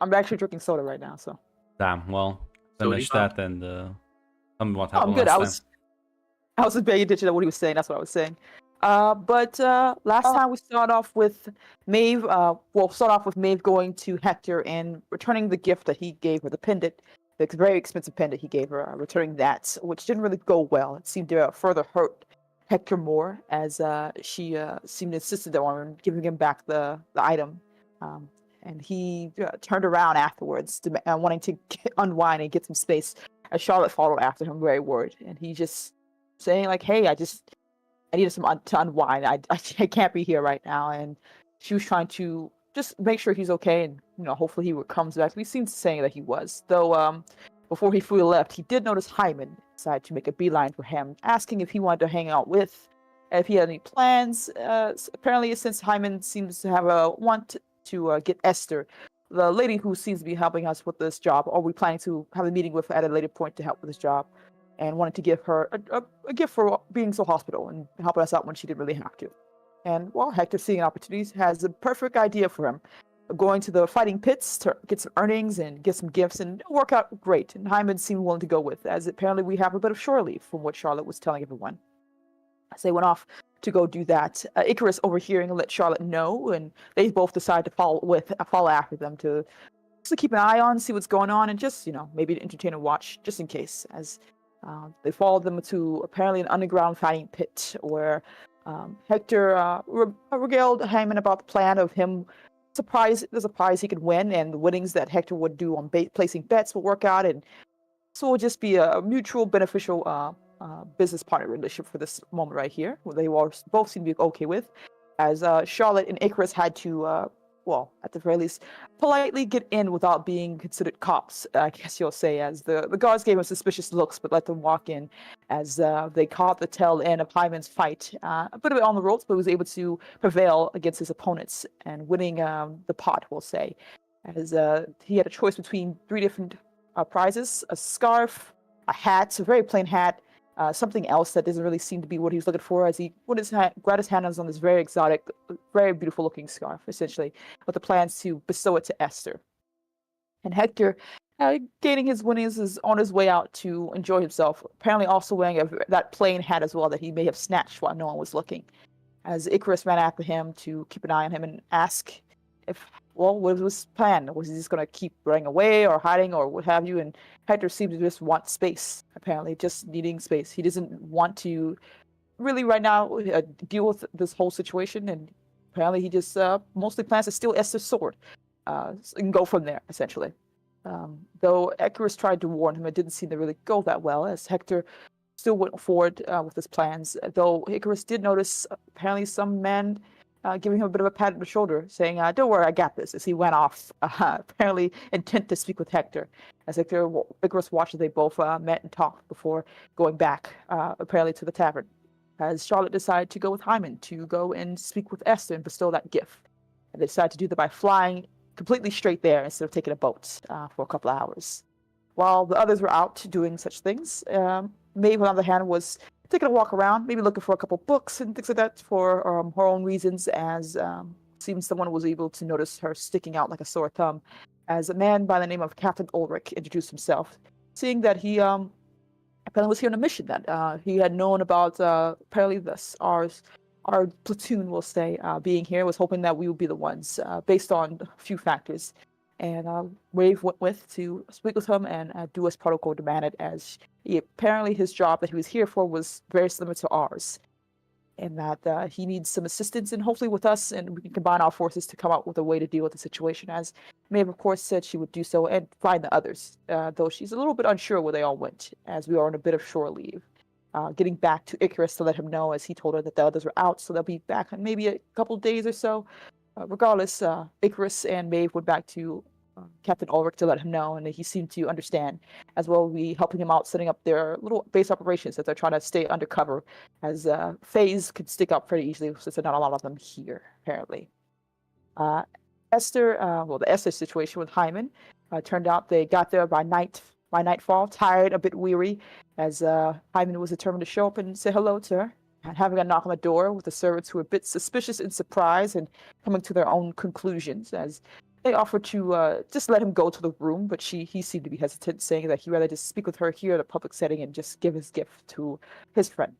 I'm actually drinking soda right now, so. Damn. Well, So what do you finish found? that and tell me what Oh, I'm happened good. last time. I was just paying attention to what he was saying. That's what I was saying. But last time we start off with Maeve. Start off with Maeve going to Hector and returning the gift that he gave her, the pendant, the very expensive pendant he gave her. Returning that, which didn't really go well. It seemed to further hurt Hector more, as she seemed insistent on giving him back the item. And he turned around afterwards, wanting to unwind and get some space. As Charlotte followed after him, very worried, and he just saying like, "Hey, I needed to unwind. I can't be here right now." And she was trying to just make sure he's okay, and hopefully he comes back. He seems saying that he was, though. Before he fully left, he did notice Hyman decided to make a beeline for him, asking if he wanted to hang out with, if he had any plans. Apparently, since Hyman seems to have a want to get Esther, the lady who seems to be helping us with this job, or we planning to have a meeting with at a later point to help with this job, and wanted to give her a gift for being so hospitable and helping us out when she didn't really have to. And while Hector, seeing opportunities, has a perfect idea for him. Going to the fighting pits to get some earnings and get some gifts, and it'll work out great. And Hyman seemed willing to go with, as apparently we have a bit of shore leave from what Charlotte was telling everyone. As they went off to go do that, Icarus overhearing and let Charlotte know, and they both decide to follow after them to keep an eye on, see what's going on, and just maybe to entertain and watch just in case. As they followed them to apparently an underground fighting pit where Hector regaled Hyman about the plan of him the surprise he could win, and the winnings that Hector would do on placing bets will work out, and so it will just be a mutual beneficial business partner relationship for this moment right here, where they both seem to be okay with, as Charlotte and Icarus had to, at the very least, politely get in without being considered cops, I guess you'll say, as the guards gave them suspicious looks, but let them walk in, as they caught the tail end of Hyman's fight, a bit of it on the ropes, but was able to prevail against his opponents and winning the pot, we'll say, as he had a choice between 3 different prizes: a scarf, a hat, a very plain hat, something else that doesn't really seem to be what he was looking for, as he grabbed his hands on this very exotic, very beautiful looking scarf, essentially, with the plans to bestow it to Esther. And Hector, gaining his winnings, is on his way out to enjoy himself, apparently also wearing that plain hat as well that he may have snatched while no one was looking. As Icarus ran after him to keep an eye on him and ask what was his plan? Was he just going to keep running away or hiding or what have you? And Hector seemed to just want space, apparently, just needing space. He doesn't want to really right now deal with this whole situation, and apparently he just mostly plans to steal Esther's sword and go from there, essentially. Though Icarus tried to warn him, it didn't seem to really go that well, as Hector still went forward with his plans, though Icarus did notice apparently some man giving him a bit of a pat on the shoulder, saying, "Don't worry, I got this," as he went off, apparently intent to speak with Hector. As Icarus watched as they both met and talked before going back, apparently to the tavern. As Charlotte decided to go with Hyman to go and speak with Esther and bestow that gift. And they decided to do that by flying completely straight there instead of taking a boat for a couple of hours. While the others were out doing such things, Maeve, on the other hand, was taking a walk around, maybe looking for a couple books and things like that for her own reasons, as seems someone was able to notice her sticking out like a sore thumb, as a man by the name of Captain Ulrich introduced himself, seeing that he apparently was here on a mission that he had known about. Apparently our platoon, will say, being here, was hoping that we would be the ones, based on a few factors. And Wave went with to speak with him and do as protocol demanded, as apparently his job that he was here for was very similar to ours, and that he needs some assistance, and hopefully with us, and we can combine our forces to come up with a way to deal with the situation, as Maeve, of course, said she would do so and find the others, though she's a little bit unsure where they all went, as we are on a bit of shore leave. Getting back to Icarus to let him know, as he told her that the others were out, so they'll be back in maybe a couple days or so. Regardless, Icarus and Maeve went back to Captain Ulrich to let him know, and he seemed to understand, as well. We helping him out, setting up their little base operations that they're trying to stay undercover, as Fays could stick up pretty easily since there are not a lot of them here, apparently. Esther, the Esther situation with Hyman, turned out they got there by nightfall, tired, a bit weary, as Hyman was determined to show up and say hello to her. And having a knock on the door with the servants who were a bit suspicious and surprised and coming to their own conclusions, as they offered to just let him go to the room, but he seemed to be hesitant, saying that he'd rather just speak with her here in a public setting and just give his gift to his friend.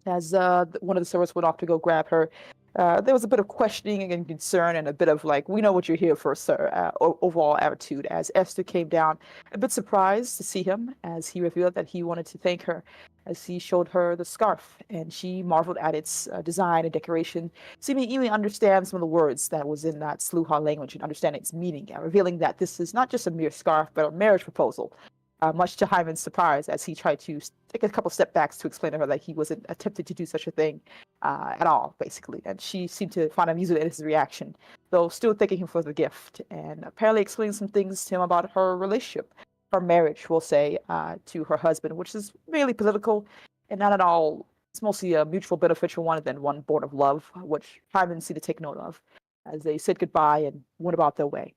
As one of the servants went off to go grab her, there was a bit of questioning and concern and a bit of like, we know what you're here for, sir, overall attitude, as Esther came down a bit surprised to see him, as he revealed that he wanted to thank her, as he showed her the scarf, and she marveled at its design and decoration, seeming to even understand some of the words that was in that Sluha language and understand its meaning, revealing that this is not just a mere scarf, but a marriage proposal. Much to Hyman's surprise, as he tried to take a couple step backs to explain to her that he wasn't attempting to do such a thing at all, basically. And she seemed to find amusement in his reaction, though still thanking him for the gift, and apparently explaining some things to him about her relationship, her marriage, we'll say, to her husband, which is mainly political and not at all. It's mostly a mutual beneficial one than one born of love, which Hyman seemed to take note of, as they said goodbye and went about their way.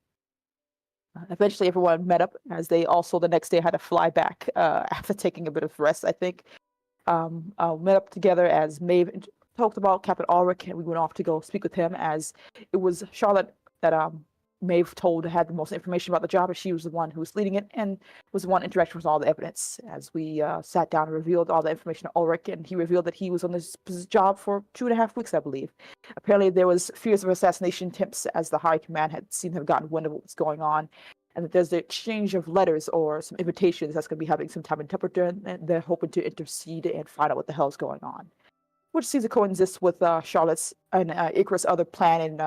Eventually, everyone met up, as they also the next day had to fly back after taking a bit of rest, I think. Met up together as Maeve talked about Captain Ulrich, and we went off to go speak with him, as it was Charlotte that Maeve told had the most information about the job, and she was the one who was leading it and was the one interacting with all the evidence. As we sat down and revealed all the information to Ulrich, and he revealed that he was on this job for 2.5 weeks, I believe. Apparently, there was fears of assassination attempts, as the High Command had seen have gotten wind of what was going on, and that there's the exchange of letters or some invitations that's going to be having some time interpreter, and they're hoping to intercede and find out what the hell's going on, which seems to coexist with Charlotte's and Icarus' other planned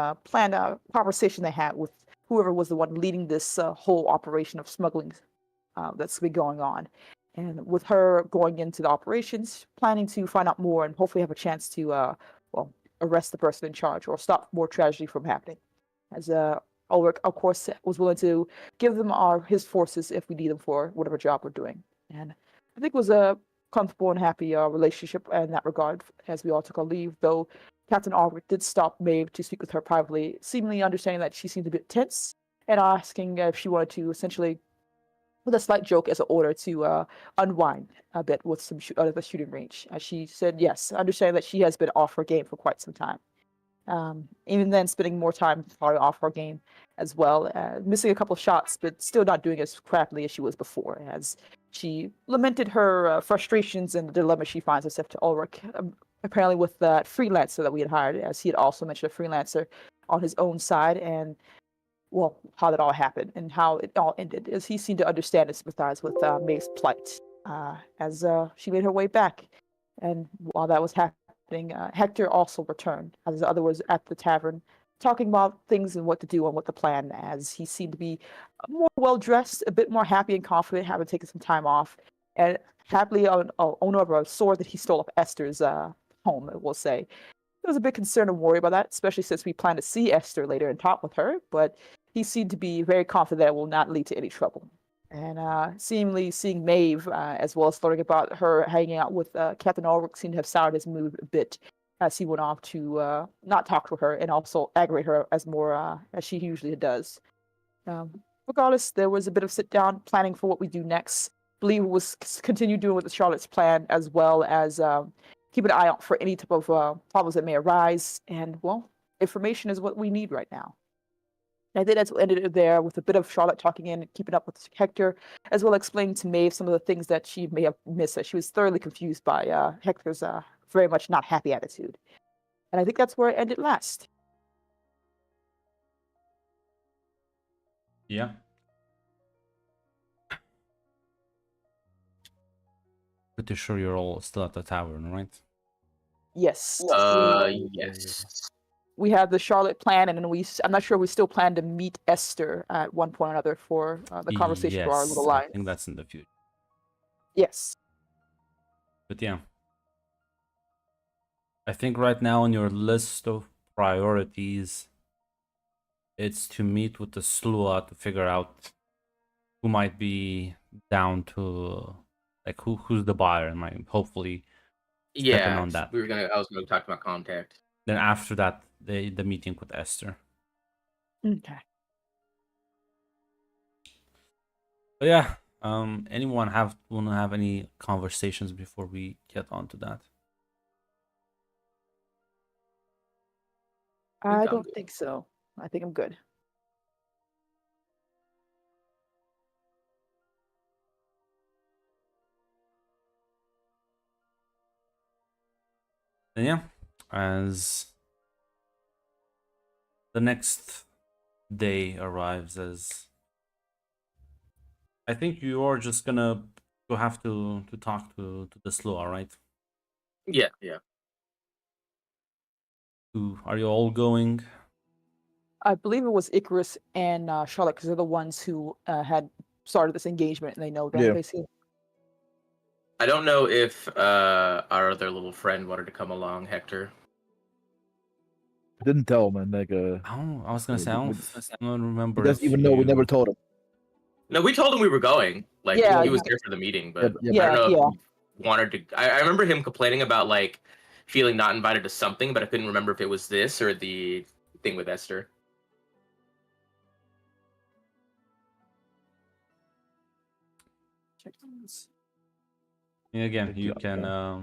conversation they had with whoever was the one leading this whole operation of smuggling that's been going on. And with her going into the operations, planning to find out more and hopefully have a chance to, arrest the person in charge or stop more tragedy from happening. As Ulrich, of course, was willing to give them his forces if we need them for whatever job we're doing. And I think it was a comfortable and happy relationship in that regard, as we all took our leave, though Captain Ulrich did stop Maeve to speak with her privately, seemingly understanding that she seemed a bit tense, and asking if she wanted to essentially, with a slight joke as an order, to unwind a bit with some out of the shooting range. She said yes, understanding that she has been off her game for quite some time. Even then, spending more time probably off her game as well, missing a couple of shots, but still not doing as crappily as she was before, as she lamented her frustrations and the dilemma she finds herself to Ulrich, apparently with that freelancer that we had hired, as he had also mentioned a freelancer on his own side, and well, how that all happened and how it all ended, as he seemed to understand and sympathize with Maeve's plight, as she made her way back. And while that was happening, Hector also returned, as the other was at the tavern, talking about things and what to do and what to plan, as he seemed to be more well dressed, a bit more happy and confident, having taken some time off, and happily owner of a sword that he stole off Esther's home, we'll say. There was a bit concerned and worried about that, especially since we plan to see Esther later and talk with her, but he seemed to be very confident that it will not lead to any trouble. And seemingly seeing Maeve, as well as learning about her hanging out with Captain Ulrich, seemed to have soured his mood a bit, as he went off to not talk to her and also aggravate her as more as she usually does. Regardless, there was a bit of sit down planning for what we do next. I believe it was continue doing with Charlotte's plan, as well as keep an eye out for any type of problems that may arise. And well, information is what we need right now. And I think that's what ended it there, with a bit of Charlotte talking in and keeping up with Hector, as well as explaining to Maeve some of the things that she may have missed. That she was thoroughly confused by Hector's very much not happy attitude. And I think that's where it ended last. Yeah. Pretty sure you're all still at the tavern, right? Yes. Yes. We have the Charlotte plan, and then I'm not sure we still plan to meet Esther at one point or another for the conversation for our little Yes, I line. think that's in the future. Yes. But yeah. I think right now on your list of priorities, it's to meet with the Slua to figure out who might be down to, like, who's the buyer, and might hopefully stepping on that. I was gonna talk about contact. Then after that, the meeting with Esther. Okay. But yeah, anyone wanna have any conversations before we get on to that? I I'm don't good. think so. I think I'm good. And yeah, as the next day arrives, as I think you are just gonna have to talk to the Sloa, right? Yeah, yeah. Are you all going? I believe it was Icarus and Charlotte because they're the ones who had started this engagement, and they know them Yeah. basically. I don't know if our other little friend wanted to come along, Hector. Didn't tell him, and I was gonna say I don't he remember doesn't if even know. We you. never told him. No, we told him we were going. Like Yeah, he was yeah. there for the meeting, Yeah, but yeah, I don't know Yeah, if he wanted to. I remember him complaining about like feeling not invited to something, but I couldn't remember if it was this or the thing with Esther. Again, Pick you up, can yeah.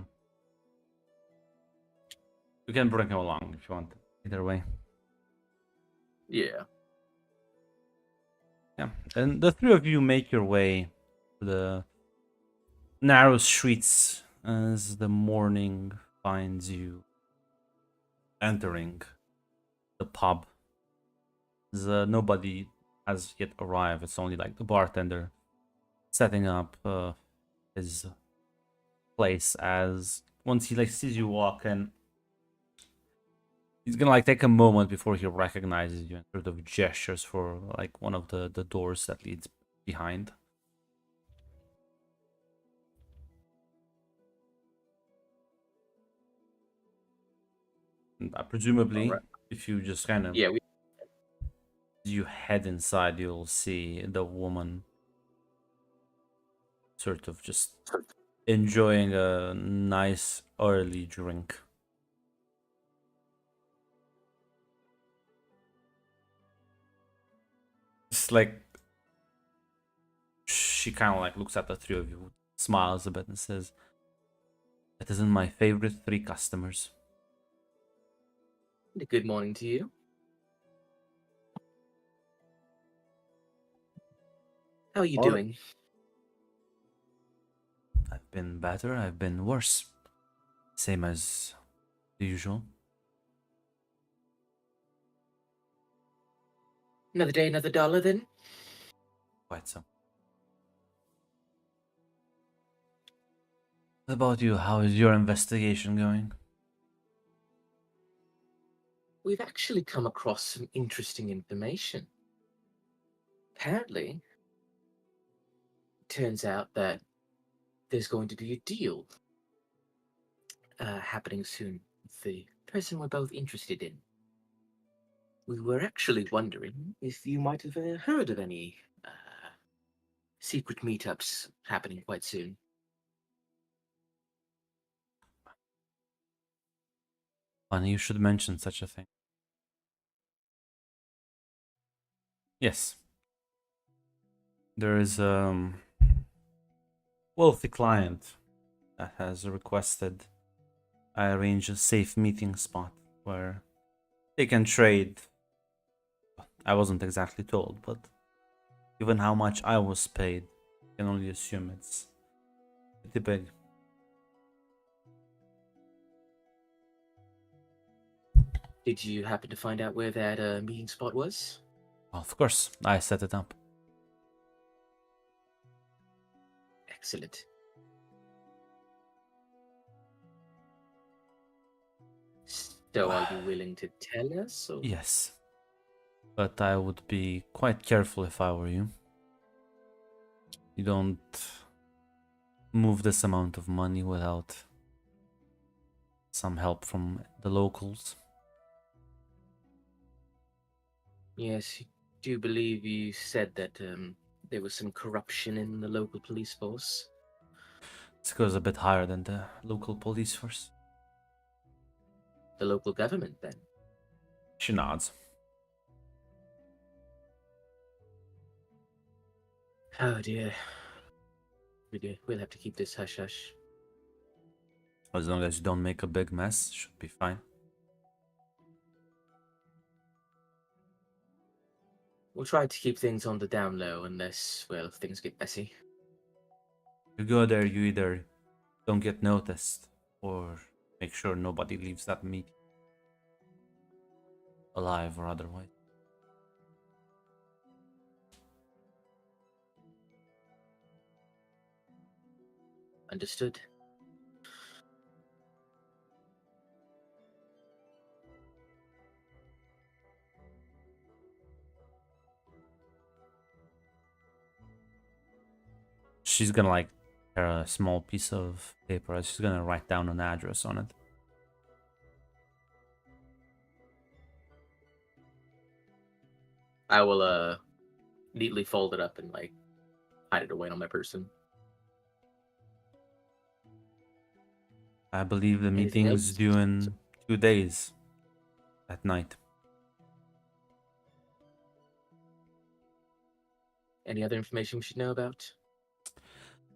you can bring him along if you want. Either way, Yeah. yeah. And the three of you make your way to the narrow streets as the morning finds you entering the pub. Nobody has yet arrived. It's only like the bartender setting up his place. As once he like sees you walk in, he's gonna like take a moment before he recognizes you and sort of gestures for like one of the doors that leads behind. And, presumably, Alright. if you just kind of Yeah, you head inside, you'll see the woman sort of just enjoying a nice early drink. It's like she kind of like looks at the three of you, smiles a bit, and says, "That isn't my favorite three customers." good morning to you. How are you All right. doing? I've been better, I've been worse. Same as the usual. Another day, another dollar, then? Quite so. What about you? How is your investigation going? We've actually come across some interesting information. Apparently, it turns out that there's going to be a deal happening soon with the person we're both interested in. We were actually wondering if you might have heard of any secret meetups happening quite soon. Funny you should mention such a thing. Yes. There is a wealthy client that has requested I arrange a safe meeting spot where they can trade. I wasn't exactly told, but given how much I was paid, I can only assume it's pretty big. Did you happen to find out where that meeting spot was? Of course, I set it up. Excellent. So are you willing to tell us? Or? Yes, but I would be quite careful if I were you. You don't move this amount of money without some help from the locals. Yes, I do believe you said that there was some corruption in the local police force. This goes a bit higher than the local police force. The local government, then? She nods. Oh dear. We'll have to keep this hush-hush. As long as you don't make a big mess, should be fine. We'll try to keep things on the down low unless, well, things get messy. You go there, you either don't get noticed or make sure nobody leaves that meeting alive or otherwise. Understood. She's gonna like tear a small piece of paper. She's gonna write down an address on it. I will neatly fold it up and like hide it away on my person. I believe the Anything meeting's else? due in 2 days at night. Any other information we should know about?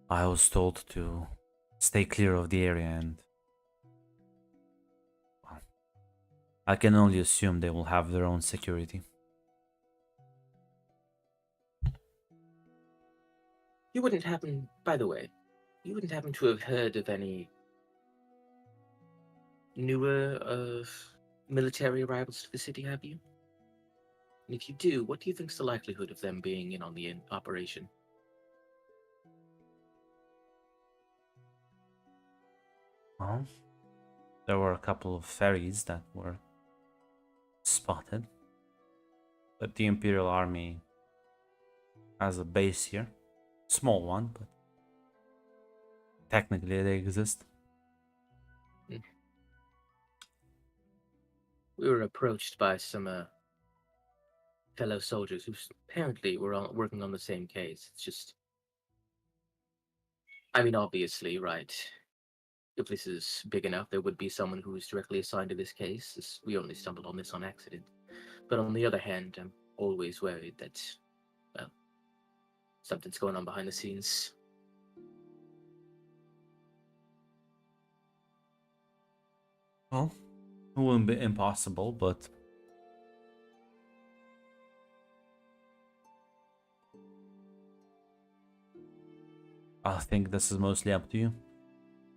I was told to stay clear of the area, and well, I can only assume they will have their own security. You wouldn't happen, by the way, you wouldn't happen to have heard of any newer military arrivals to the city, have you? And if you do, what do you think's the likelihood of them being in on the operation? Well, there were a couple of ferries that were spotted, but the Imperial Army has a base here. Small one, but technically they exist. We were approached by some fellow soldiers who apparently were working on the same case. It's just, I mean, obviously, right? If this is big enough, there would be someone who is directly assigned to this case. We only stumbled on this on accident. But on the other hand, I'm always worried that, well, something's going on behind the scenes. Well, it wouldn't be impossible, but I think this is mostly up to you.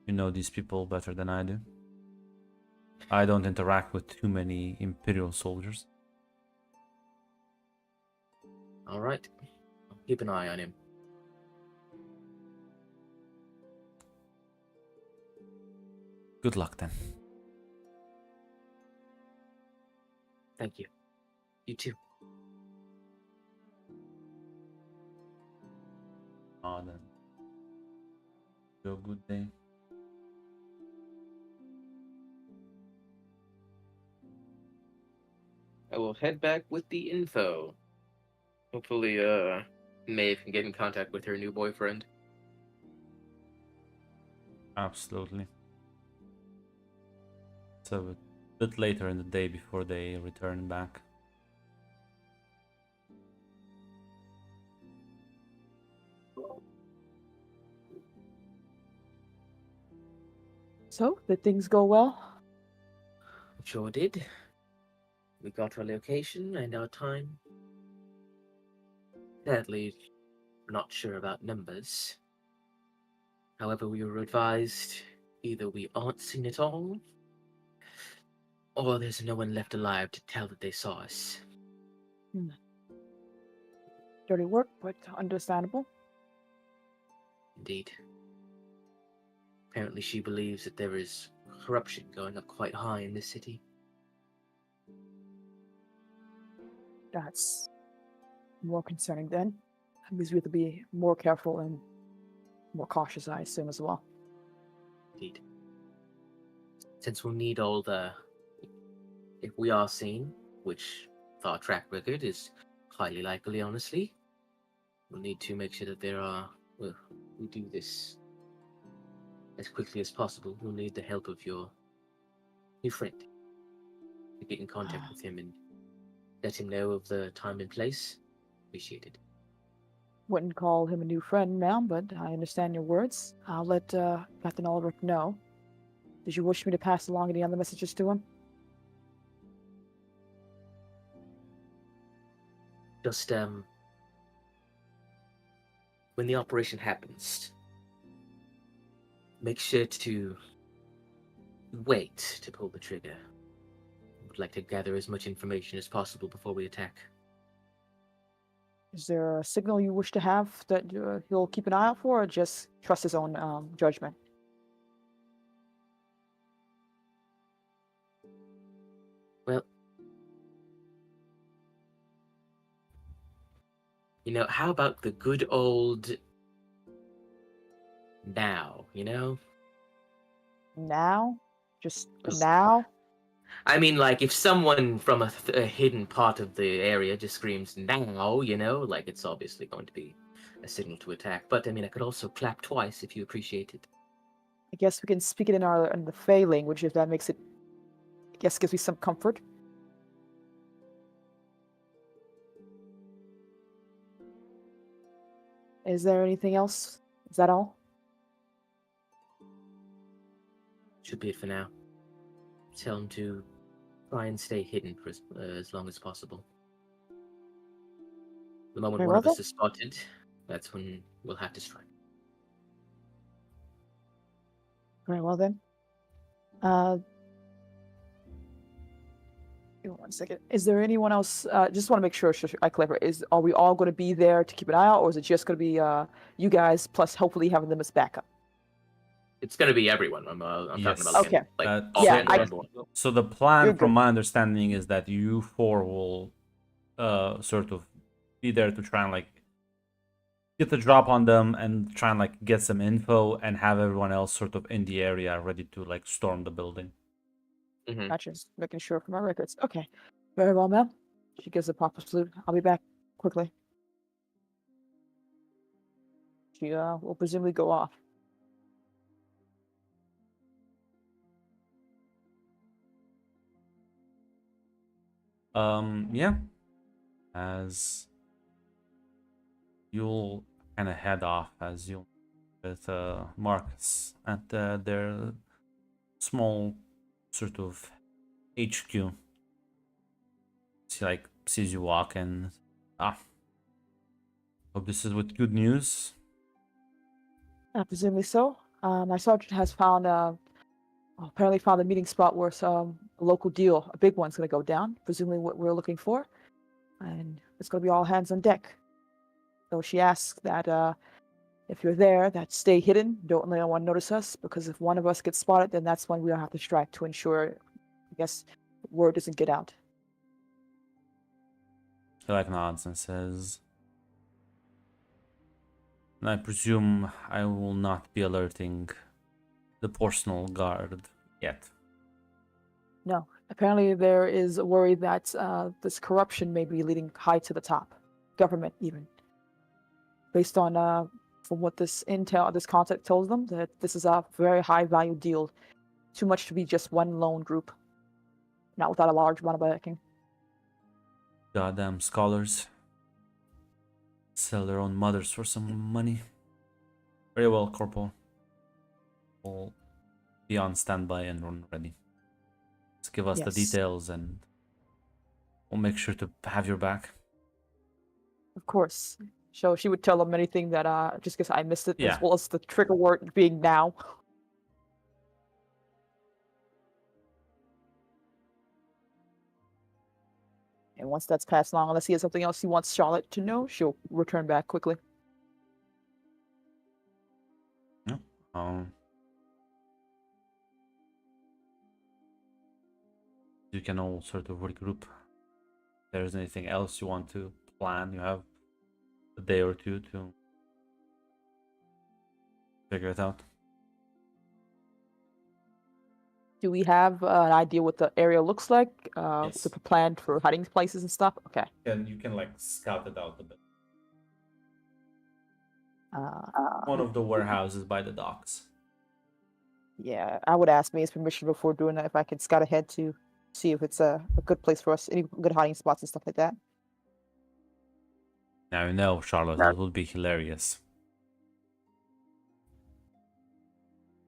You know these people better than I do. I don't interact with too many Imperial soldiers. All right. I'll keep an eye on him. Good luck then. Thank you. You too. Then. Have a good day. I will head back with the info. Hopefully, Maeve can get in contact with her new boyfriend. Absolutely. It's a bit later in the day before they return back. So, did things go well? Sure did. We got our location and our time. Sadly, not sure about numbers. However, we were advised either we aren't seen at all, or there's no one left alive to tell that they saw us. Dirty work, but understandable. Indeed. Apparently, she believes that there is corruption going up quite high in this city. That's more concerning then. That means we have to be more careful and more cautious, I assume, as well. Indeed. Since we'll need all the... If we are seen, which our track record is highly likely, honestly, we'll need to make sure that there are... Well, we do this as quickly as possible. We'll need the help of your new friend to get in contact with him and let him know of the time and place. Appreciated. Wouldn't call him a new friend, ma'am, but I understand your words. I'll let Captain Ulrich know. Did you wish me to pass along any other messages to him? Just, when the operation happens, make sure to wait to pull the trigger. Would like to gather as much information as possible before we attack. Is there a signal you wish to have that he'll keep an eye out for, or just trust his own judgment? Well, how about the good old now, Now? Just Just- now? I mean, like, if someone from a hidden part of the area just screams now, like, it's obviously going to be a signal to attack. But, I mean, I could also clap twice if you appreciate it. I guess we can speak it in the Fey language if that makes it. I guess gives me some comfort. Is there anything else? Is that all? Should be it for now. Tell him to try and stay hidden for as long as possible. The moment Very one well of us then. is spotted, that's when we'll have to strike. Very well then. Give me 1 second. Is there anyone else? Just want to make sure I clarify. Are we all going to be there to keep an eye out, or is it just going to be you guys plus hopefully having them as backup? It's going to be everyone. I'm talking Yes. about Okay. all Yeah, hands I- on board. So the plan, You're from good. my understanding, is that you four will sort of be there to try and like get the drop on them and try and like get some info and have everyone else sort of in the area ready to like storm the building. Mhm. Gotcha. Just making sure for my records. Okay. Very well, ma'am. She gives a proper salute. I'll be back quickly. She will presumably go off. Yeah. As you'll kind of head off as you with Marcus at their small sort of HQ. She like sees you walk and hope this is with good news. Presumably so. My sergeant has found apparently found a meeting spot where some a local deal, a big one's going to go down. Presumably what we're looking for, and it's going to be all hands on deck. So she asks that if you're there, that stay hidden. Don't let anyone notice us, because if one of us gets spotted, then that's when we'll have to strike to ensure, I guess, word doesn't get out. He like nods and says, and I presume I will not be alerting the personal guard yet. No, apparently there is a worry that this corruption may be leading high to the top, government even. Based on from what this contact tells them, that this is a very high value deal, too much to be just one lone group, not without a large amount of backing. Goddamn scholars. Sell their own mothers for some money. Very well, Corporal. We'll be on standby and run ready. Just give us the Yes. details and we'll make sure to have your back. Of course. So she would tell them anything that just because I missed it, Yeah. as well as the trigger word being now. And once that's passed along, unless he has something else he wants Charlotte to know, she'll return back quickly. You can all sort of regroup. If there's anything else you want to plan, you have a day or two to figure it out. Do we have an idea what the area looks like? Yes. The plan for hiding places and stuff? Okay. And you can like scout it out a bit. Uh, One of the warehouses by the docks. yeah, I would ask May's permission before doing that if I could scout ahead to see if it's a good place for us, any good hiding spots and stuff like that. Now you know, Charlotte, it would be hilarious.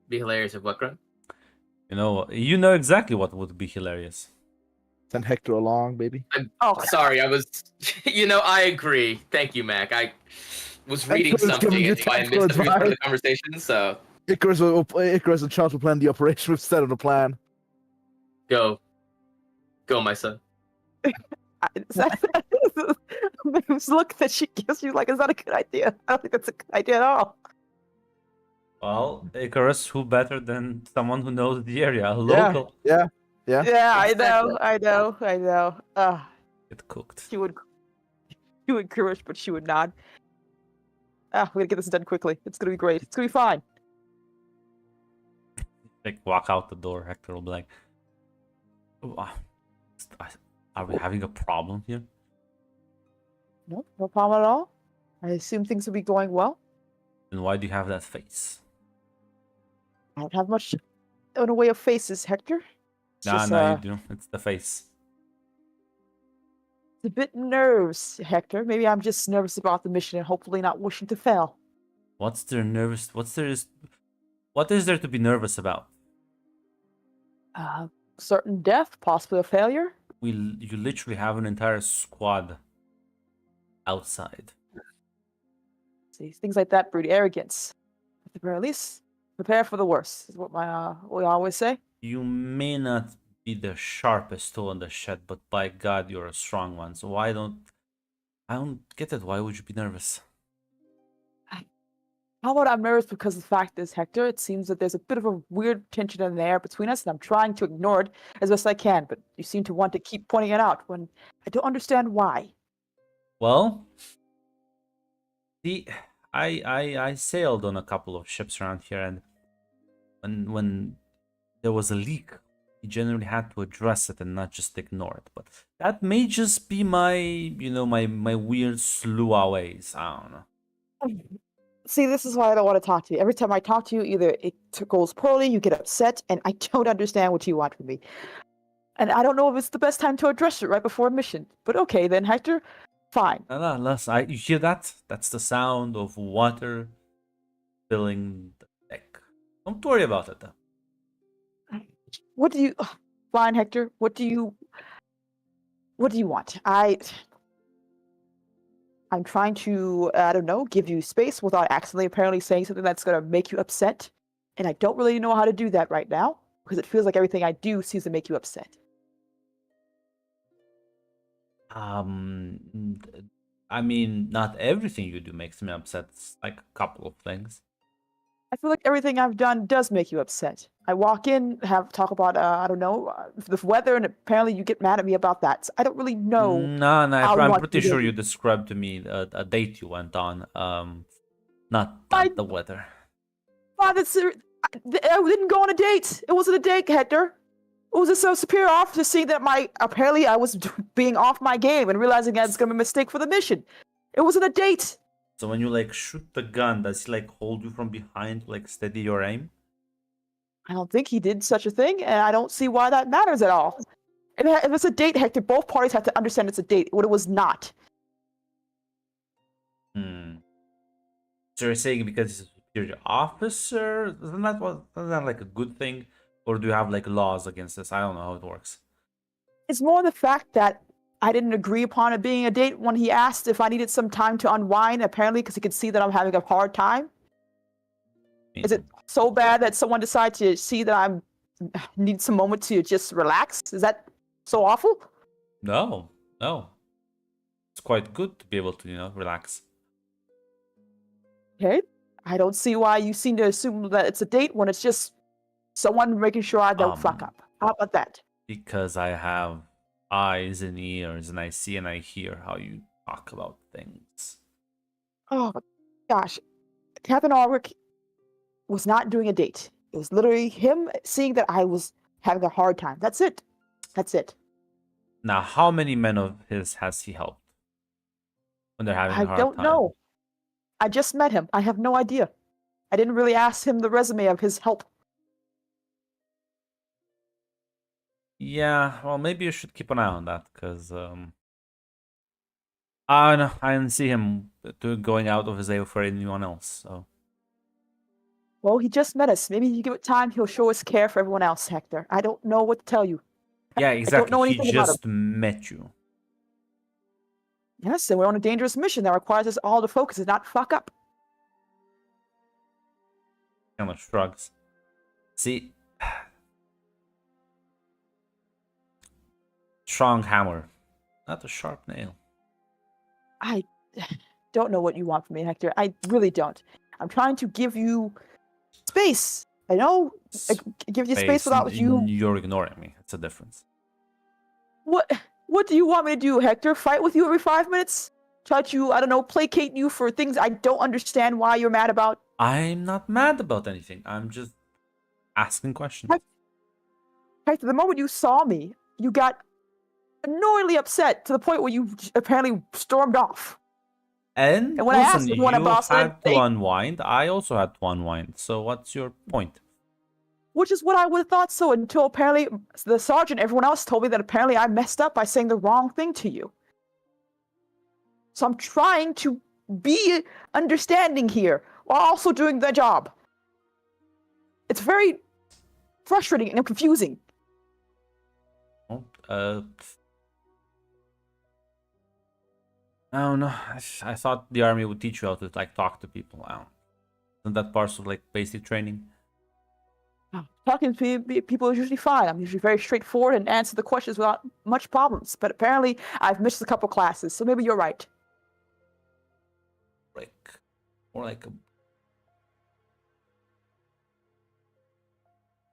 Be hilarious if what, Grunt? You know exactly what would be hilarious. Send Hector along, baby. Oh, Sorry, I was. I agree. Thank you, Mac. I was reading was something giving you and I tactical missed the first part of the advice. conversation, so Icarus and Chance will plan the operation instead of the plan. Go. Go, my son. Maeve's look that she gives you, like, is that a good idea? I don't think that's a good idea at all. Well, Icarus, who better than someone who knows the area? A local. Yeah. Yeah, Exactly. I know. Get cooked. She would encourage, but she would not. We're gonna get this done quickly. It's gonna be great. It's gonna be fine. Like, walk out the door. Hector will be like, "Oh, are we having a problem here?" No problem at all. I assume things will be going well. Then why do you have that face? I don't have much in a way of faces, Hector. It's Nah, just, no, you do. It's the face. it's a bit nerves, Hector. Maybe I'm just nervous about the mission and hopefully not wishing to fail. What is there to be nervous about? Certain death, possibly a failure. You literally have an entire squad outside. See, things like that breed arrogance. At the very least, prepare for the worst, is what we always say. You may not be the sharpest tool in the shed, but by God, you're a strong one. So I don't get it. Why would you be nervous? How about I'm nervous because the fact is, Hector, it seems that there's a bit of a weird tension in the air between us, and I'm trying to ignore it as best I can, but you seem to want to keep pointing it out when I don't understand why. Well, I sailed on a couple of ships around here, and when there was a leak, you generally had to address it and not just ignore it. But that may just be my my weird slua ways. I don't know. See, this is why I don't want to talk to you. Every time I talk to you, either it goes poorly, you get upset, and I don't understand what you want from me. And I don't know if it's the best time to address it right before a mission. But okay, then, Hector, fine. No, you hear that? That's the sound of water filling the deck. Don't worry about it, though. What do you... Fine, Hector, what do you want? I'm trying to, I don't know, give you space without accidentally apparently saying something that's going to make you upset. And I don't really know how to do that right now, because it feels like everything I do seems to make you upset. I mean, not everything you do makes me upset. It's like a couple of things. I feel like everything I've done does make you upset. I walk in, talk about, I don't know, the weather, and apparently you get mad at me about that. So I don't really know. No, I'm pretty sure you described to me a date you went on. Not the weather. I didn't go on a date. It wasn't a date, Hector. It was a superior officer seeing that apparently I was being off my game and realizing that it's gonna be a mistake for the mission. It wasn't a date. So when you like shoot the gun, does he like hold you from behind to like steady your aim? I don't think he did such a thing, and I don't see why that matters at all. If it's a date, Hector, both parties have to understand it's a date. What it was not. So you're saying because he's a superior officer, isn't that like a good thing? Or do you have like laws against this? I don't know how it works. It's more the fact that I didn't agree upon it being a date when he asked if I needed some time to unwind, apparently because he could see that I'm having a hard time. Is it so bad that someone decided to see that I need some moment to just relax? Is that so awful? No. It's quite good to be able to, relax. Okay. I don't see why you seem to assume that it's a date when it's just someone making sure I don't fuck up. How about that? Because I have eyes and ears and I see and I hear how you talk about things. Oh my gosh. Captain Ulrich was not doing a date. It was literally him seeing that I was having a hard time. That's it. Now, how many men of his has he helped when they're having a hard time? I don't know. I just met him. I have no idea. I didn't really ask him the resume of his help. Yeah, well, maybe you should keep an eye on that, because I don't know, I didn't see him going out of his way for anyone else, so... Well, he just met us. Maybe you give it time, he'll show his care for everyone else, Hector. I don't know what to tell you. Yeah, exactly. I don't know anything he about just met you. Yes, and we're on a dangerous mission that requires us all to focus and not fuck up. kind of shrugs. See, strong hammer, not a sharp nail. I don't know what you want from me, Hector. I really don't. I'm trying to give you space. I know. Give you space without you. You're ignoring me. It's a difference. What do you want me to do, Hector? Fight with you every 5 minutes? Try to, I don't know, placate you for things I don't understand why you're mad about? I'm not mad about anything. I'm just asking questions. Hector, the moment you saw me, you got annoyingly upset to the point where you apparently stormed off. And And when I listen, asked everyone you about had to unwind. I also had to unwind. So what's your point? which is what I would have thought so until apparently the sergeant, everyone else told me that apparently I messed up by saying the wrong thing to you. So I'm trying to be understanding here while also doing the job. It's very frustrating and confusing. Well, I don't know. I thought the army would teach you how to like talk to people. Isn't that part of like basic training? Talking to people is usually fine. I'm usually very straightforward and answer the questions without much problems. But apparently, I've missed a couple classes, so maybe you're right. Like, more like a...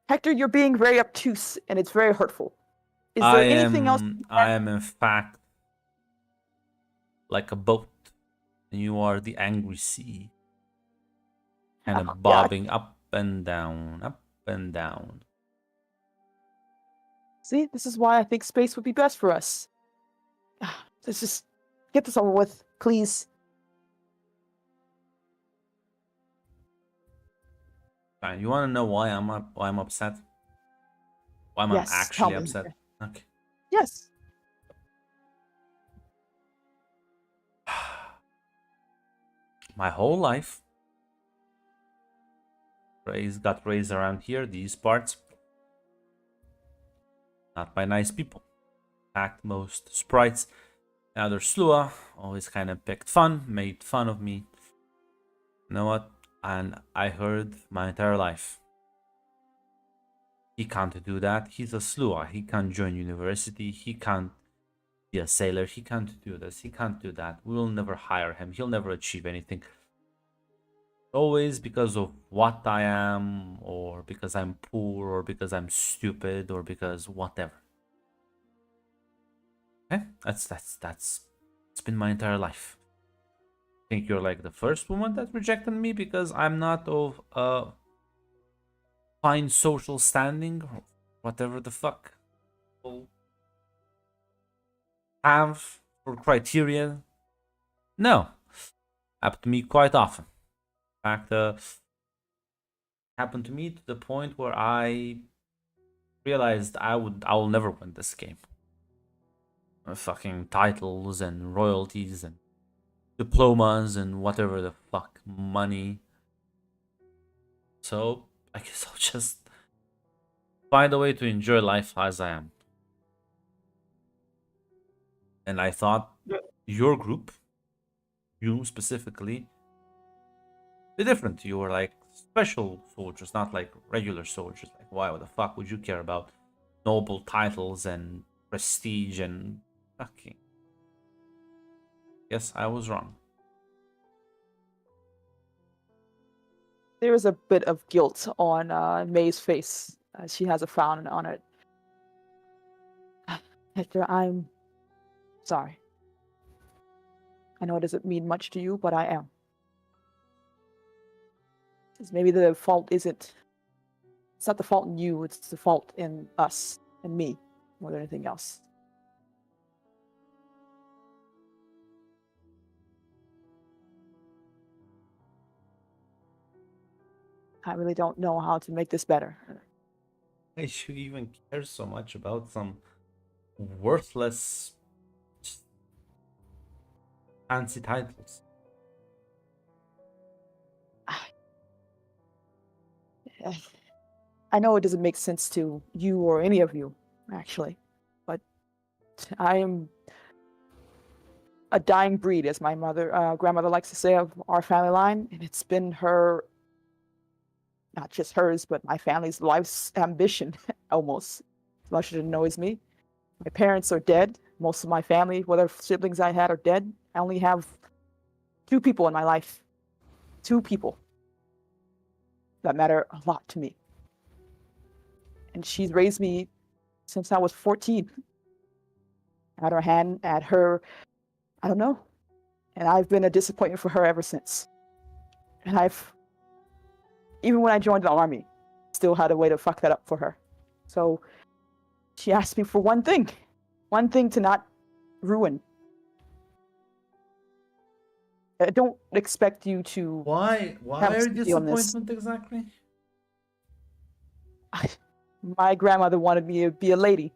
Hector, you're being very obtuse, and it's very hurtful. Is there anything else? I am in fact like a boat, and you are the angry sea, kind of bobbing up and down, up and down. See, this is why I think space would be best for us. Let's just get this over with, please. Fine. You want to know why I'm upset? Why am I Yes, actually tell me. upset? Okay. Yes. My whole life, got raised around here, these parts, not by nice people. In fact, most sprites and other Slua always kind of picked fun, made fun of me. You know what? And I heard my entire life, he can't do that. He's a Slua. He can't join university. He can't be a sailor. He can't do this. He can't do that. We'll never hire him. He'll never achieve anything. Always because of what I am, or because I'm poor, or because I'm stupid, or because whatever. Okay? That's it's been my entire life. I think you're like the first woman that rejected me because I'm not of fine social standing, or whatever the fuck people have for criteria. No. Happened to me quite often. In fact, happened to me to the point where I realized I will never win this game. Fucking titles and royalties and diplomas and whatever the fuck, money. So I guess I'll just find a way to enjoy life as I am. And I thought your group, you specifically, be different. You were like special soldiers, not like regular soldiers. Like, why the fuck would you care about noble titles and prestige and fucking... Yes, I was wrong. There is a bit of guilt on May's face. She has a frown on it. Hector, I'm sorry. I know it doesn't mean much to you, but I am. Maybe the fault isn't... It's not the fault in you, it's the fault in us and me more than anything else. I really don't know how to make this better. I should even care so much about some worthless fancy titles. I know it doesn't make sense to you or any of you, actually, but I am a dying breed, as my grandmother likes to say, of our family line, and it's been her not just hers, but my family's life's ambition, almost. As much as it annoys me. My parents are dead. Most of my family, whatever siblings I had, are dead. I only have 2 people in my life. 2 people that matter a lot to me. And she's raised me since I was 14. At her hand, at her, I don't know. And I've been a disappointment for her ever since. And even when I joined the army, still had a way to fuck that up for her. So she asked me for one thing to not ruin. I don't expect you to. Why have are sympathy on this. disappointment exactly? My grandmother wanted me to be a lady.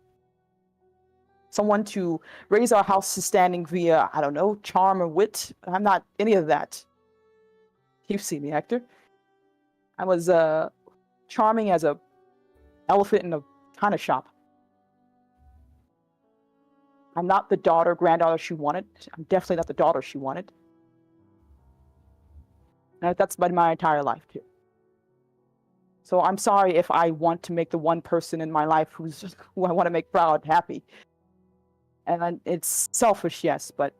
Someone to raise our house to standing via, I don't know, charm or wit. I'm not any of that. You've seen me, Hector. I was charming as a elephant in a china shop. I'm not the granddaughter she wanted. I'm definitely not the daughter she wanted. And that's been my entire life, too. So I'm sorry if I want to make the one person in my life who I want to make proud happy. And it's selfish, yes, but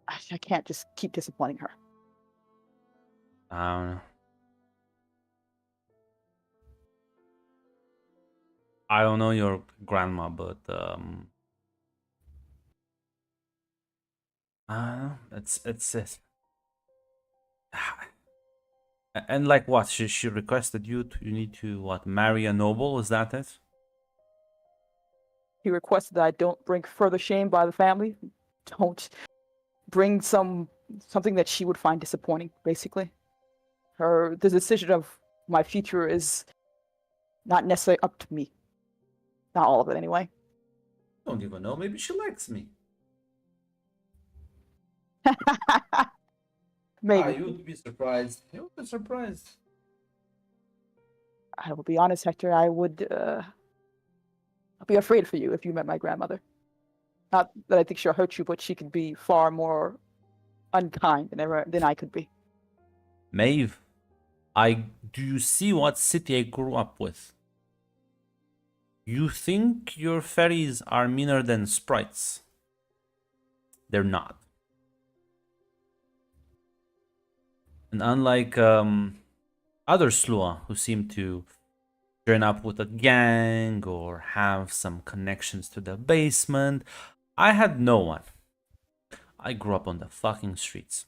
I can't just keep disappointing her. I don't know. I don't know your grandma, but I don't know. It's it. And like what? She requested you need to what, marry a noble? Is that it? He requested that I don't bring further shame by the family. Don't bring something that she would find disappointing, basically. The decision of my future is not necessarily up to me. Not all of it, anyway. Don't even know. Maybe she likes me. Maybe. You would be surprised. You would be surprised. I will be honest, Hector, I would I'd be afraid for you if you met my grandmother. Not that I think she'll hurt you, but she could be far more unkind than I could be. Maeve, do you see what city I grew up with? You think your fairies are meaner than sprites? They're not. And unlike other Slua who seem to join up with a gang or have some connections to the basement, I had no one. I grew up on the fucking streets.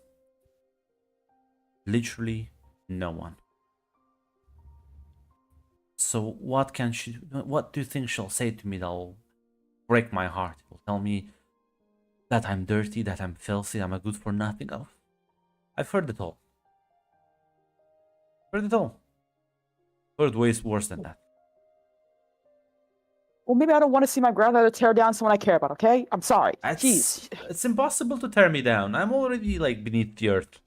Literally no one. So what do you think she'll say to me that'll break my heart? Will tell me that I'm dirty, that I'm filthy, I'm a good for nothing. Oh, I've heard it all. Heard it all. Heard ways worse than that. Well, maybe I don't want to see my grandmother tear down someone I care about, okay? I'm sorry. Jeez. It's impossible to tear me down. I'm already like beneath the earth.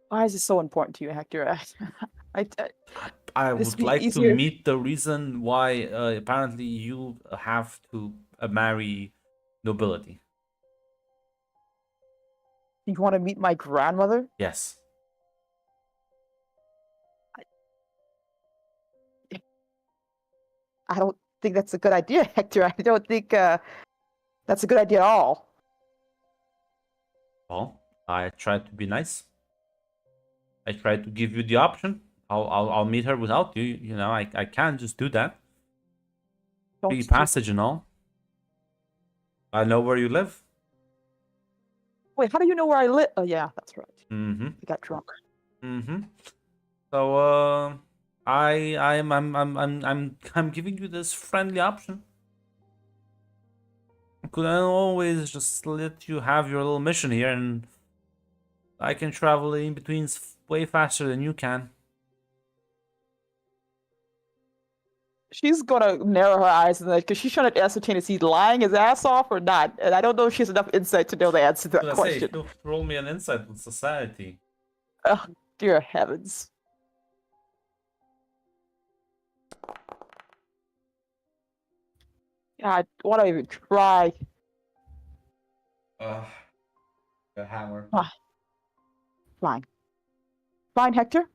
Why is this so important to you, Hector? I this would be like to easier. meet the reason why apparently you have to marry nobility. You want to meet my grandmother? Yes. I don't think that's a good idea, Hector. I don't think that's a good idea at all. Well, I tried to be nice. I tried to give you the option. I'll meet her without you. You know, I can't just do that. Free passage and all. I know where you live. Wait, how do you know where I live? Oh yeah, that's right. Mm-hmm. I got drunk. Mm-hmm. So I'm giving you this friendly option. Could I always just let you have your little mission here, and I can travel in between way faster than you can. She's gonna narrow her eyes because she's trying to ascertain if he's lying his ass off or not, and I don't know if she has enough insight to know the answer to that question. Say, roll me an insight with society. Oh, dear heavens. God, why do I even try? The hammer. Ah, fine. Fine, Hector.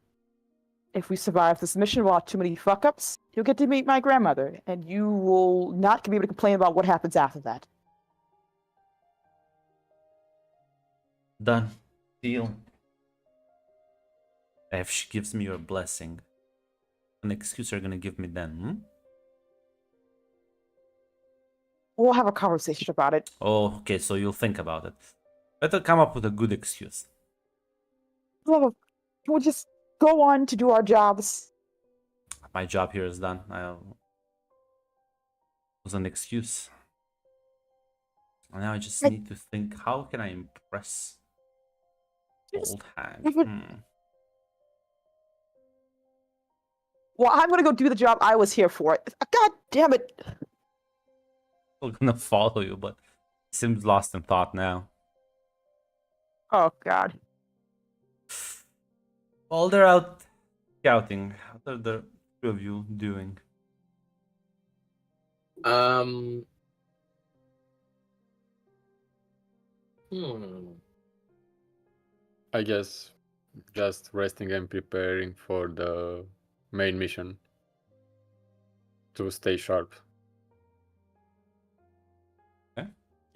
If we survive this mission without too many fuck-ups, you'll get to meet my grandmother, and you will not be able to complain about what happens after that. Done. Deal. If she gives me your blessing, an excuse you're gonna give me then, hmm? We'll have a conversation about it. Oh, okay, so you'll think about it. Better come up with a good excuse. We'll just go on to do our jobs. My job here is done. Was an excuse. And now I just need to think, how can I impress old hag? Well, I'm gonna go do the job I was here for. God damn it! I'm gonna follow you, but seems lost in thought now. Oh God. While they're out scouting, what are the two of you doing? I guess just resting and preparing for the main mission to stay sharp.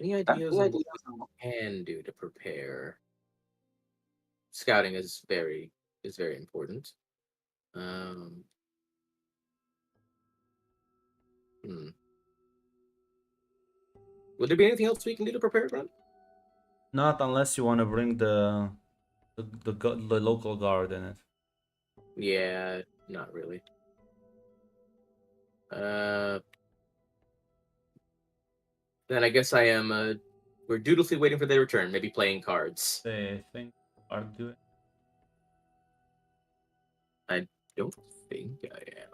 Any ideas on what we can do to prepare? Scouting is very important. Would there be anything else we can do to prepare, Grunt? Not unless you want to bring the local guard in it. Yeah, not really. Then I guess I am. We're dutifully waiting for their return. Maybe playing cards. They think are doing. I don't think I am.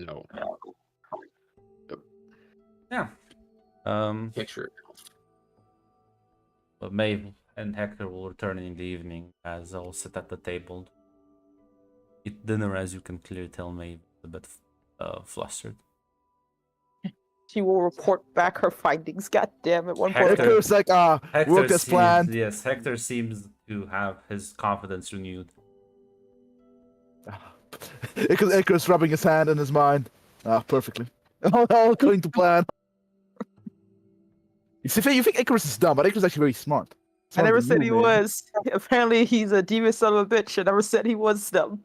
No. Yeah. Picture. But Maeve and Hector will return in the evening as they'll sit at the table. Eat dinner, as you can clearly tell Maeve is a bit flustered. She will report back her findings. God damn it! One point. Hector's like, work as planned. Yes, Hector seems to have his confidence renewed. Icarus rubbing his hand in his mind. Perfectly. All according to plan. You think Icarus is dumb, but Icarus is actually very smart. I never Smarter said than he you, man. was. Apparently, he's a devious son of a bitch. I never said he was dumb.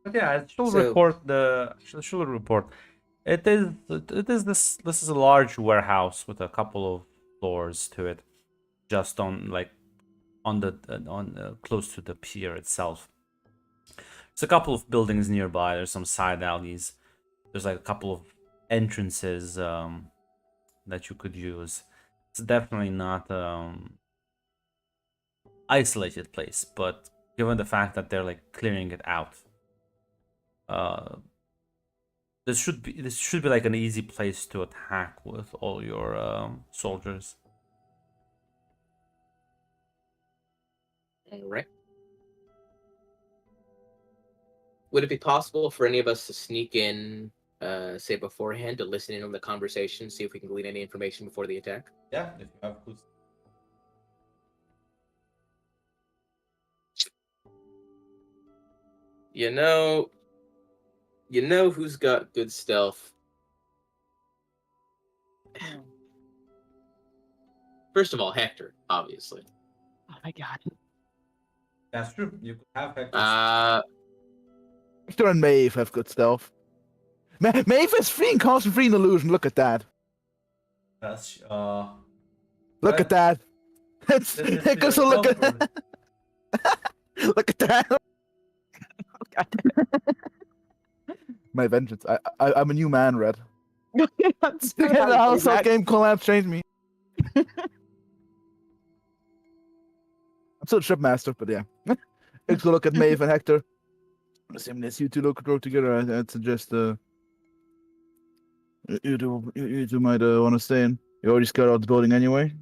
But yeah, she'll report. It is this is a large warehouse with a couple of floors to it, just on close to the pier itself. There's a couple of buildings nearby. There's some side alleys. There's like a couple of entrances that you could use. It's definitely not isolated place, but given the fact that they're like clearing it out, this should be like an easy place to attack with all your soldiers. All right. Would it be possible for any of us to sneak in, say beforehand, to listen in on the conversation, see if we can glean any information before the attack? Yeah, if you have clues. You know who's got good stealth? First of all, Hector, obviously. Oh my God. That's true. You could have Hector. Hector and Maeve have good stealth. Maeve is free and constant free in illusion. Look at that. That's Look at that. It's Icarus. Look at that. Look at that. Oh, God. My vengeance. I'm a new man, Red. That's The house game collapse changed me. I'm still a trip master, but yeah. Let's go look at Maeve and Hector. Assuming this you two work together, I'd suggest you two might want to stay in. You already scouted out the building anyway.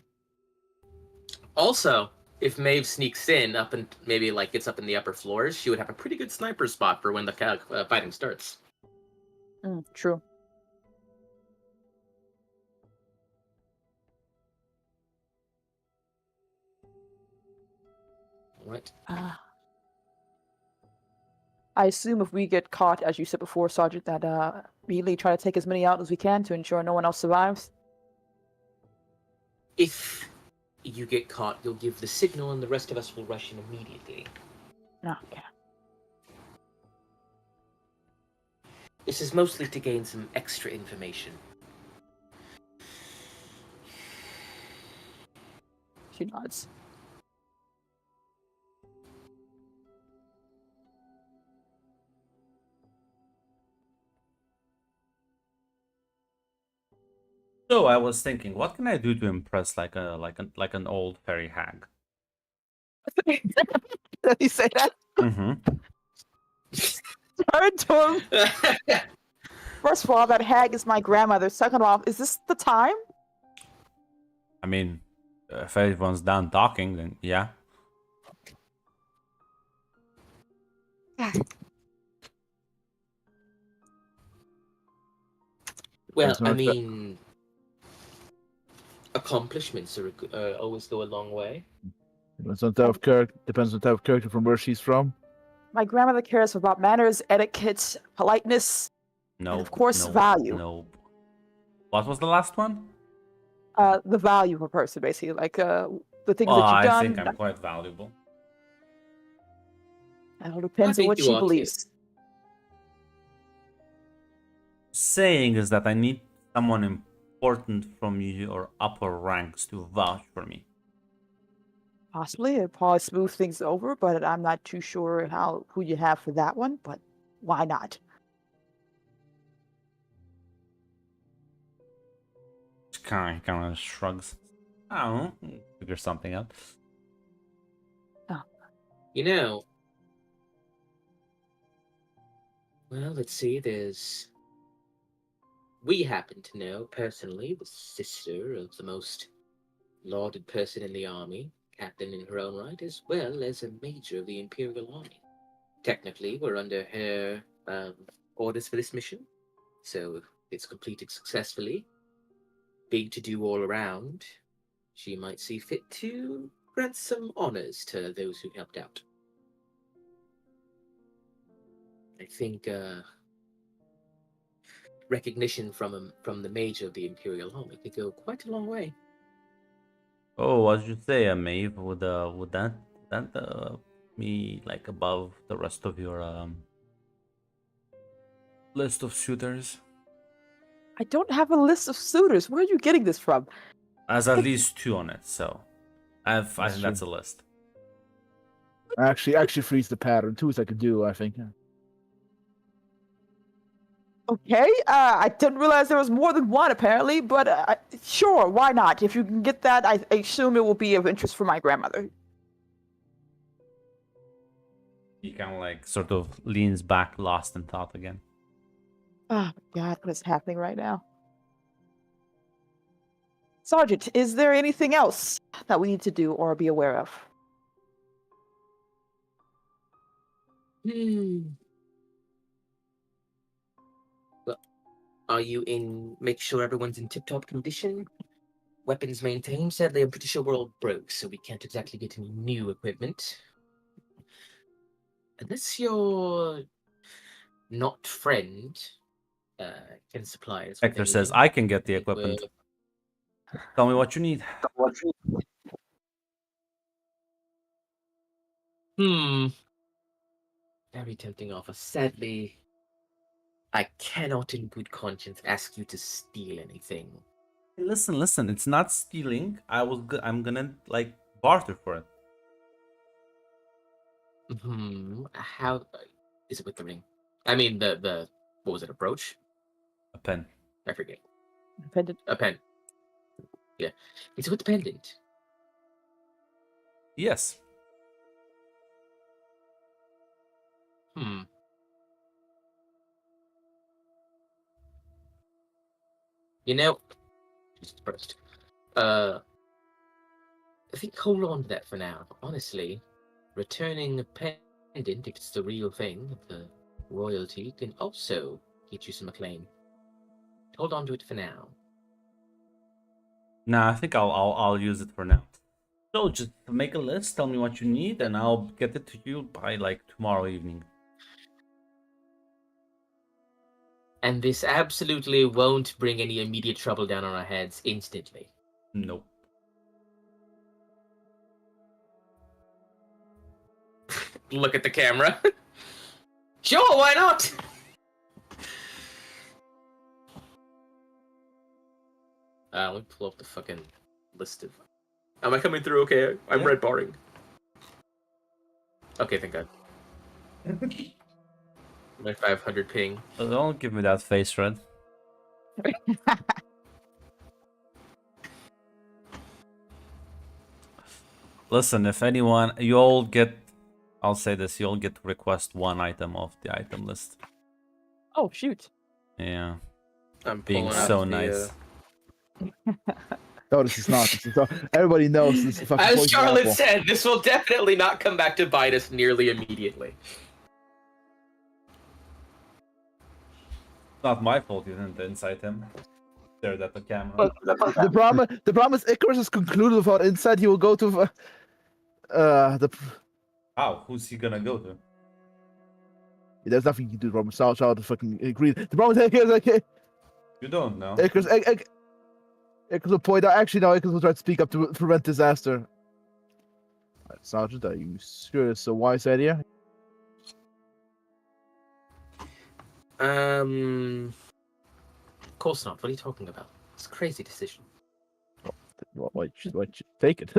Also, if Maeve sneaks in up and maybe like gets up in the upper floors, she would have a pretty good sniper spot for when the fighting starts. True. What? I assume if we get caught, as you said before, Sergeant, that immediately try to take as many out as we can to ensure no one else survives. If you get caught, you'll give the signal, and the rest of us will rush in immediately. Okay. This is mostly to gain some extra information. She nods. So I was thinking, what can I do to impress like an old fairy hag? Did he say that? Mm-hmm. Turn to him. First of all, that hag is my grandmother. Second off, is this the time? I mean, if everyone's done talking, then yeah. Well, That's I not fair. mean, accomplishments are always go a long way. Depends on type of character. Depends on type of character from where she's from. My grandmother cares about manners, etiquette, politeness, No. and of course, no, value. No. What was the last one? The value of a person, basically, like the things Well, that you've I done. think I'm quite valuable. It all depends I on think what you she are, too. believes. Saying is that I need someone important from your upper ranks to vouch for me. Possibly, it probably smooth things over, but I'm not too sure who you have for that one. But why not? Just kind of shrugs. I don't know. Figure something out. You know, well, let's see, we happen to know, personally, the sister of the most lauded person in the army, captain in her own right, as well as a major of the Imperial Army. Technically, we're under her orders for this mission, so if it's completed successfully, big to-do all around, she might see fit to grant some honors to those who helped out. I think recognition from the major of the Imperial Army could go quite a long way. Oh, what did you say, Maeve? Would that me like above the rest of your list of shooters? I don't have a list of suitors. Where are you getting this from? Has at least 2 on it, so I That's think that's a list. Actually freeze the pattern. 2 is I could do, I think. Okay, I didn't realize there was more than one apparently, but sure, why not? If you can get that, I assume it will be of interest for my grandmother. He kind of like sort of leans back, lost in thought again. Oh my God, what is happening right now? Sergeant, is there anything else that we need to do or be aware of? Well, are you make sure everyone's in tip-top condition? Weapons maintained? Sadly, I'm pretty sure we're all broke, so we can't exactly get any new equipment. Unless your not friend can supply us with Hector says, anything. I can get the equipment. Tell me what you need. Very tempting offer. Sadly, I cannot in good conscience ask you to steal anything. Listen, it's not stealing. I'm gonna like barter for it. How is it with the ring? I mean, the what was it? A brooch? A pen. I forget. Pendant. A pen. Yeah. Is it with the pendant? Yes. You know, just first. I think hold on to that for now. Honestly, returning a pendant, if it's the real thing, of the royalty, can also get you some acclaim. Hold on to it for now. Nah, I think I'll use it for now. So just make a list, tell me what you need, and I'll get it to you by like tomorrow evening. And this absolutely won't bring any immediate trouble down on our heads instantly. Nope. Look at the camera. Sure, why not? Let me pull up the fucking list of... Am I coming through okay? I'm Yeah. red barring. Okay, thank God. My 500 ping. Don't give me that face, Red. Listen, if anyone, you all get, I'll say this, you all get to request one item off the item list. Oh shoot. Yeah, I'm being pulling so up the, nice. No, this is not. This is not. Everybody knows this is fucking As poison Charlotte apple. said, this will definitely not come back to bite us nearly immediately. It's not my fault you didn't incite him. Stared at the camera. But The problem is Icarus has concluded without insight. He will go to the. How? Who's he gonna go to? There's nothing you can do. The problem. Charlotte fucking agreed. The problem is Icarus. Like, You don't know. Icarus will point out. Actually, no. Icarus will try to speak up to prevent disaster. Right, Sergeant, are you sure it's a wise idea? Of course not. What are you talking about? It's a crazy decision. Why should take it?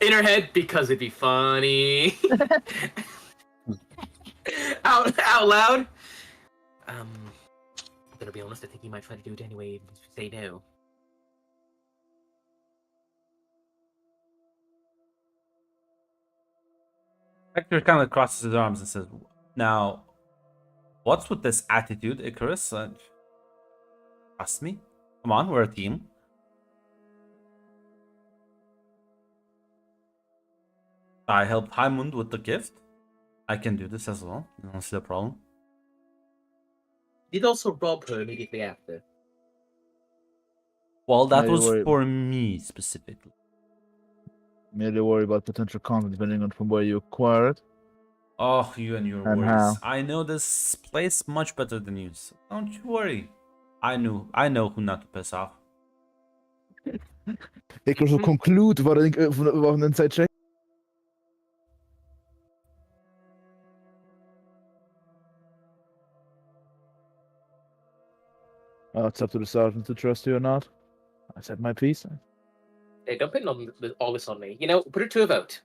In her head, because it'd be funny. out loud. I'm gonna be honest. I think he might try to do it anyway, even if you say no. Hector kind of crosses his arms and says, "Now, what's with this attitude, Icarus? Trust me. Come on, we're a team." I helped Haimund with the gift. I can do this as well. You don't see the problem. Did also rob her immediately after. Well, that Maybe was worry- for me specifically. Merely worry about potential conflict depending on from where you acquire it. Oh, you and your And worries. how? I know this place much better than you, so don't you worry. I know who not to piss off. Icarus will conclude without an inside check. Oh, it's up to the sergeant to trust you or not. I said my piece. Hey, don't put all this on me. You know, put it to a vote.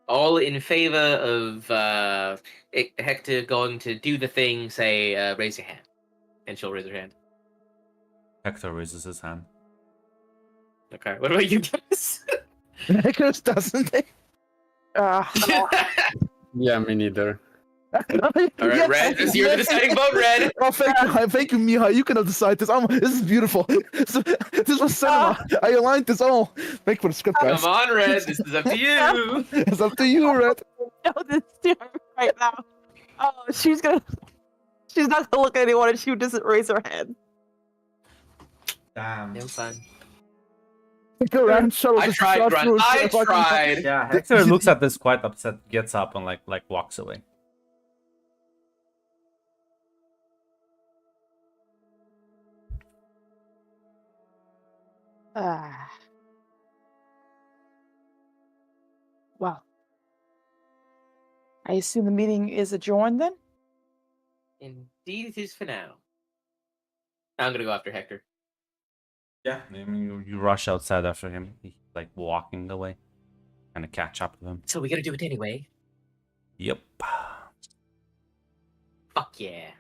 All in favor of Hector going to do the thing, say, raise your hand. And she'll raise her hand. Hector raises his hand. Okay, what about you guys? Icarus doesn't. Yeah, me neither. Alright, Red, you're the deciding vote, Red! Oh, thank you, Mihai. You cannot decide this. This is beautiful. This was cinema. I aligned this all. Thank you for the script, guys. Come on, Red, this is up to you! It's up to you, Red. know this to her right now. Oh, she's not gonna look at anyone and she doesn't raise her hand. Damn. I'm fine. Go around, shuttle. I just tried, shot Grunt. through I a fucking- tried! Yeah, Hector looks at this quite upset, gets up and like walks away. Well, I assume the meeting is adjourned then? Indeed it is for now. I'm gonna go after Hector. Yeah, I mean, you rush outside after him. He's like walking away. Kind of catch up with him. So we gotta do it anyway. Yep. Fuck yeah.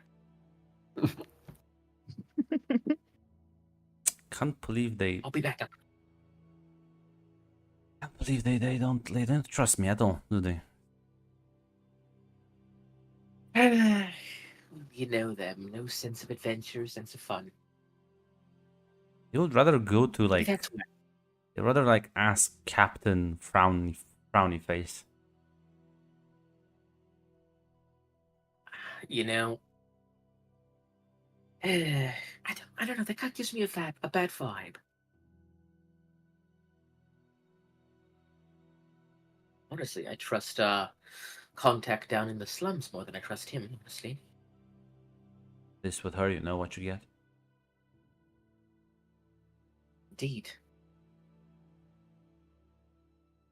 Can't believe they I'll be back up. can't believe they don't trust me at all, do they? know them. No sense of adventure, sense of fun. You would rather go to Maybe like, that's why. you'd rather like ask Captain Frowny Face. You know, I don't know. That guy gives me a bad vibe. Honestly, I trust contact down in the slums more than I trust him. Honestly, This with her, you know what you get. indeed.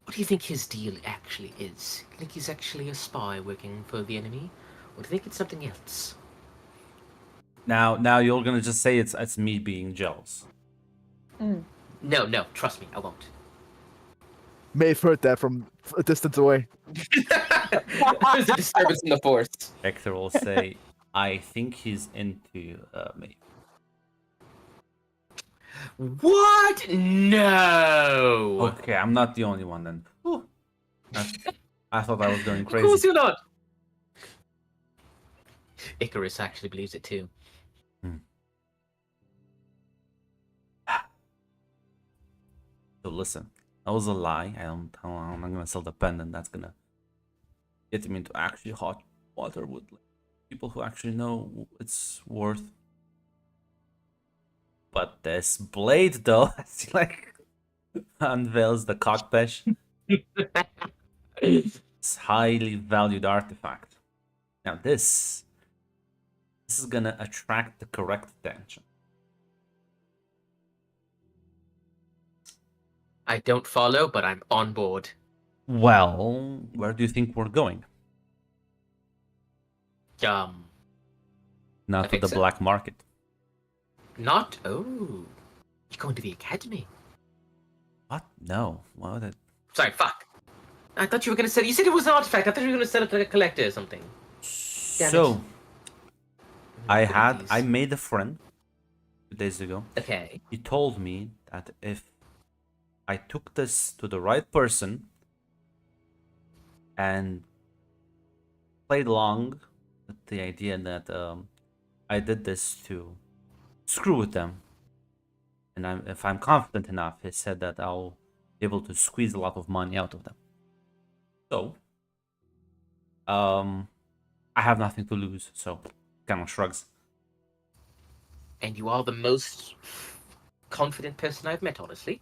What do you think his deal actually is? You think he's actually a spy working for the enemy, or do you think it's something else? Now you're gonna just say it's me being jealous. No, no. Trust me, I won't. Maeve heard that from a distance away. There's a disturbance in the force. Hector will say, I think he's into me. What? No. Okay, I'm not the only one then. Whew. I thought I was going Of course crazy. you're not. Icarus actually believes it too. So listen, that was a lie. I'm not gonna sell the pendant. That's gonna get me into actually hot water with like, people who actually know its worth. But this blade, though, it's like unveils the cockpesh. It's highly valued artifact. Now this is gonna attract the correct attention. I don't follow, but I'm on board. Well, where do you think we're going? Not to think the so. black market. Not. Oh, you're going to the academy. What? No. Why would it? Sorry, fuck. I thought you were gonna sell. You said it was an artifact. I thought you were gonna sell it to like a collector or something. Damn it. So I Please. made a friend 2 days ago. Okay. He told me that if I took this to the right person and played along with the idea that I did this to screw with them, and if I'm confident enough, he said that I'll be able to squeeze a lot of money out of them. So, I have nothing to lose. So, kind of shrugs. And you are the most confident person I've met, honestly.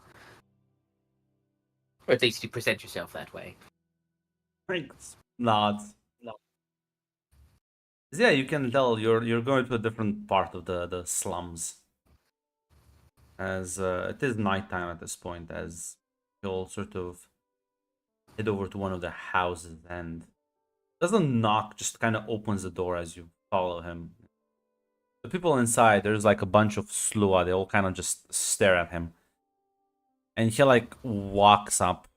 Or at least you present yourself that way. Thanks. Nods. Yeah, you can tell you're going to a different part of the slums. As it is nighttime at this point, as you'll sort of head over to one of the houses and doesn't knock, just kind of opens the door as you follow him. The people inside, there's like a bunch of Slua. They all kind of just stare at him, and he like walks up.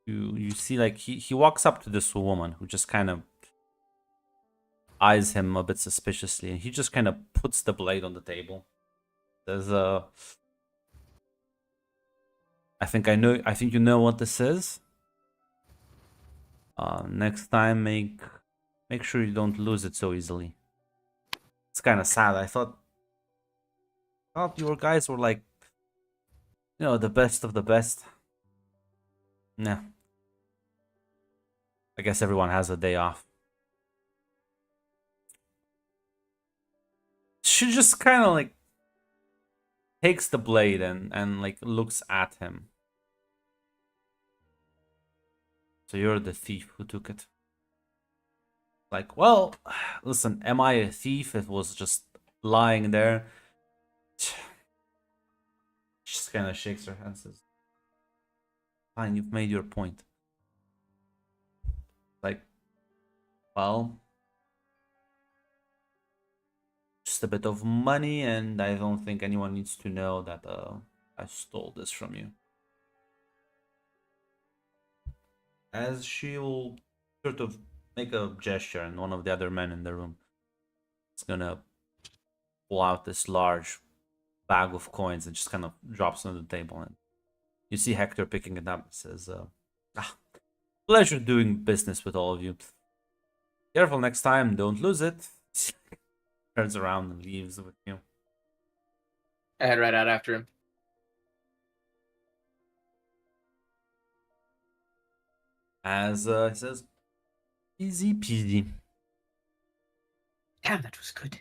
You see like he walks up to this woman who just kind of eyes him a bit suspiciously, and he just kind of puts the blade on the table. There's I think you know what this is. Next time make sure you don't lose it so easily. It's kind of sad. I thought your guys were like, you know, the best of the best. Nah. I guess everyone has a day off. She just kind of like takes the blade and like looks at him. So you're the thief who took it. Like, well, listen, am I a thief? It was just lying there. She just kind of shakes her head and says, fine, you've made your point. Like, well, just a bit of money, and I don't think anyone needs to know that I stole this from you. As she will sort of make a gesture, and one of the other men in the room is gonna pull out this large bag of coins and just kind of drops it on the table. And you see Hector picking it up and says, pleasure doing business with all of you. Careful next time, don't lose it. Turns around and leaves with you. I head right out after him. As he says, easy peasy. Damn, that was good.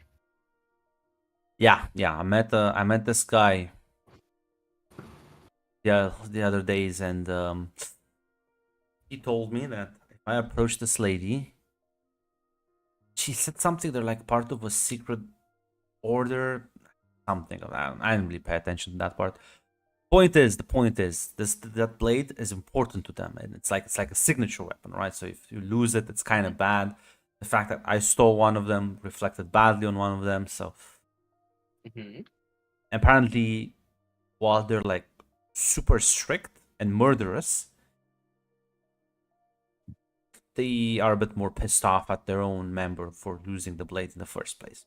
Yeah. I met this guy. Yeah, the other days, and he told me that if I approach this lady, she said something. They're like part of a secret order, something of that. I didn't really pay attention to that part. The point is, that blade is important to them, and it's like a signature weapon, right? So if you lose it, it's kind of bad. The fact that I stole one of them reflected badly on one of them. So apparently, while they're like super strict and murderous, they are a bit more pissed off at their own member for losing the blade in the first place.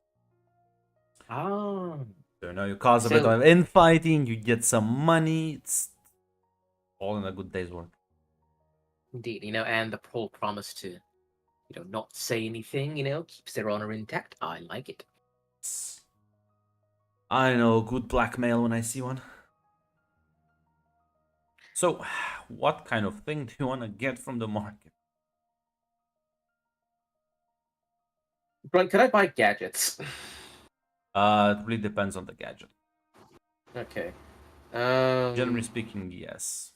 Oh. So, you cause a bit of infighting, you get some money. It's all in a good day's work. Indeed, and the whole promise to, not say anything, keeps their honor intact. I like it. I know good blackmail when I see one. So, what kind of thing do you want to get from the market? Brunt, could I buy gadgets? It really depends on the gadget. Okay. Generally speaking, yes.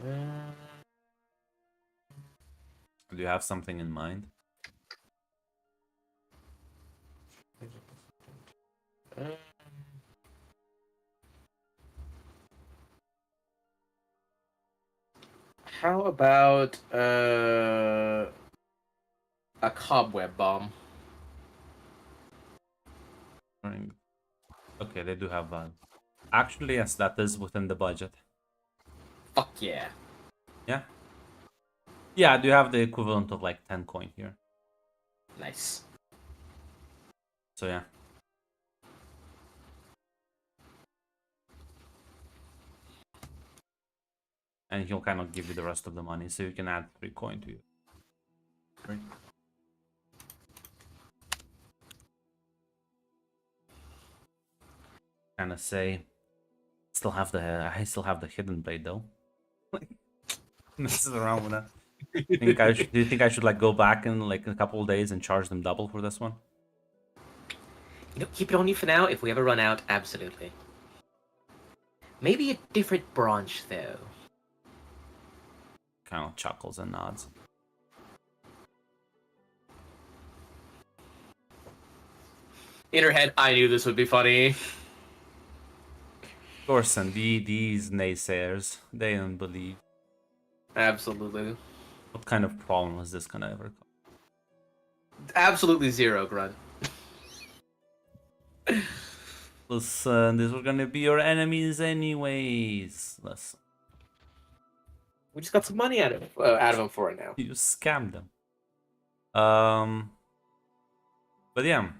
Do you have something in mind? How about a cobweb bomb? Okay, they do have that. Actually, yes, that is within the budget. Fuck yeah. Yeah? Yeah, do you have the equivalent of like 10 coin here? Nice. So yeah. And he'll kind of give you the rest of the money, so you can add 3 coin to you. Right. Kind of say, I still have the hidden blade though. Messes around with that. Do you think I should like go back in like a couple of days and charge them double for this one? Keep it on you for now. If we ever run out, absolutely. Maybe a different branch though. Kind of chuckles and nods. In her head, I knew this would be funny. Of course, and these naysayers, they don't believe. Absolutely. What kind of problem is this gonna ever cause? Absolutely zero, Grunt. Listen, these were gonna be your enemies anyways. Listen. We just got some money out of them for it now. You scammed them. But yeah.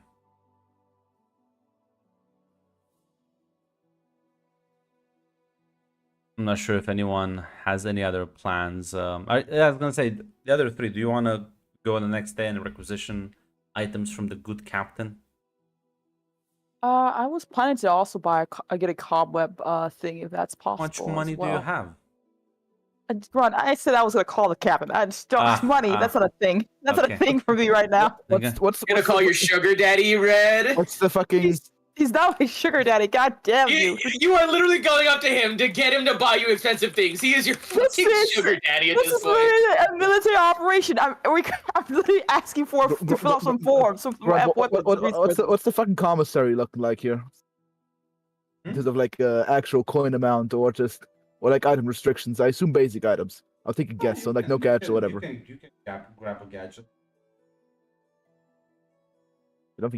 I'm not sure if anyone has any other plans. I was gonna say the other 3. Do you want to go on the next day and requisition items from the good captain? I was planning to also get a cobweb thing if that's How possible. much money do you have? Ron, I said I was gonna call the captain. I just don't money. That's not a thing. That's not okay. a thing for me right now. What's Gonna call your sugar daddy, Red? What's the fucking? He's not my sugar daddy. God damn you! You are literally going up to him to get him to buy you expensive things. He is your fucking sugar daddy at This this is point. literally a military operation. I'm literally asking to fill out some forms. What's the fucking commissary looking like here? In terms of like actual coin amount or like item restrictions. I assume basic items. I'll take a guess. So like no gadget or whatever. You can grab a gadget. I don't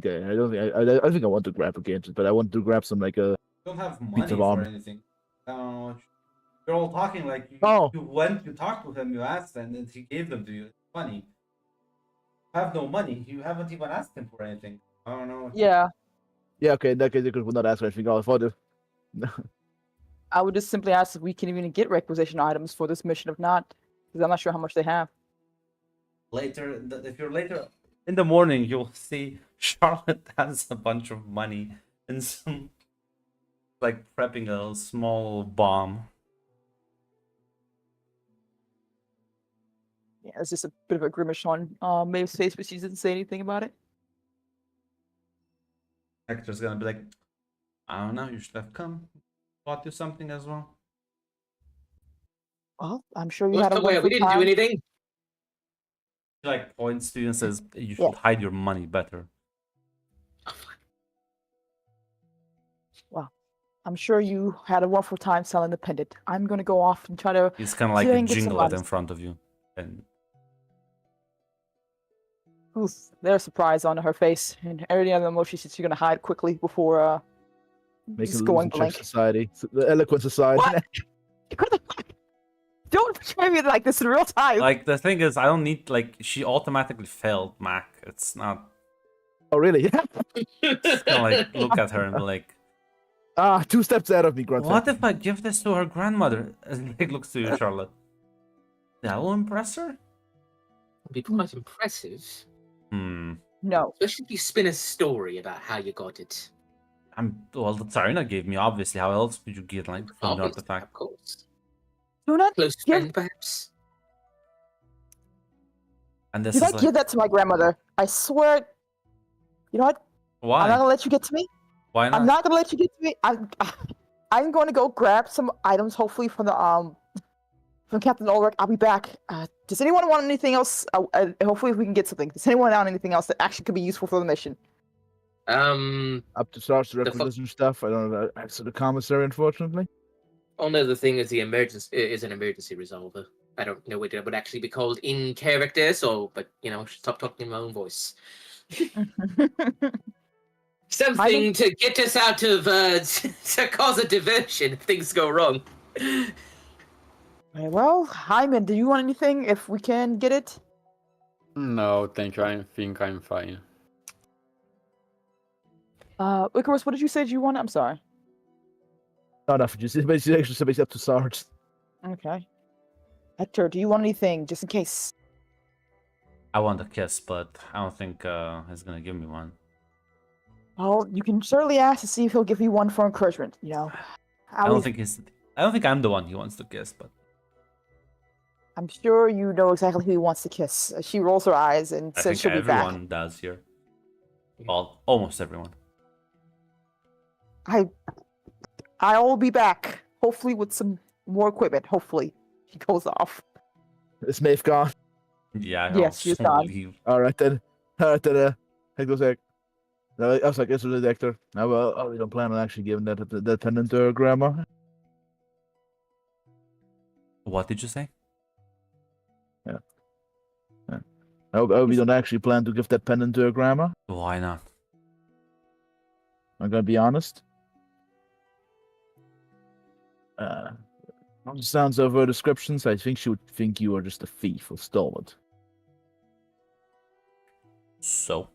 think I want to grab a gadget, but I want to grab some like a. Don't have Piece money of for armor. anything. You're all talking like you, Oh. you talked to him, you asked, and then he gave them to you. It's funny. You have no money. You haven't even asked him for anything. I don't know. Yeah, Yeah, okay. In that case, I could not ask for anything. I'll do. I would just simply ask if we can even get requisition items for this mission. If not, because I'm not sure how much they have. Later, if you're later, in the morning, you'll see Charlotte has a bunch of money and some like prepping a small bomb. Yeah, it's just a bit of a grimace on Maeve's face, but she didn't say anything about it. Hector's gonna be like, I don't know, you should have come. Bought you something as well. Well, I'm sure you What's had a the way? wonderful We didn't do time. anything. He like points to you and says, you should Yeah. hide your money better. I'm sure you had a wonderful time selling the pendant. I'm gonna go off and try to He's kind of see like if I a can get some jingle it money. in front of you. And Oof, there's surprise on her face, and every other emotion she's gonna hide quickly before Make just a going losing check blank. society. The eloquent society. What? Don't portray me like this in real time. like the thing is, I don't need like she automatically failed, Mac. It's not. Oh, really? It's kind of like look at her and be like, 2 steps ahead of me, Grunt. what if I give this to her grandmother? And he looks to you, Charlotte. That will impress her? It'd be quite impressive, Hmm. No. especially if you spin a story about how you got it. Well, the Tsarina gave me, obviously. How else could you get like from the Obviously, artifact? of course. Do not Close Give- friend, perhaps. And this do is not like, give that to my grandmother. I swear. You know what? I'm not why? gonna let you get to me. Why not? I'm not gonna let you get to me. I'm going to go grab some items, hopefully from the from Captain Ulrich. I'll be back. Does anyone want anything else? Hopefully we can get something. Does anyone want anything else that actually could be useful for the mission? Up to start the The fu- requisition stuff. I don't know. To the commissary, unfortunately. Only other thing is the emergency is an emergency resolver. I don't know what it would actually be called in character, so but stop talking in my own voice. Something to get us out of to cause a diversion if things go wrong. Well, Hyman, do you want anything if we can get it? No, thank you. I think I'm fine. Icarus, what did you say you wanted? I'm sorry. Not enough. Just basically up to Sarge. Okay. Hector, do you want anything, just in case? I want a kiss, but I don't think he's gonna give me one. Well, you can certainly ask to see if he'll give you one for encouragement. I don't think I'm the one he wants to kiss, but I'm sure you know exactly who he wants to kiss. She rolls her eyes and I says think she'll be back. everyone does here. Well, almost everyone. I'll be back, hopefully with some more equipment. Hopefully, she goes off. Is Maeve gone? Yeah, Yes, she's gone. leave. All right then. Heck goes like. No, I was like, this was the Hector. Now, well, we don't plan on actually giving that pendant to her grandma. What did you say? Oh, we don't actually plan to give that pendant to her grandma. Why not? I'm gonna be honest. On the sounds of her descriptions, I think she would think you are just a thief who stole it. So?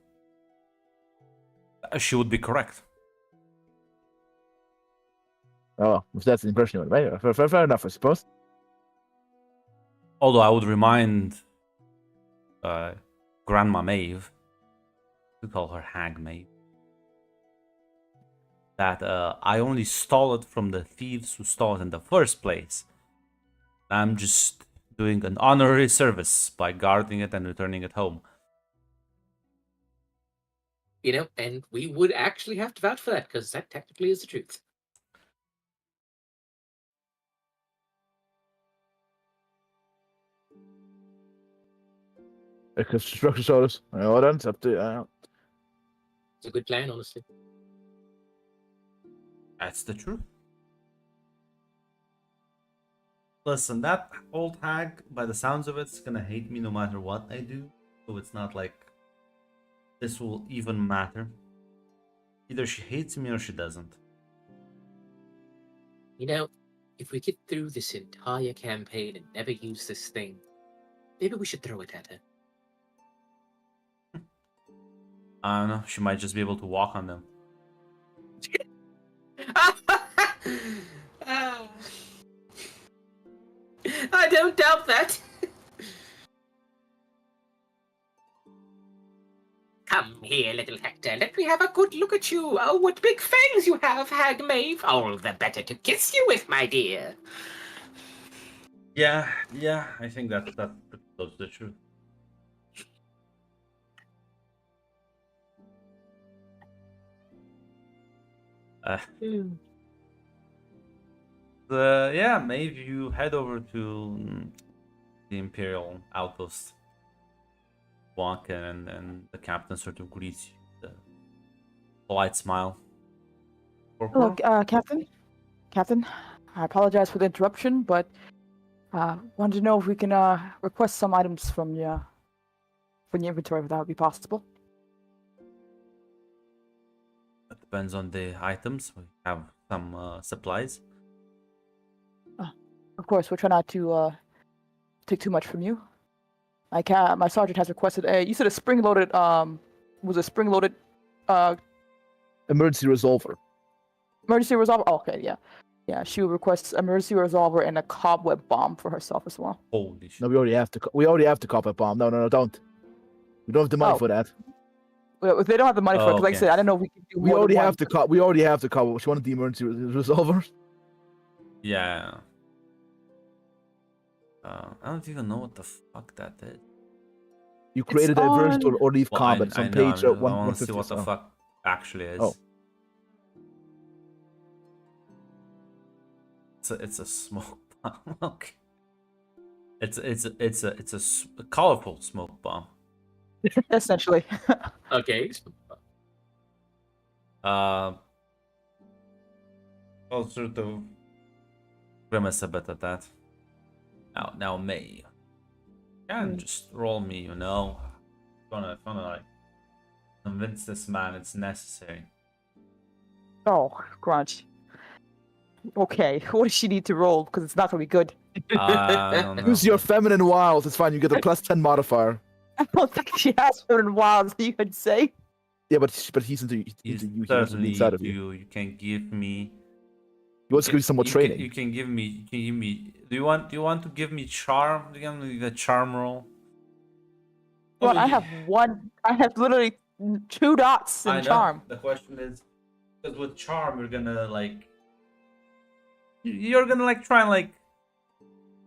She would be correct. Oh, if that's the impression you want to make, fair enough, I suppose. Although I would remind Grandma Maeve, we call her Hag Maeve, that I only stole it from the thieves who stole it in the first place. I'm just doing an honorary service by guarding it and returning it home. And we would actually have to vouch for that because that technically is the truth. Because structure shoulders. Well done. It's up to It's a good plan, honestly. That's the truth. Listen, that old hag, by the sounds of it, is gonna hate me no matter what I do. So it's not like this will even matter. Either she hates me or she doesn't. If we get through this entire campaign and never use this thing, maybe we should throw it at her. I don't know, she might just be able to walk on them. I don't doubt that. Here, little Hector, let me have a good look at you. Oh, what big fangs you have, Hag Maeve. All the better to kiss you with, my dear. Yeah, I think that's pretty close to the truth. Yeah, maybe you head over to the Imperial outpost. Walk in, and the captain sort of greets you with a polite smile. Look, Captain, I apologize for the interruption, but wanted to know if we can request some items from your inventory, if that would be possible. It depends on the items. We have some supplies. Of course, we'll try not to take too much from you. My sergeant has requested you said a spring-loaded was a spring-loaded Emergency resolver. emergency resolver. Oh, okay, yeah. Yeah, she would request emergency resolver and a cobweb bomb for herself as well. Holy shit. No, we already have to. We already have to cop a bomb. No, don't. We don't have the money Oh. for that. Well, if they don't have the money for it, 'cause like I Okay. said, I don't know if we can do We more already than one. have to cop. We already have to cop. She wanted the emergency resolver. Yeah. I don't even know what the fuck that is. You create a diversion on- or leave Well, combat. It's I on know. page I 150. want to see what the fuck actually is. Oh. It's a smoke bomb. Okay. It's a colorful smoke bomb. Essentially. Okay. I'll sort of grimace a bit at that. Now, May, can just roll me, you know. Gonna like convince this man it's necessary. Oh, crunch. Okay, what does she need to roll? Because it's not gonna be good. I don't know. Use your feminine wiles. It's fine. You get a +10 modifier. I don't think she has feminine wilds, you could say. Yeah, but he's into you. He wants to Certainly, be inside of you. you can give me. He wants to give you some more training. You can give me. Do you want to give me charm? Do you want me the charm roll? Well, I have one. I have literally 2 dots I in know. charm. The question is, because with charm you're gonna like. You're gonna like try and like.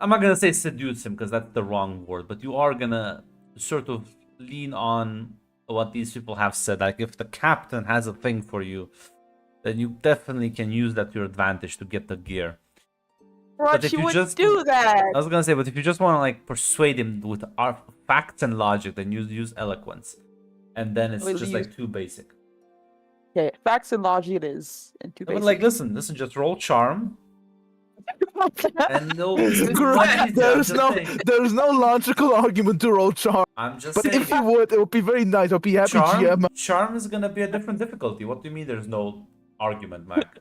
I'm not gonna say seduce him because that's the wrong word, but you are gonna sort of lean on what these people have said. Like if the captain has a thing for you, then you definitely can use that to your advantage to get the gear. But if she you would just- do that. I was gonna say, but if you just want to like persuade him with our facts and logic, then use eloquence, and then it's We'll just use- like too basic. Okay, facts and logic it is. And 2 But basic. like, listen, just roll charm, and they'll. Correct. There's no logical argument to roll charm. I'm just But saying. if you would, it would be very nice. I'd be happy, GM. Charm is gonna be a different difficulty. What do you mean there's no argument, Mac?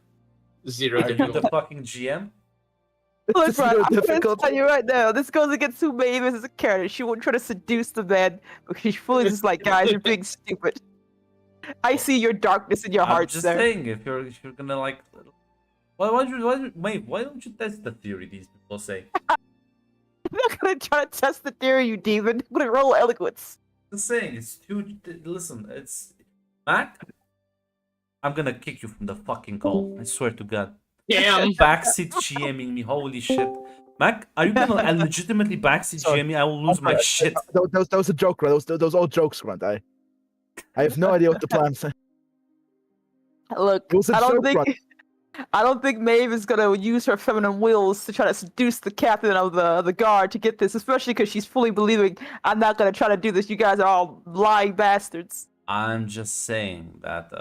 0 Are you the difficulty. fucking GM? Look, It's Brad, no I'm gonna difficult. tell you right now, this goes against who Maeve is as a character. She wouldn't try to seduce the man because she's fully just like, guys, you're being stupid. I see your darkness in your I'm heart, just sir. saying, if you're gonna like, why don't you test the theory? These people say. I'm not gonna try to test the theory, you demon. I'm gonna roll eloquence. Just saying, it's too. Listen, it's Mac. I'm gonna kick you from the fucking call. I swear to God. Damn. Backseat GMing me, holy shit. Mac, are you gonna legitimately backseat Sorry. GM me? I will lose my shit. That was a joke, Grant. That was all jokes, Grant. I have no idea what the plan is. Look, It was a I don't joke, think I don't think Maeve is gonna use her feminine wills to try to seduce the captain of the guard to get this, especially because she's fully believing I'm not gonna try to do this. You guys are all lying bastards. I'm just saying that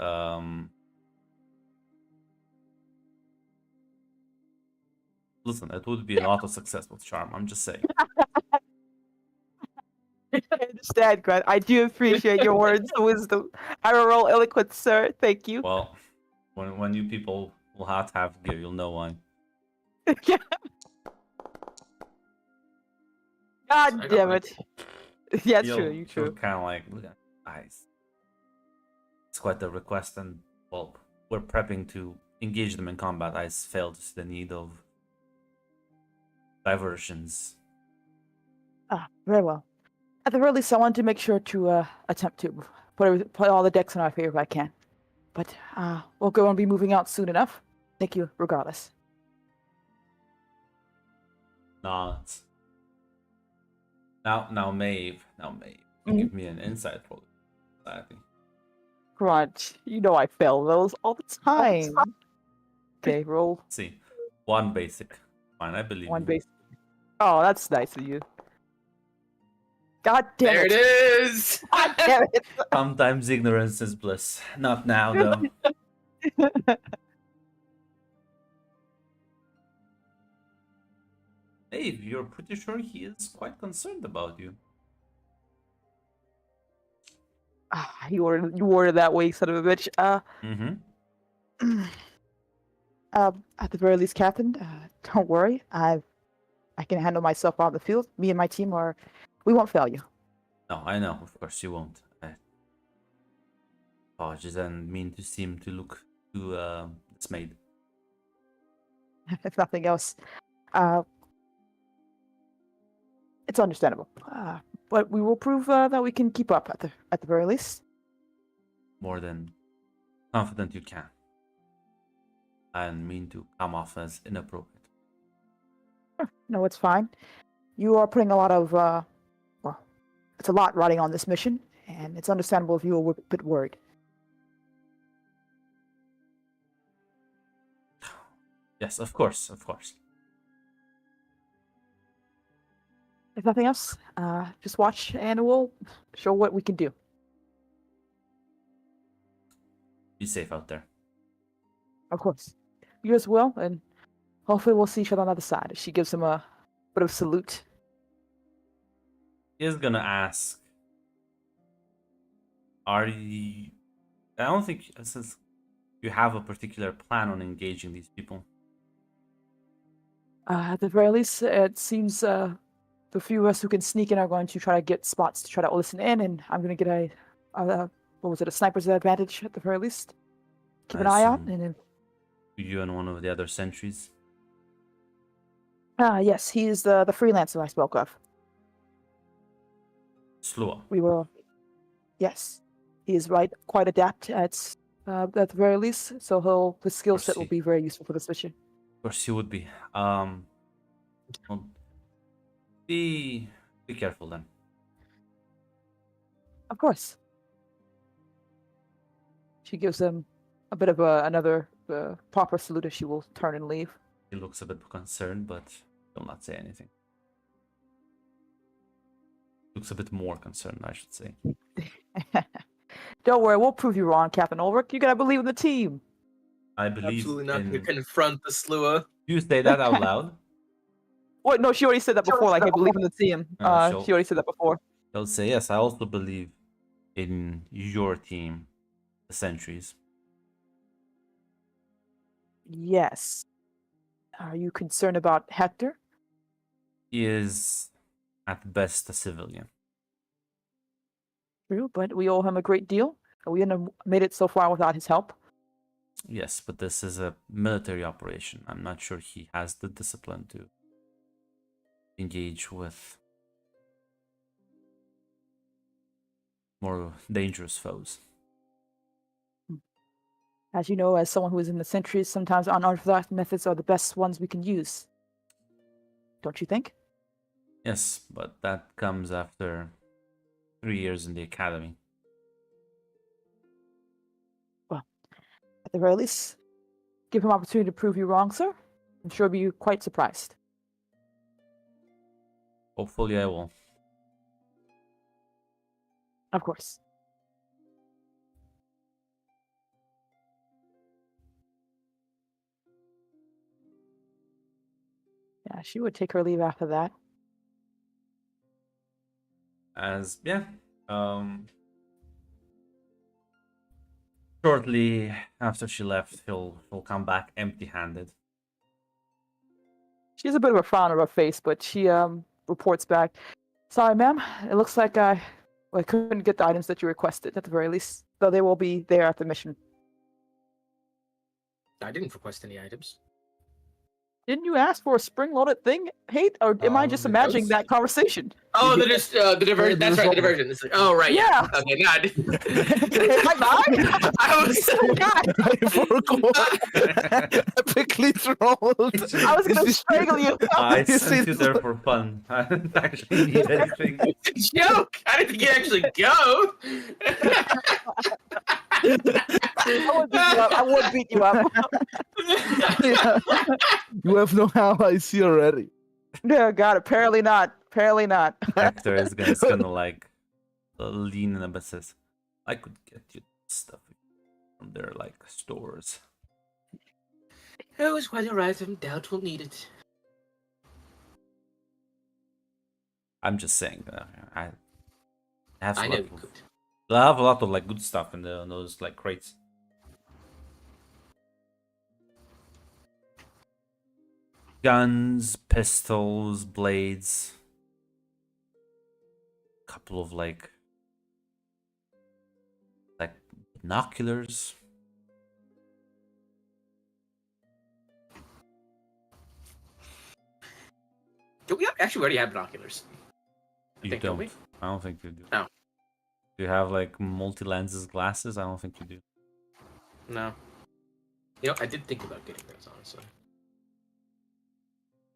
listen, it would be a lot of success with charm. I'm just saying. I understand, Grant. I do appreciate your words of wisdom. I will roll eloquence, sir. Thank you. Well, when you people will have to have gear, you'll know why. God damn it. Yeah, it's true. You You'll true. kind of like look at eyes. It's quite a request, and well, we're prepping to engage them in combat. I failed to see the need of diversions. Ah, very well. At the very least, I wanted to make sure to attempt to put all the decks in our favor if I can. But we're going to be moving out soon enough. Thank you, regardless. Not. Now, Maeve. You Mhm. give me an insight roll. Society. Crunch. You know I fail those all the time. Okay, roll See, one basic. Fine, I believe one you. base. Oh, that's nice of you. God damn There it! it is. God damn it! Sometimes ignorance is bliss. Not now, though. Dave, you're pretty sure he is quite concerned about you. You ordered that way, son of a bitch. Mm-hmm. At the very least, Captain, don't worry. I can handle myself on the field. Me and my team we won't fail you. No, I know. Of course you won't. I apologize and mean to seem to look too dismayed. If nothing else, uh, it's understandable. But we will prove that we can keep up at the very least. More than confident you can. I didn't mean to come off as inappropriate. No, it's fine. You are putting a lot of well, it's a lot riding on this mission, and it's understandable if you were a bit worried. Yes, of course, of course. If nothing else, just watch, and we'll show what we can do. Be safe out there. Of course. You as well, and hopefully we'll see each other on the other side. She gives him a bit of salute. He is gonna ask, are you... I don't think since you have a particular plan on engaging these people. At the very least, it seems the few of us who can sneak in are going to try to get spots to try to listen in, and I'm going to get a what was it, a sniper's advantage at the very least. Keep I an eye out, assume and then you and one of the other sentries. yes, he is the freelancer I spoke of. Slua. We were, yes, he is quite adept at the very least, so his skill set will Proceed. be very useful for this mission. Of course he would be. Well, be careful then. Of course. She gives him a bit of another proper salute as she will turn and leave. He looks a bit concerned, but will not say anything. Looks a bit more concerned, I should say. Don't worry, we'll prove you wrong, Captain Ulrich. You gotta believe in the team. I believe Absolutely not in... going to confront the slewer. You say that out loud? Wait, no, she already said that before. Like, I believe in the team. Sure. She already said that before. I'll say yes. I also believe in your team, the Sentries. Yes. Are you concerned about Hector? He is, at best, a civilian. True, but we owe him a great deal. We wouldn't have made it so far without his help. Yes, but this is a military operation. I'm not sure he has the discipline to engage with more dangerous foes. As you know, as someone who is in the Sentries, sometimes unorthodox methods are the best ones we can use. Don't you think? Yes, but that comes after 3 years in the academy. At the very least, give him opportunity to prove you wrong, sir. I'm sure he'll be quite surprised. Hopefully I will. Of course. Yeah, she would take her leave after that. As, yeah, shortly after she left, he'll come back empty-handed. She has a bit of a frown on her face, but she reports back. Sorry, ma'am. It looks like I couldn't get the items that you requested, at the very least. Though they will be there at the mission. I didn't request any items. Didn't you ask for a spring-loaded thing, Hate? Or am I just It imagining does. that conversation? Oh, You the diversion. That's right, the diversion. It's like, oh, right, yeah. Yeah. Okay, no. Am I not? I was For a goal. Epically trolled. I was gonna strangle you. I You see sent you this there one? for fun. I didn't actually need anything. It's a joke. I didn't think you actually go. I would beat you up. Yeah. You have no allies here already. No, got it. Apparently not. Apparently not. Hector is gonna like lean in a bit, says, I could get you stuff from their like stores. Oh, it's quite alright. I doubt we'll need it. I'm just saying, I have I a know lot you of, could. I have a lot of like good stuff in those like crates. Guns, pistols, blades. Couple of like binoculars. Actually, we already have binoculars. You think, don't don't. we? I don't think you do. No. Do you have like multi-lenses glasses? I don't think you do. No. You know, I did think about getting those, honestly.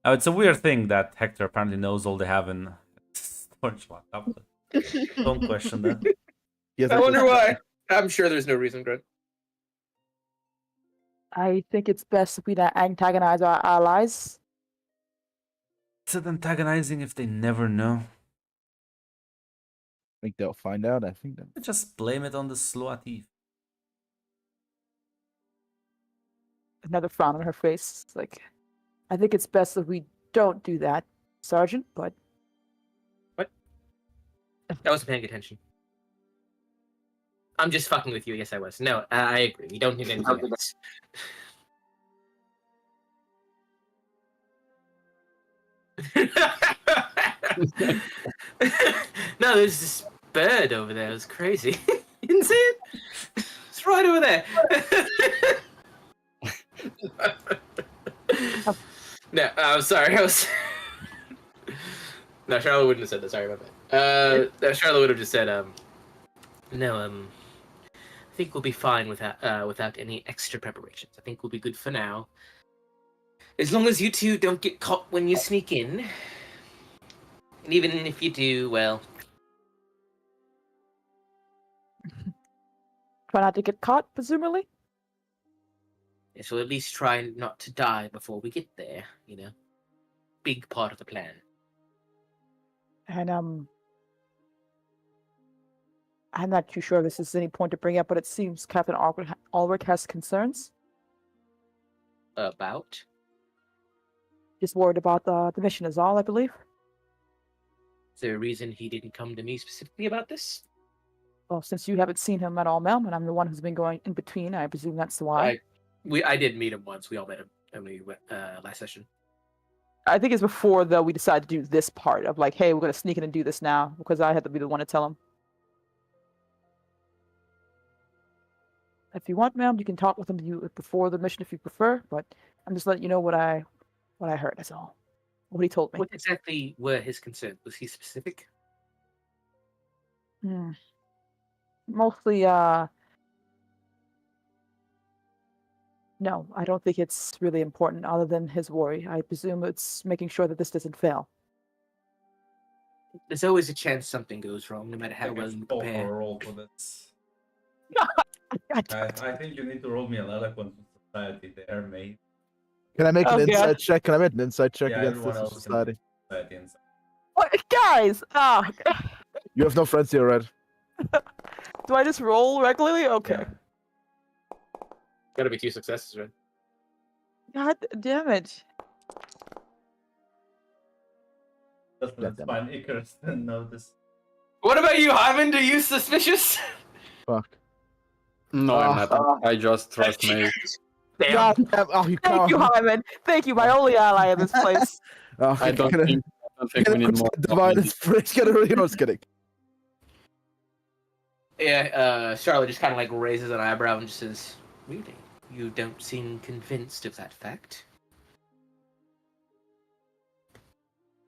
Oh, it's a weird thing that Hector apparently knows all they have in storage laptop. But don't question that. Yes, I wonder why. I'm sure there's no reason, Greg. I think it's best if we not antagonize our allies. Is it antagonizing if they never know? I think they'll find out. I think that. Just blame it on the Sloatif. Another frown on her face. It's like, I think it's best if we don't do that, Sergeant, but I wasn't paying attention. I'm just fucking with you. Yes, I was. No, I agree. We don't need anything else. No, there's this bird over there. It was crazy. You didn't see it? It's right over there. No, I'm sorry. I was. No, Charlotte wouldn't have said that. Sorry about that. No, Charlotte would have just said, no, I think we'll be fine without any extra preparations. I think we'll be good for now. As long as you two don't get caught when you sneak in. And even if you do, well, try not to get caught, presumably. yes, we'll at least try not to die before we get there, you know? Big part of the plan. And I'm not too sure this is any point to bring up, but it seems Captain Ulrich has concerns. About? Just worried about the mission is all, I believe. Is there a reason he didn't come to me specifically about this? Well, since you haven't seen him at all, Mel, and I'm the one who's been going in between, I presume that's why. I did meet him once. We all met him when we went last session. I think it's before, though, we decided to do this part of like, hey, we're going to sneak in and do this now, because I had to be the one to tell him. If you want, ma'am, you can talk with him before the mission if you prefer, but I'm just letting you know what I heard, that's all. What he told me. What exactly were his concerns? Was he specific? Mostly, no, I don't think it's really important other than his worry. I presume it's making sure that this doesn't fail. There's always a chance something goes wrong, no matter how well you prepare. Roll for this. I I think you need to roll me an eloquence society there, mate. Can I make an Oh, inside God. check? Can I make an inside check Yeah, against everyone this else can- society? Society inside. What, guys? You have no friends here, Red. Do I just roll regularly? Okay. Yeah. Gotta be 2 successes, right? God damn it. That's fine. Icarus didn't notice. What about you, Hyman? Are you suspicious? Fuck. No, I'm not. I just trust Maeve. Damn. God damn. Oh, you Thank you, can't. Hyman. Thank you, my only ally in this place. Oh, I don't gonna- think we need more. Divided spirit. Get a really. I was kidding. Yeah, Charlotte just kind of like raises an eyebrow and just says, "Really? You don't seem convinced of that fact?"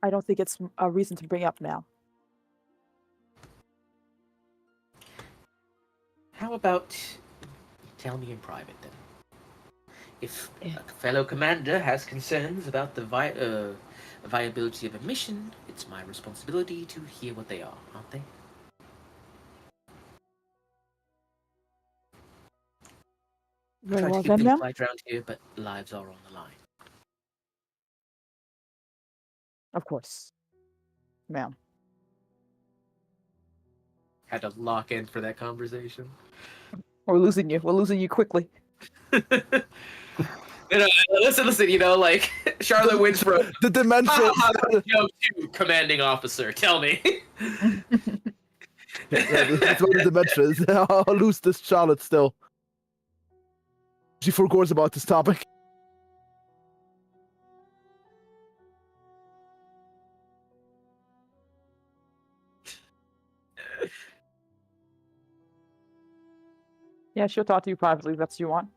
I don't think it's a reason to bring up now. How about tell me in private then? If Yeah. a fellow commander has concerns about the viability of a mission, it's my responsibility to hear what they are, aren't they? I Very try to well keep then, things ma'am. light around here, but lives are on the line. Of course, ma'am. Had to lock in for that conversation. We're losing you. We're losing you quickly. Listen, like Charlotte wins for The Dementia. joke to commanding officer. Tell me. Yeah, that's what the Dementia is. I'll lose this Charlotte still. She forgets about this topic. Yeah, she'll talk to you privately if that's what you want.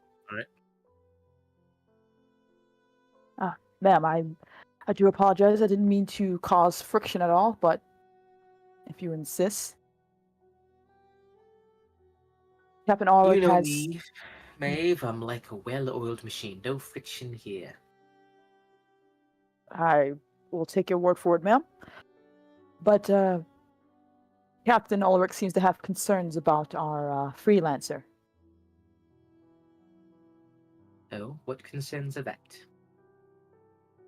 Alright. Ma'am, I do apologize. I didn't mean to cause friction at all, but if you insist. Captain Ulrich You know has... me, Maeve. I'm like a well-oiled machine. No friction here. I will take your word for it, ma'am. But Captain Ulrich seems to have concerns about our freelancer. Oh, what concerns are that?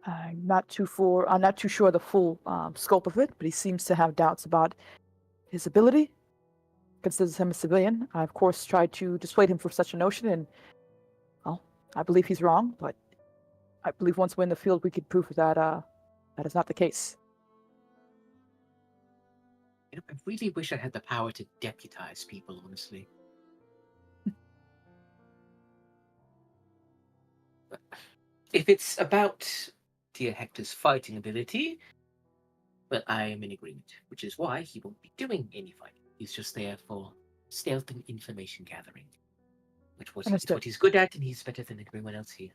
I'm not too sure the full scope of it, but he seems to have doubts about his ability. Considers him a civilian. I, of course, tried to dissuade him from such a notion, and, well, I believe he's wrong, but I believe once we're in the field, we could prove that that is not the case. You know, I really wish I had the power to deputize people, honestly. But if it's about dear Hector's fighting ability, well, I am in agreement, which is why he won't be doing any fighting. He's just there for stealth and information gathering. It's Understood. what he's good at, and he's better than everyone else here.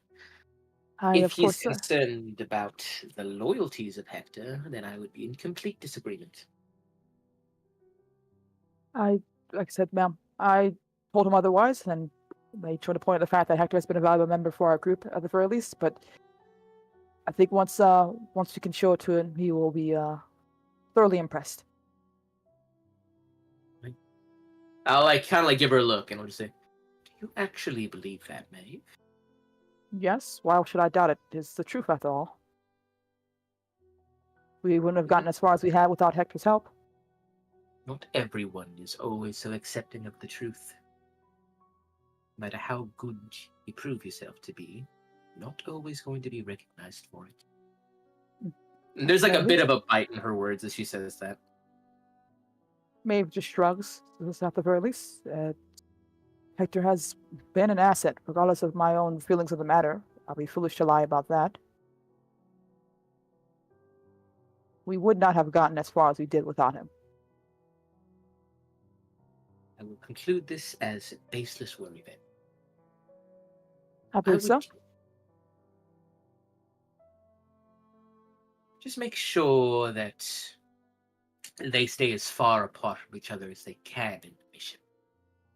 I, If of he's course, concerned about the loyalties of Hector, then I would be in complete disagreement. like I said, ma'am, I told him otherwise, and they tried to point out the fact that Hector has been a valuable member for our group at the very least. But I think once you can show it to him, he will be thoroughly impressed. I'll kind of give her a look, and I'll just say, "Do you actually believe that, Maeve?" Yes, why should I doubt it? It's the truth after all. We wouldn't have gotten as far as we have without Hector's help. Not everyone is always so accepting of the truth. No matter how good you prove yourself to be, not always going to be recognized for it. And there's a bit of a bite in her words as she says that. Maeve just shrugs. This at the very least. Hector has been an asset, regardless of my own feelings of the matter. I'll be foolish to lie about that. We would not have gotten as far as we did without him. I will conclude this as baseless worry then. I believe so. Just make sure that they stay as far apart from each other as they can in the mission.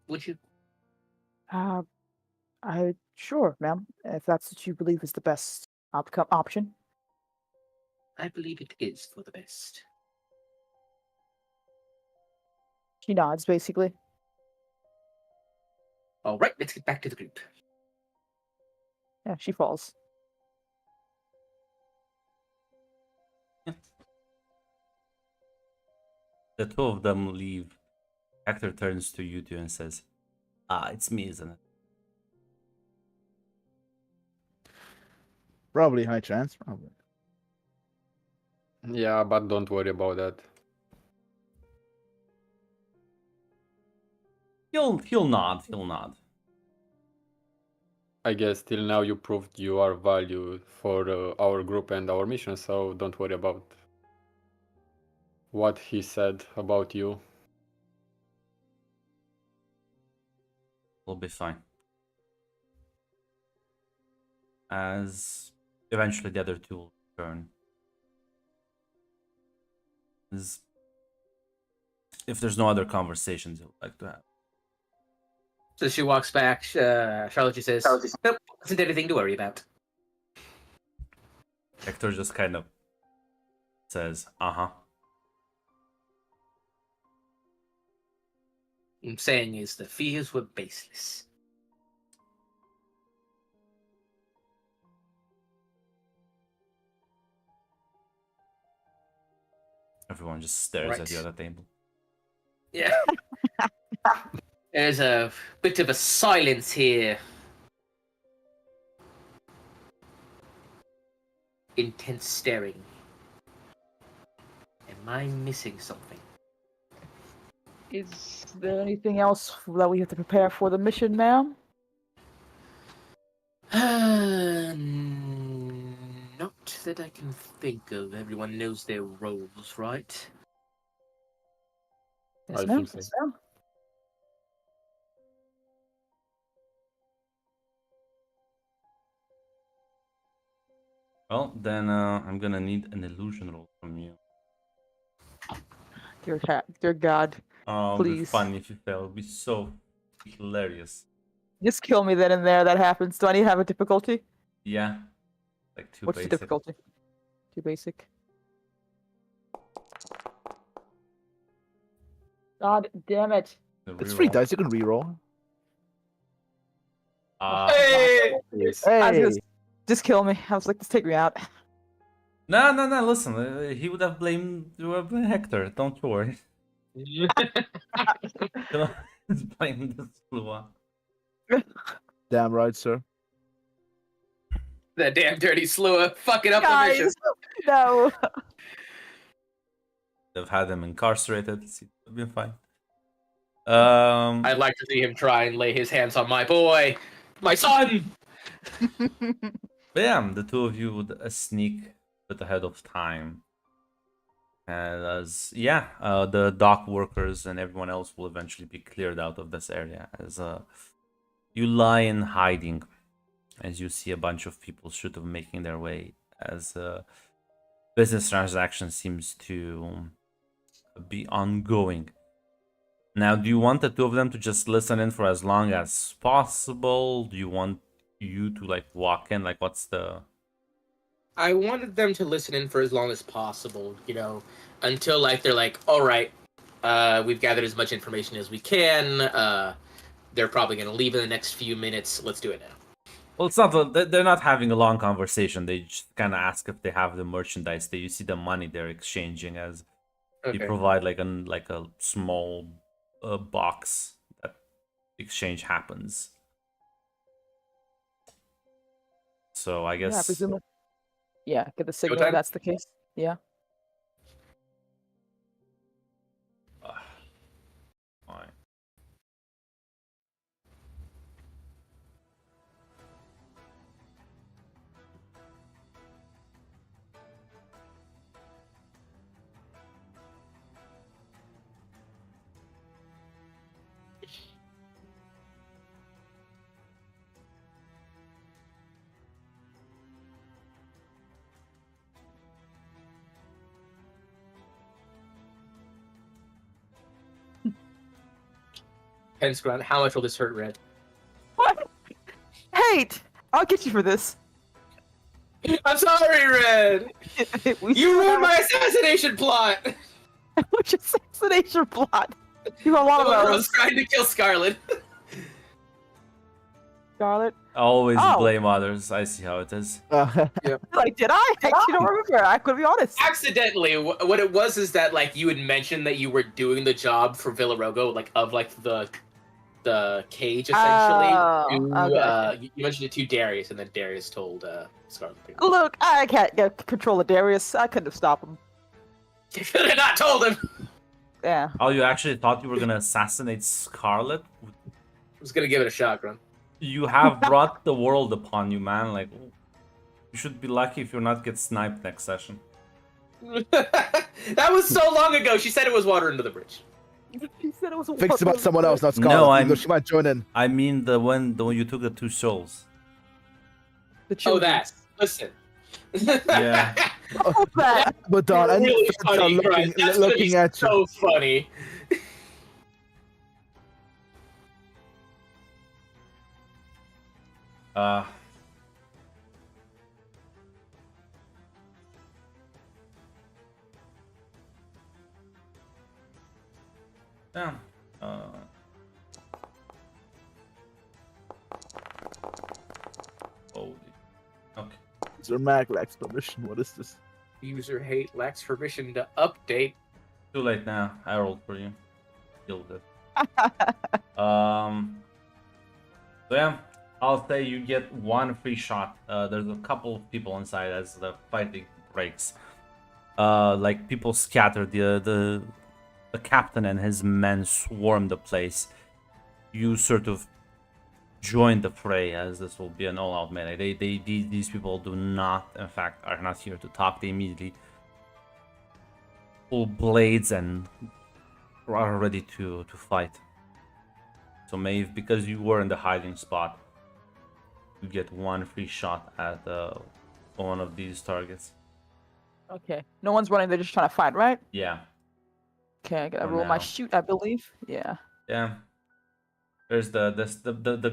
Would you? Sure, ma'am. If that's what you believe is the best option. I believe it is for the best. She nods, basically. All right, let's get back to the group. Yeah, she falls. The two of them leave. Hector turns to you two and says, it's me, isn't it? Probably high chance, probably. Yeah, but don't worry about that. He'll nod, he'll nod. I guess till now you proved you are valued for our group and our mission, so don't worry about what he said about you. We'll be fine. As eventually the other two will return. is if there's no other conversations you'd like to have. So she walks back. Charlotte just says, "Nope, isn't anything to worry about." Hector just kind of says, "Uh-huh." What I'm saying is the fears were baseless. Everyone just stares at the Right. other table. Yeah. There's a bit of a silence here. Intense staring. Am I missing something? Is there anything else that we have to prepare for the mission, ma'am? Not that I can think of. Everyone knows their roles, right? Yes, I ma'am. think so. Yes, ma'am. Well, then I'm gonna need an illusion roll from you. Dear God, It'd be please. funny if you fail. It'd be so hilarious. Just kill me then and there. That happens. Do I need to have a difficulty? Yeah. Like too What's basic. the difficulty? Too basic. God damn it. The It's free reroll. dice. You can reroll. Hey! Yes. I was Hey, gonna just kill me. I was like, just take me out. No. Listen, he would have blamed Hector. Don't worry. You know, blame the Slua. damn right, sir. That damn dirty Slua fucking up the mission. Guys, no. They've had him incarcerated. It'll be fine. I'd like to see him try and lay his hands on my boy, my son. But yeah, the two of you would sneak a bit ahead of time. And as the dock workers and everyone else will eventually be cleared out of this area. As you lie in hiding, as you see a bunch of people should have making their way, as business transaction seems to be ongoing. Now, do you want the two of them to just listen in for as long as possible? Do you want you to like walk in? Like, what's the? I wanted them to listen in for as long as possible, you know, until like they're like, all right, we've gathered as much information as we can. They're probably going to leave in the next few minutes. Let's do it now. Well, it's not. They're not having a long conversation. They just kind of ask if they have the merchandise. There, you see the money they're exchanging as you provide like a small box that exchange happens. So I Yeah, guess presumably. Yeah, get the signal time? if that's the case. Yeah. fine. Hence, Grunt, how much will this hurt, Red? What? Hate! I'll get you for this. I'm sorry, Red. You ruined my assassination plot. Which assassination plot? You have a lot of I those. was trying to kill Scarlet. Scarlet. Always Oh. blame others. I see how it is. Like, did I? I actually don't remember. I could be honest. Accidentally, what it was is that like you had mentioned that you were doing the job for Villarogo, like of like the cage essentially. Oh, okay. You mentioned it to Darius, and then Darius told Scarlet. Look, I can't get control of Darius. I couldn't have stopped him. You could have not told him. Yeah. Oh, you actually thought you were gonna assassinate Scarlet? I was gonna give it a shot, Grunt. You have brought the world upon you, man. Like, you should be lucky if you're not get sniped next session. That was so long ago. She said it was water under the bridge. She said it was a Thinks about someone else, not No, Scarlet. I'm- Even though she might join in. I mean the one you took the two souls. The Oh, children. that. Listen. Yeah. Stop that. But Don, any really feds are funny, Christ. That's gonna be looking at you. so funny. Uh, yeah. Holy. Okay. Sir Mac lacks permission. What is this? User hate lacks permission to update. Too late now. I rolled for you. Deal with it. So yeah, I'll say you get one free shot. There's a couple of people inside as the fighting breaks. Like people scatter. The captain and his men swarm the place. You sort of join the fray, as this will be an all-out melee. These people do not, in fact, are not here to talk. They immediately pull blades and are ready to fight. So Maeve, because you were in the hiding spot, you get one free shot at one of these targets. Okay. No one's running. They're just trying to fight, right? Yeah, Okay, I gotta For roll my now. shoot, I believe. Yeah. yeah. There's the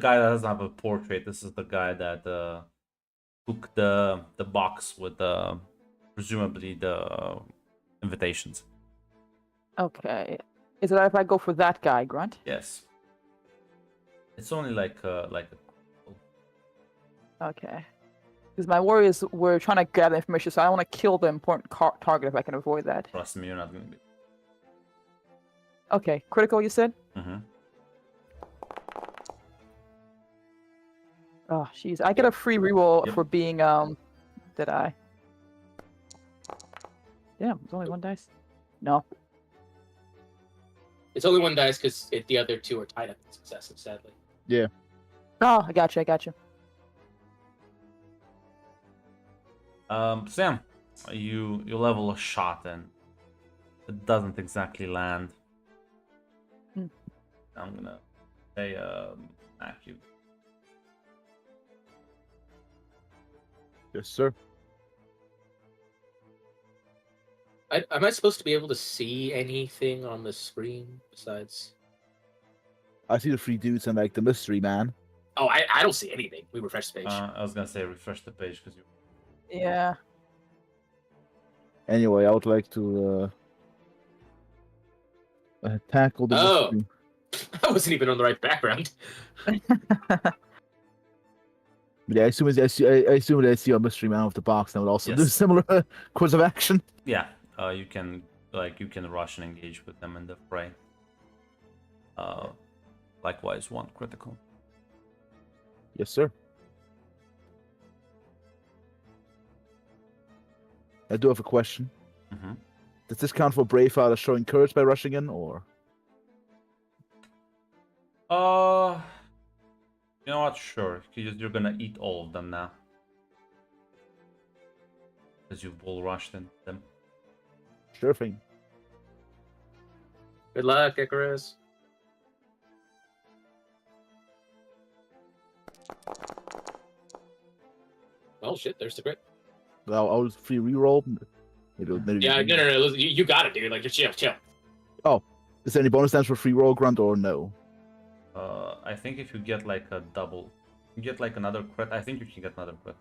guy that doesn't have a portrait. This is the guy that took the box with presumably the invitations. Okay. Is it if I go for that guy, Grunt? Yes. It's only like Okay. Because my warriors were trying to gather information, so I want to kill the important target if I can avoid that. trust me, you're not gonna be. Okay. Critical, you said? Mm-hmm. Oh, jeez. I get a free reroll Yep. for being, did I? Damn, it's only one dice. No. It's only one dice because the other two are tied up in successive, sadly. Oh, I got you. Sam, you level a shot and it doesn't exactly land. Hmm. I'm gonna say Mac, you. Yes, sir. Am I supposed to be able to see anything on the screen besides? I see the three dudes and like the mystery man. Oh, I don't see anything. We refresh the page. I was gonna say refresh the page because you. Yeah. Anyway, I would like to tackle the Oh. mystery. I wasn't even on the right background. Yeah, I assume I assume that I see a mystery man with the box, and I would also do Yes. similar course of action. Yeah, you can rush and engage with them in the fray. Likewise, one critical. Yes, sir. I do have a question. Mm-hmm. Does this count for Braveheart showing courage by rushing in, or? You know what? Sure, you're gonna eat all of them now, because you bull rushed in them. Sure thing. Good luck, Icarus. Oh shit! There's the crit. I'll free reroll. Maybe. Yeah, no. You got it, dude. Like, just chill. Is there any bonus damage for free roll, Grunt, or no? I think if you get like a double, you get like another crit. I think you can get another crit.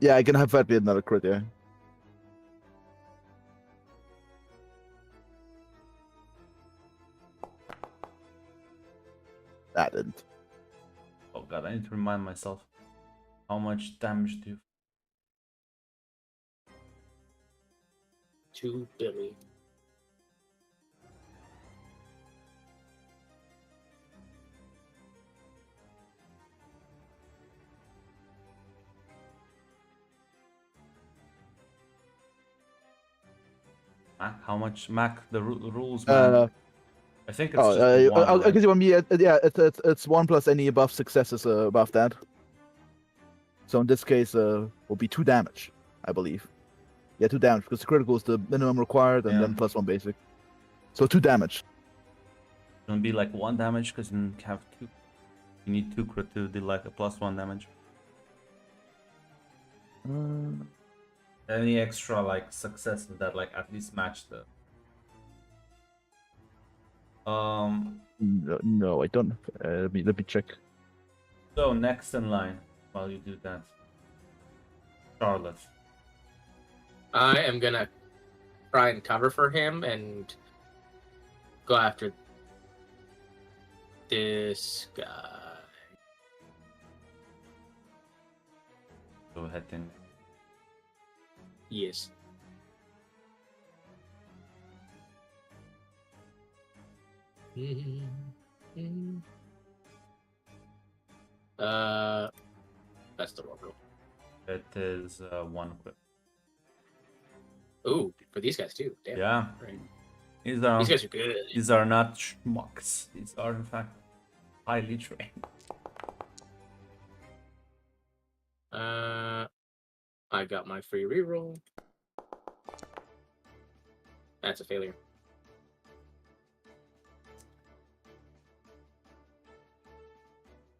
Yeah, I can have that be another crit. Yeah. That didn't. Oh god, I need to remind myself how much damage do you. 2 billion. Mac, how much? Mac, the rules, man. I think it's just one, I'll right? give you yeah, it's 1 plus any above successes above that. So in this case, will be 2 damage, I believe. Yeah, 2 damage because the critical is the minimum required, and Yeah. then plus 1 basic. So 2 damage. It's gonna be like 1 damage because you have 2. You need 2 crit to do like a +1 damage. Any extra like successes that like at least match the No, no, I don't. Let me check. so next in line while you do that. Charlotte. I am gonna try and cover for him and go after this guy. Go ahead and Yes. That's the wrong roll. it is one crit. Ooh, for these guys too. Damn. Yeah. Right. These These guys are good. are not schmucks. These are in fact highly trained. I got my free reroll. That's a failure.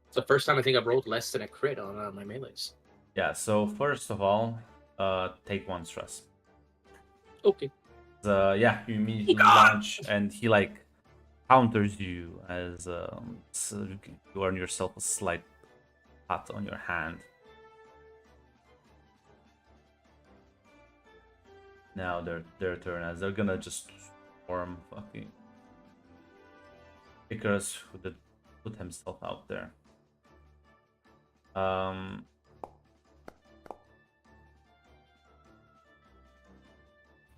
It's the first time I think I've rolled less than a crit on my melees. Yeah, so first of all, take one stress. Okay. Yeah, you immediately launch and he like counters you as so you earn yourself a slight cut on your hand. Now their turn as they're gonna just swarm fucking Icarus who did put himself out there.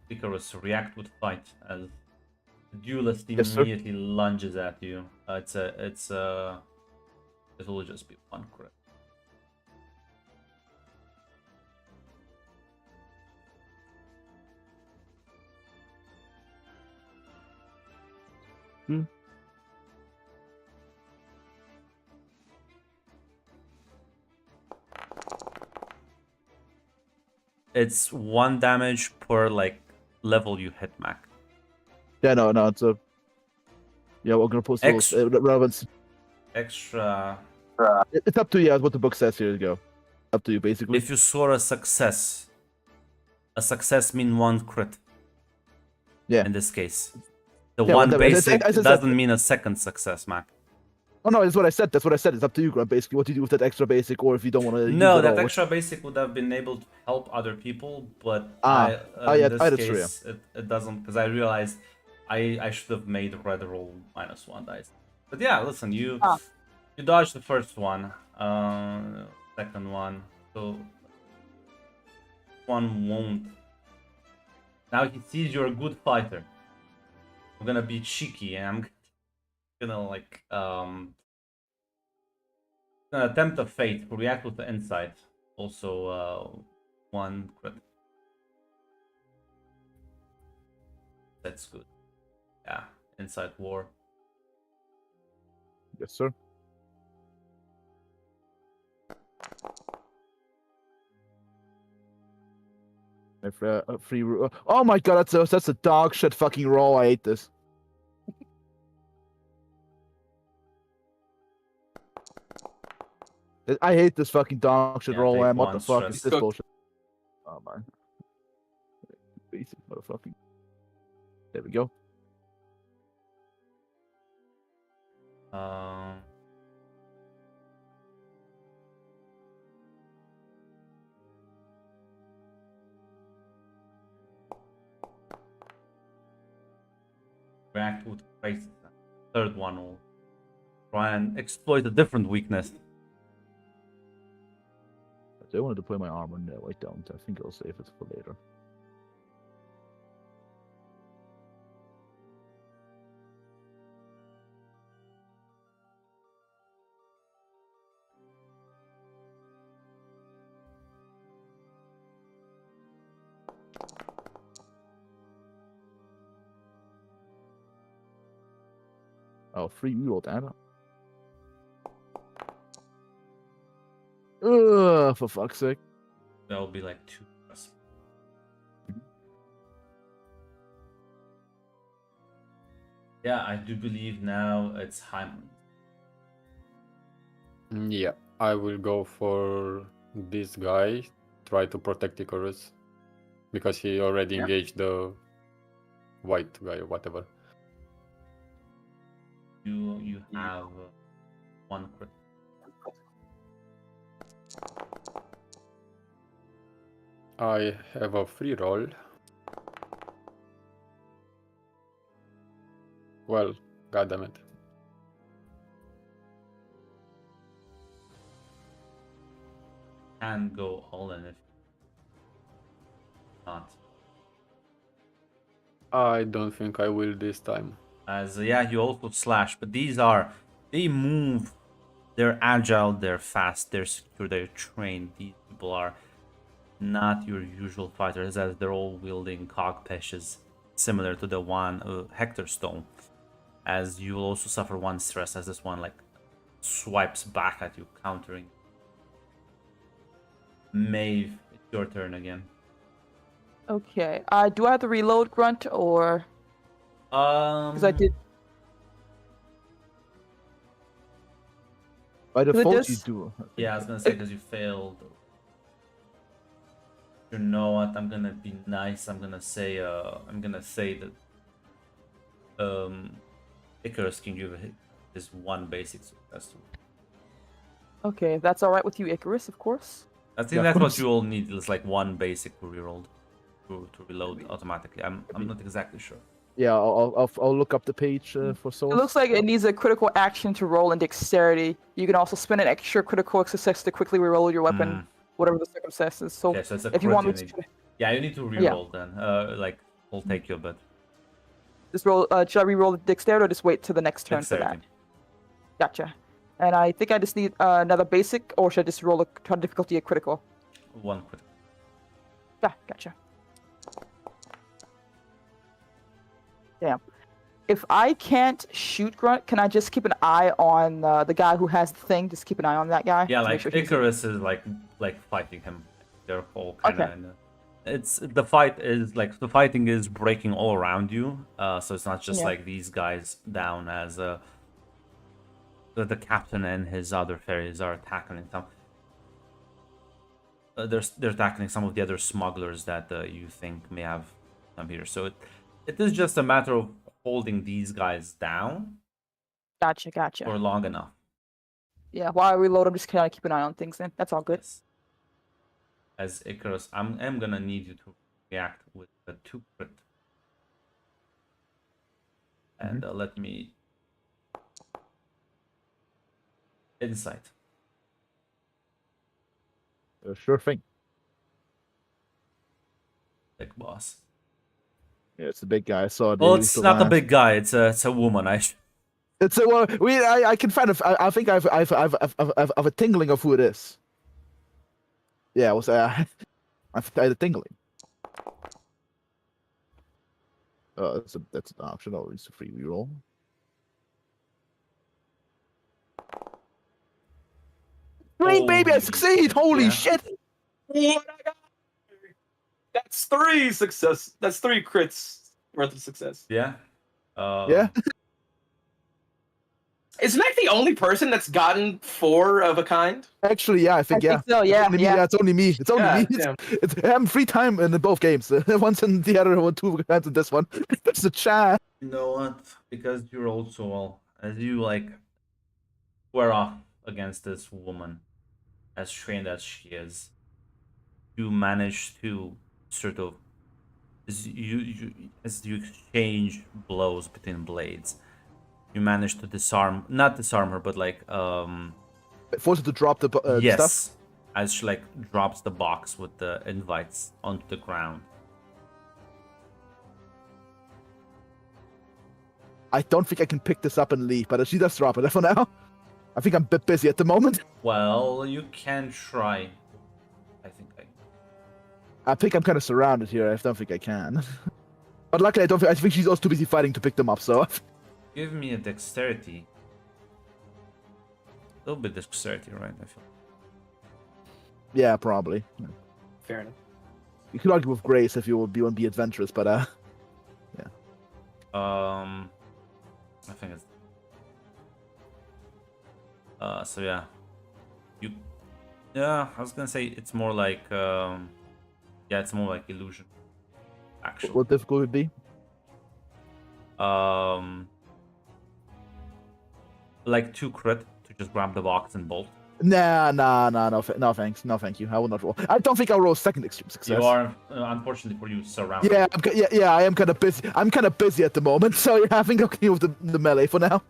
Icarus react with fight as the duelist Yes, sir. immediately lunges at you. It'll just be one crit. It's 1 damage per like level you hit, Mac. Yeah, no, it's a. Yeah, we're gonna post those relevance. Extra. It's up to you. As what the book says here. You go. Up to you, basically. If you score a success means 1 crit. Yeah. In this case, the Yeah, one whatever. basic I said- doesn't mean a second success, Mac. Oh no, that's what I said. That's what I said. It's up to you, Grant. Basically, what do you do with that extra basic, or if you don't want to No, use it that all. extra basic would have been able to help other people, but Yeah, in this that's true, case it doesn't because I realized I should have made red roll -1 dice. But yeah, listen, you dodged the first one, second one, so one won't. Now he sees you're a good fighter. I'm gonna be cheeky and I'm gonna like gonna attempt a fate, react with the insight. Also 1 crit. That's good. Yeah, insight war. Yes, sir. Free. Oh my god, that's a dog shit fucking roll. I hate this. I hate this fucking dog shit Yeah, roll, take man. What one the fuck stress. is this bullshit? Oh man. Basic motherfucking. There we go. React with crisis. Third one will try and exploit a different weakness. I wanted to play my armor. No, I don't. I think I'll save it for later. Oh, free reroll, damn it. Ugh, for fuck's sake. That'll be like 2 stress. Yeah, I do believe now it's Hyman. Yeah, I will go for this guy. Try to protect Icarus. because he already Yeah. engaged the white guy or whatever. You have one crit. I have a free roll. Well, goddammit. Can go all in if not. I don't think I will this time. As yeah, you also slash, but they move, they're agile, they're fast, they're secure, they're trained. These people are not your usual fighters, as they're all wielding cog peshes, similar to the one Hector Stone. As you will also suffer one stress as this one like swipes back at you, countering. Maeve, it's your turn again. Okay. Do I have to reload grunt or because I did? By default, you just- do. I think. Yeah, I was gonna say because you failed. You know what? I'm gonna be nice. I'm gonna say that Icarus can give his one basic success. Okay, if that's all right with you, Icarus, of course. I think Yeah, of that's what course. you all need. Is like one basic to reroll, to reload automatically. I'm not exactly sure. Yeah, I'll look up the page for It source. looks like it needs a critical action to roll in dexterity. You can also spend an extra critical success to quickly reroll your weapon, whatever the circumstances. So, Okay, so it's a if you want me crit to need. Yeah, you need to Yeah. reroll then. Like, we'll take you a bit. just roll, should I reroll the dexterity or just wait till the next turn for that? Dexterity. Gotcha. And I think I just need another basic, or should I just roll a difficulty a critical? One crit. Yeah, gotcha. Damn. If I can't shoot grunt, can I just keep an eye on the guy who has the thing? Just keep an eye on that guy. Yeah, to make like sure he's- Icarus is like fighting him. They're all kind of. Okay. It's the fighting is breaking all around you. So it's not just Yeah. like these guys down as the captain and his other fairies are tackling some. They're tackling some of the other smugglers that you think may have come here. So it is just a matter of holding these guys down Gotcha. for long enough. Yeah, while I reload, I'm just kind of keep an eye on things then. That's all good. Yes. As Icarus, I'm gonna need you to react with a 2 crit. And let me insight. Sure thing. Big boss. Yeah, it's the big guy. I saw it. Well, He it's used to not a laugh. big guy. It's a woman. It's a well. I can find. I think I've a tingling of who it is. Yeah, it was. I had a tingling. That's an option. I'll use a free reroll. Green baby, I Holy succeed! Holy yeah. shit! What I got? That's 3 success. That's 3 crits worth of success. Yeah. Yeah. Is Mac the only person that's gotten 4 of a kind? Actually, yeah, I I think yeah. think so, yeah, Only me, yeah. it's only me. It's only God me. damn. It's I'm free time in both games. Once in the other one, 2 times in this one. That's a chat. You know what? Because you rolled so well, as you like square off against this woman, as trained as she is, you manage to sort of as you exchange blows between blades, you manage to not disarm her, but like Forced to drop the yes, stuff. as she like drops the box with the invites onto the ground. I don't think I can pick this up and leave, but she does drop it for now. I think I'm a bit busy at the moment. Well, you can try. I think I'm kind of surrounded here. I don't think I can. But luckily, I think she's also too busy fighting to pick them up. So Give me a dexterity. A little bit dexterity, right? I feel. yeah, probably. Fair enough. You could argue with grace if you want to be adventurous, but yeah. I think it's. So yeah, you. Yeah, I was gonna say it's more like yeah, it's more like illusion. actually. What difficult would be? Like 2 crit to just grab the box and bolt. Nah, no thanks, no thank you. I will not roll. I don't think I'll roll second extreme success. You are, unfortunately for you, surrounded. Yeah, I am kind of busy. I'm kind of busy at the moment, so yeah, I think I'll deal with the melee for now.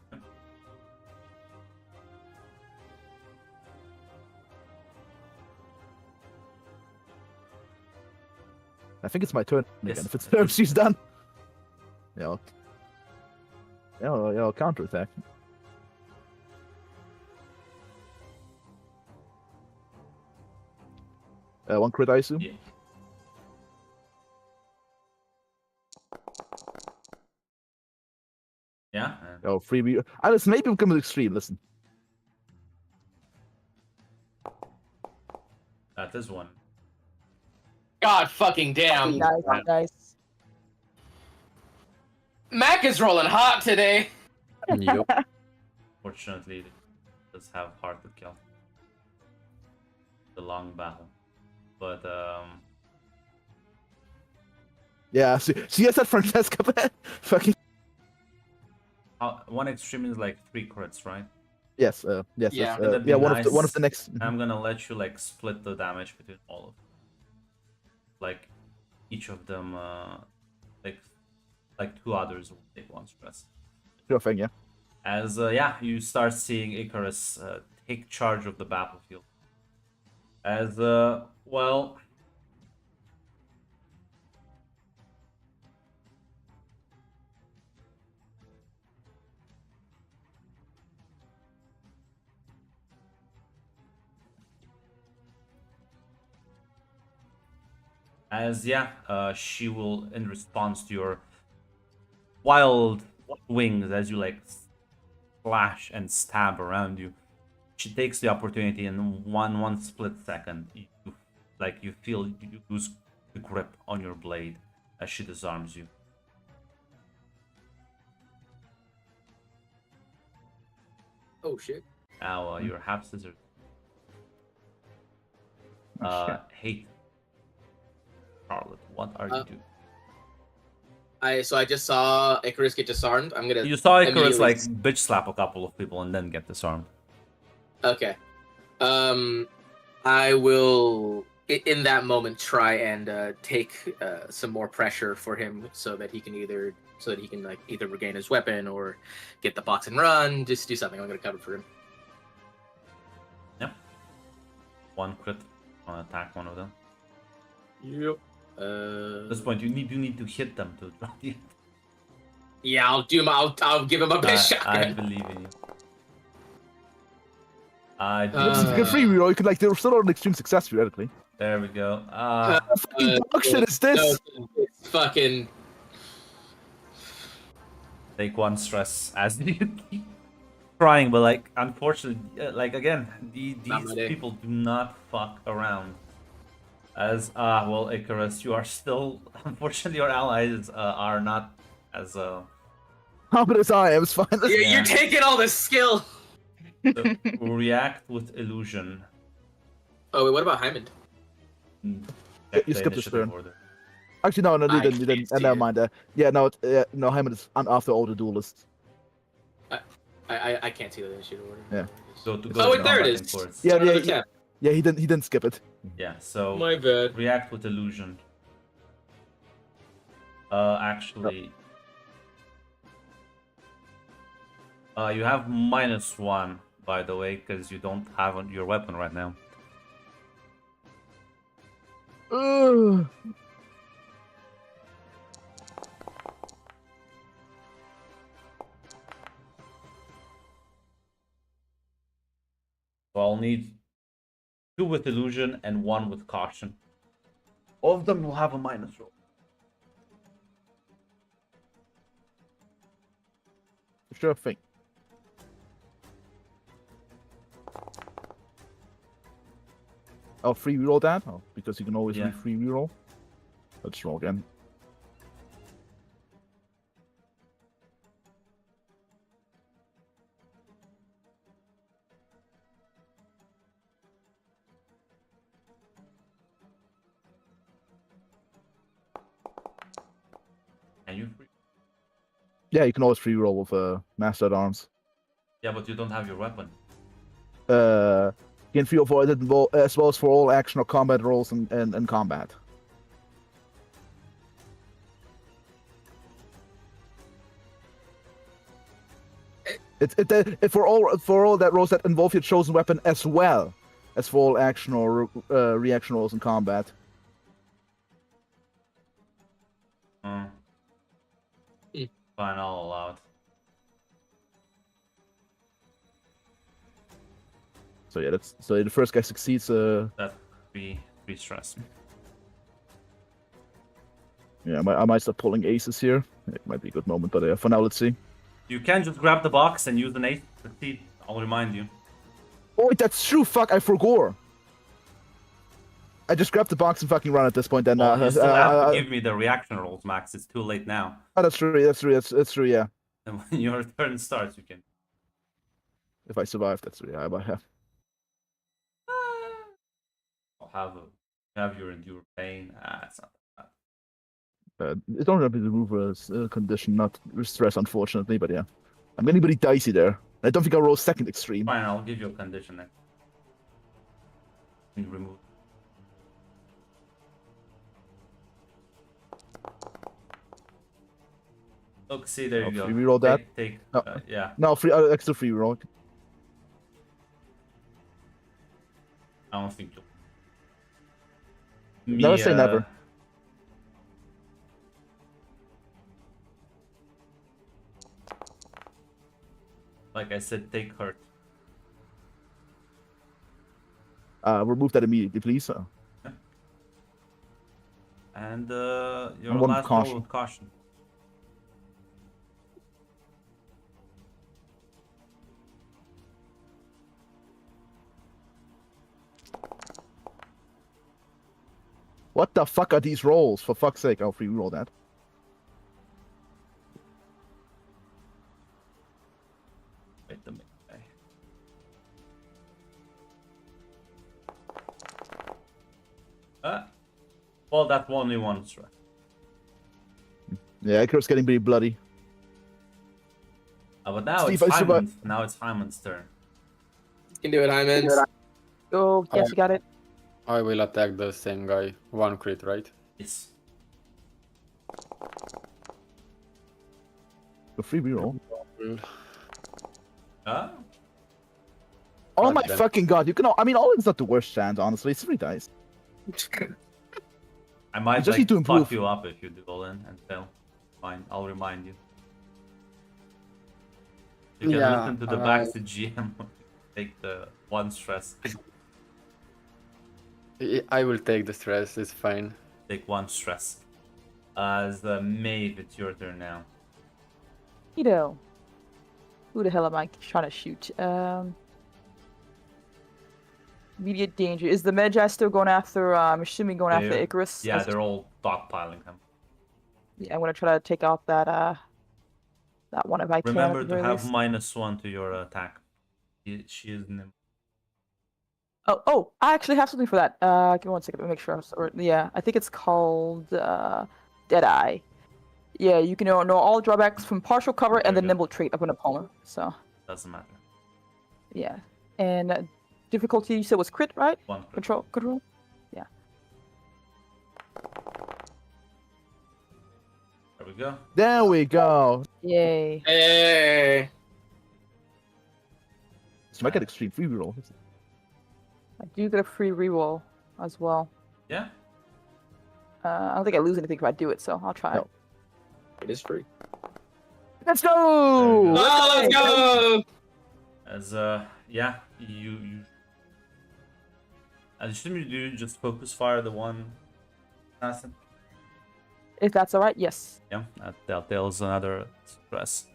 I think it's my turn again. Yes. If she's done. Yeah. I'll counterattack. One crit, I assume. Yeah. Yeah. Oh, freebie. Listen, maybe become an extreme. Listen. That is one. God fucking damn. Nice. Mac is rolling hot today. Yup. Fortunately, it does have hard to kill. The long battle. But, Yeah, she has that Francesca. Fucking. one extreme is like 3 crits, right? Yes. Yes. Yeah. That'd be Yeah. One nice. of the next. I'm gonna let you like split the damage between all of them. Like each of them, like 2 others will take 1 stress. Sure thing. Yeah. As you start seeing Icarus take charge of the battlefield. As well. As she will, in response to your wild wings, as you like slash and stab around you, she takes the opportunity in one split second. You feel you lose the grip on your blade as she disarms you. Oh shit. Now your half scissors. shit. Hate. Charlotte, what are you doing? I just saw Icarus get disarmed. I'm gonna. You saw Icarus immediately- like bitch slap a couple of people and then get disarmed. Okay. I will in that moment try and take some more pressure for him so that he can either regain his weapon or get the box and run. Just do something. I'm gonna cover for him. Yep. 1 crit on attack one of them. Yep. At this point, you need to hit them to drop the. Yeah, I'll do. I'll give him a best shot. I believe in you. I do. If you can free reroll, you could like they're still on an extreme success theoretically. There we go. Fucking dog shit is this? No, it's fucking. Take 1 stress as you keep trying, but like unfortunately, like again, these people do not fuck around. As well, Icarus, you are still unfortunately your allies are not as How good as I am, it's fine. You're taking all this skill. so react with illusion. Oh wait, what about Hyman? Check You the skipped his initiative turn. order. Actually, no, you I didn't. can't see Never it. mind. Yeah, no, no, Hyman is after all the duelists. I can't see the initiative order. Yeah. So to Oh, go wait, to there it combat is. in course. Yeah, Another yeah, tab. Yeah, he didn't skip it. Yeah, so My bad. react with illusion. Actually, you have -1, by the way, because you don't have your weapon right now. Ugh. So I'll need 2 with illusion and 1 with caution. All of them will have a minus roll. Sure thing. Oh, free reroll that? Oh, because you can always Yeah. free reroll. Let's roll again. Yeah, you can always free roll with Master at Arms. Yeah, but you don't have your weapon. You can free roll for it as well as for all action or combat rolls and combat. It for all that rolls that involve your chosen weapon as well as for all action or reaction rolls in combat. Mm. Fine, I'll allow it. So yeah, the first guy succeeds. That be stress. Yeah, I might start pulling aces here. It might be a good moment, but for now, let's see. You can just grab the box and use an ace to succeed. I'll remind you. Oh, wait, that's true. Fuck, I forgot. I just grabbed the box and fucking run at this point. Then Well, you still have to give me the reaction rolls, Max. It's too late now. Oh, that's true. That's true. Yeah. And when your turn starts, you can. If I survive, that's true. Yeah, I might have. I'll have your endure pain. It's not that bad. It's only going to remove a condition, not stress, unfortunately. But yeah, I'm getting pretty dicey there. I don't think I'll roll second extreme. Fine, I'll give you a condition next. You remove. Look, see, there you go. Free reroll that? No. Yeah. No, extra free roll. I don't think you'll. Never say never. Like I said, take hurt. Remove that immediately, please. And your And one last roll with caution. What the fuck are these rolls? For fuck's sake, I'll free roll that. Wait a minute. Well, that only once, right? Yeah, Icarus getting pretty bloody. But now Steve, it's Hyman's. Now it's Hyman's turn. You can do it, Hyman. Go. Yes, you got it. I will attack the same guy. One crit, right? Yes. A free reroll. Huh? Oh my then. fucking god! You can. I mean, all in's not the worst chance, honestly. It's 3 dice. I might just need to fuck improve. you up if you do all in and fail. Fine, I'll remind you. You can Yeah, listen to the backstage GM. Take the one stress. I will take the stress, it's fine. Take one stress. As Maeve, it's your turn now. Neato. Who the hell am I trying to shoot? Immediate danger. Is the Magi still going after, I'm assuming going after They're- Icarus? Yeah, they're all dogpiling him. Yeah, I'm gonna try to take out that that one if I can. at Remember the to very have least. -1 to your attack. She is nimble. Oh, I actually have something for that. Give me one second. Let me make sure. Yeah, I think it's called Deadeye. Yeah, you can know all drawbacks from partial cover There and the you go. nimble trait of an opponent. So Doesn't matter. yeah, and difficulty you said was crit, right? One crit. Control. Yeah. There we go. There we go. Yay. Hey. So I might get extreme free reroll. I do get a free reroll as well. Yeah. I don't think I lose anything if I do it, so I'll try. No. It is free. Let's There you go! go. Oh, let's go! As yeah, you. I assume you do just focus fire the one assassin. If that's all right, yes. Yeah, that deals another stress.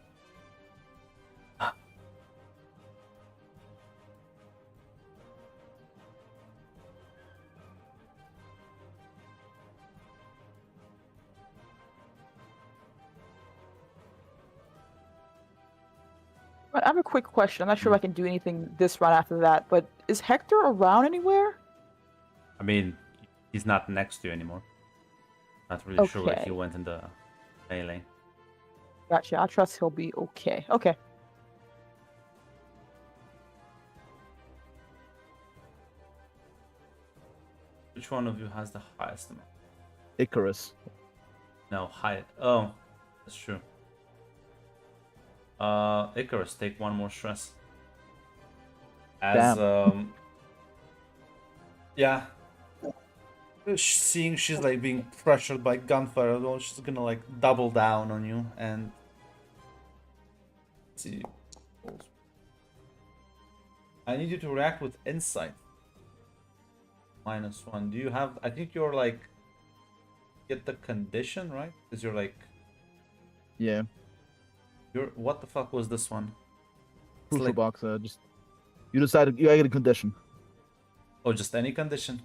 But I have a quick question. I'm not sure if I can do anything this round after that, but is Hector around anywhere? I mean, he's not next to you anymore. Not really sure if Okay. he went in the melee. Gotcha. I trust he'll be okay. Okay. Which one of you has the highest amount? Icarus. No, high. Oh, that's true. Icarus, take one more stress. As Damn. yeah, seeing she's like being pressured by gunfire, though, she's gonna like double down on you and let's see. I need you to react with insight. -1. Do you have? I think you're like get the condition right because you're like Yeah. you're. What the fuck was this one? It's Crucial like, box. Just you decided you get a condition. oh, just any condition.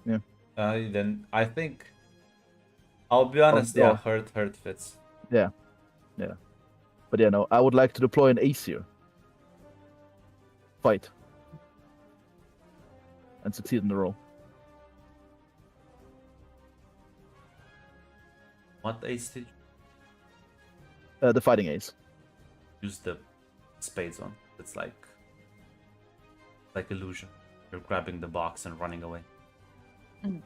Yeah. Then I think I'll be honest. Yeah, oh. hurt fits. Yeah. But yeah, no. I would like to deploy an Aesir. Fight. And succeed in the role. What ace did The fighting ace. you use the spades on? It's like illusion. You're grabbing the box and running away. I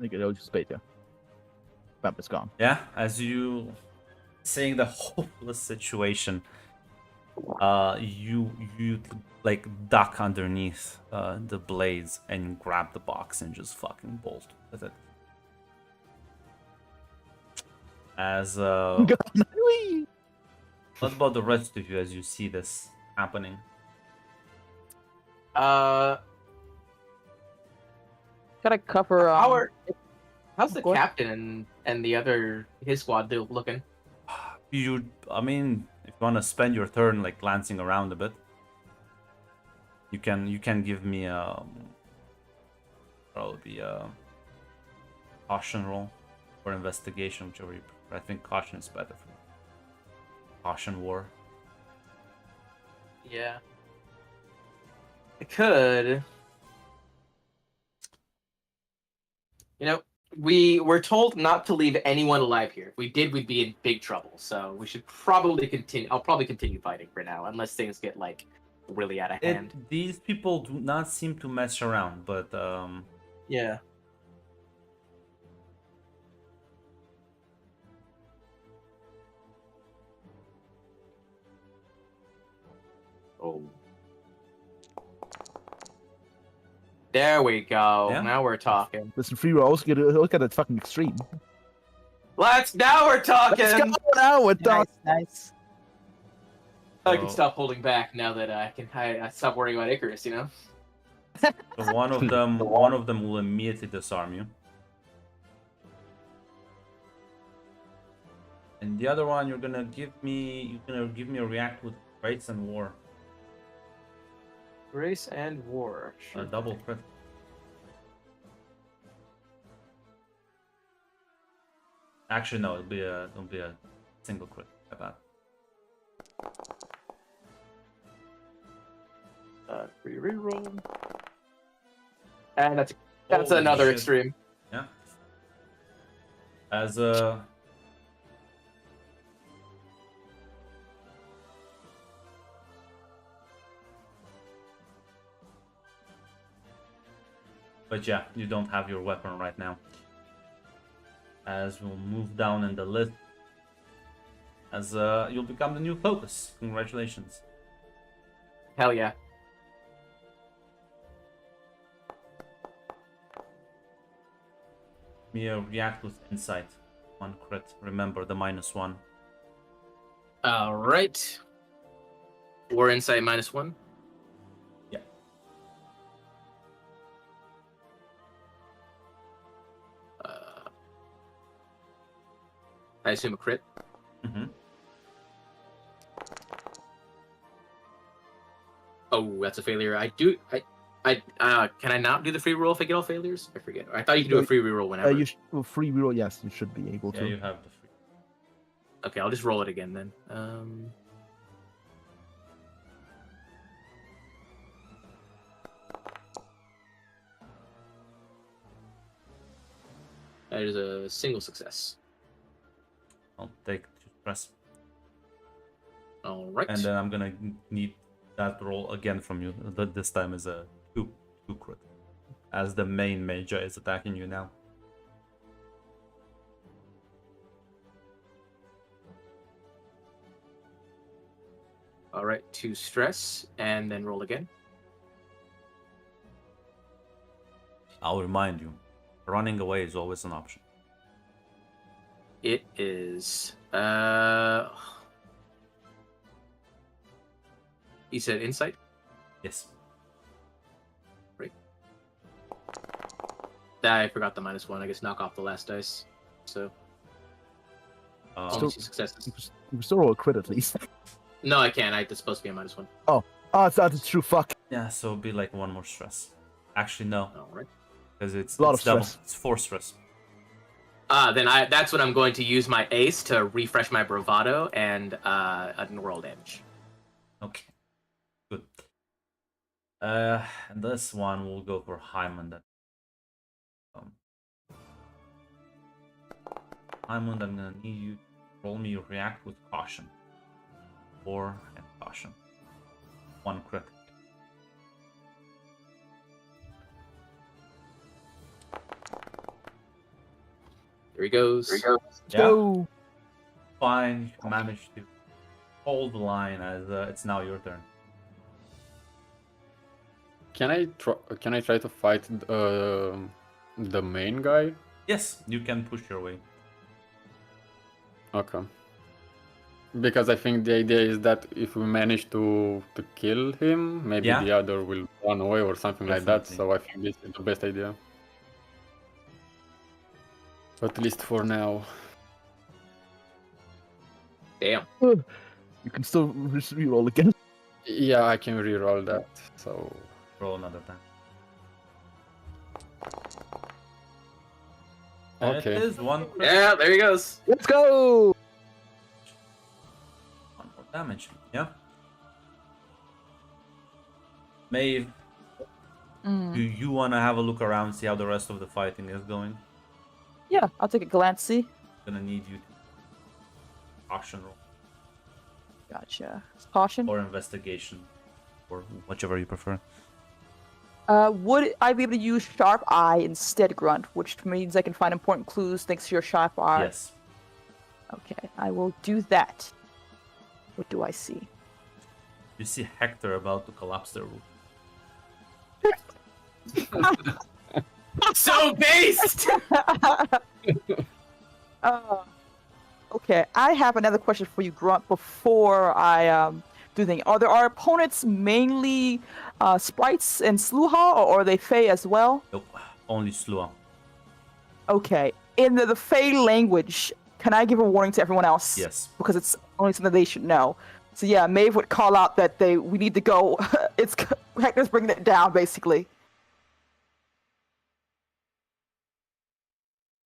think it was just spade, yeah. Bam, it's gone. Yeah, as you saying the hopeless situation, you like duck underneath the blades and grab the box and just fucking bolt with it. As Whee! what about the rest of you as you see this happening? Gotta cover. How's the Go ahead. captain and the other his squad looking? I mean, if you want to spend your turn like glancing around a bit, you can give me probably a caution roll or investigation, whichever you prefer. I think caution is better for me. Caution war. Yeah. I could. You know, we were told not to leave anyone alive here. If we did, we'd be in big trouble. So we should probably continue. I'll probably continue fighting for now, unless things get like really out of hand. These people do not seem to mess around, but Yeah. Oh. There we go. Yeah. Now we're talking. Listen, free rolls. Look at that fucking extreme. Now we're talking. Let's go now with Nice, nice. I can So- stop holding back now that I stop worrying about Icarus. You know. So one of them will immediately disarm you. And the other one you're gonna give me a react with grace and war. Grace and war. A double crit. Actually no, it'll be a single crit. About Free reroll. And that's Holy another shit. extreme. Yeah. As a But yeah, you don't have your weapon right now. As we'll move down in the list. As you'll become the new focus. Congratulations. Hell yeah. Mia, react with insight. 1 crit. Remember the -1. All right. War insight -1. Yeah. I assume a crit. Mm-hmm. Oh, that's a failure. Can I not do the free roll if I get all failures? I forget. I thought you could do a free reroll whenever. Free reroll, yes, you should be able Yeah, to. you have the free. Okay, I'll just roll it again then. That is a single success. I'll take 2 stress. All right. And then I'm gonna need that roll again from you. This time is a 2 crit. As the main major is attacking you now. All right, 2 stress, and then roll again. I'll remind you, running away is always an option. It is. You said insight? Yes. I forgot the -1. I guess knock off the last dice. So only Still- 2 successes. You can still roll a crit at least. No, I can't. It's supposed to be a -1. Oh, it's true. Fuck. Yeah, so it'll be like 1 more stress. Actually, no, All right. because it's A lot it's of double. stress. It's 4 stress. Then that's when I'm going to use my ace to refresh my bravado and roll damage. Okay, good. And this one will go for Hyman then. Hyman, I'm gonna need you to roll me react with caution. 4 and caution. 1 crit. There he goes. Yeah, Go. fine. You managed to hold the line as it's now your turn. Can I try to fight the main guy? Yes, you can push your way. Okay. Because I think the idea is that if we manage to kill him, maybe Yeah. the other will run away or something like that. Definitely. So I think this is the best idea. At least for now. Damn. You can still reroll again. Yeah, I can reroll that. So Roll another time. And Okay. it is 1 crit. Yeah, there he goes. Let's go. 1 more damage. Yeah. Maeve, do you want to have a look around, see how the rest of the fighting is going? Yeah, I'll take a glance. See. Gonna need you to caution roll Gotcha. Caution. or investigation, or whichever you prefer. Would I be able to use Sharp Eye instead, Grunt, which means I can find important clues thanks to your Sharp Eye? Yes. Okay, I will do that. What do I see? You see Hector about to collapse their roof. So based. Okay, I have another question for you, Grunt, before I do the thing. Are our opponents mainly sprites and Sluha, or are they Fey as well? Nope, only Slua. Okay, in the Fey language, can I give a warning to everyone else? Yes. Because it's only something they should know. So yeah, Maeve would call out that we need to go. It's Hector's bringing it down, basically.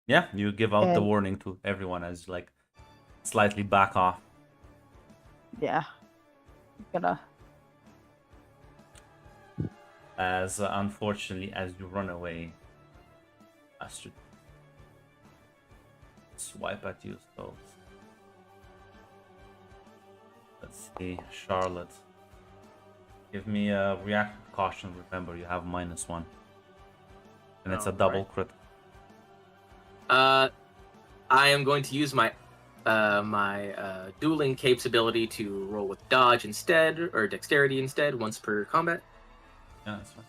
Yeah, you give out the And- warning to everyone as like slightly back off. Yeah. Gonna. As unfortunately as you run away, Astrid swipe at you. So let's see, Charlotte. Give me a react with caution. Remember, you have -1, and it's a double Alright. crit. I am going to use my dueling capes ability to roll with dodge instead, or dexterity instead, once per combat. Yeah, that's fine.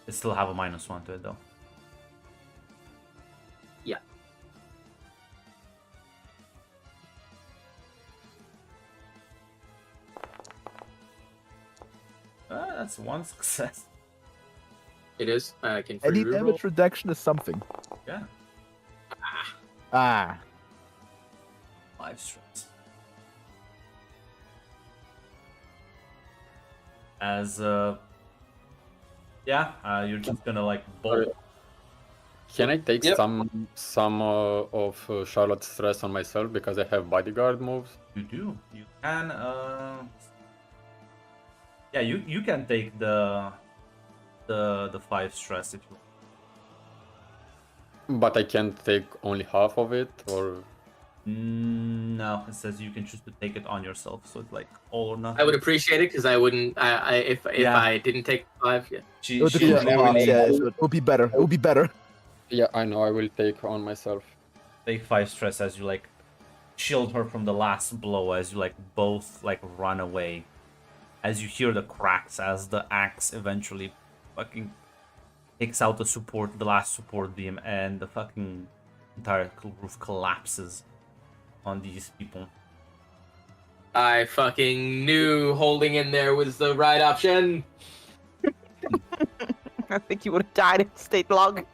They still have a -1 to it though. Yeah. That's 1 success. It is. I can Any free reroll. damage reduction is something. Yeah, Ah. 5 stress. As you're just gonna like bolt. can I take Yep. some of Charlotte's stress on myself because I have bodyguard moves? You do. You can. Yeah, you can take the 5 stress if you. But I can't take only half of it, or No, it says you can choose to take it on yourself, so it's like all or nothing. I would appreciate it because I wouldn't. if Yeah. I didn't take 5, yeah. She, It would she depend on the box, literally yeah, it would be better. It would be better. yeah, I know I will take on myself. take 5 stress as you like shield her from the last blow, as you like both like run away, as you hear the cracks as the axe eventually fucking takes out the last support beam, and the fucking entire roof collapses on these people. I fucking knew holding in there was the right option. I think you would have died if it stayed long.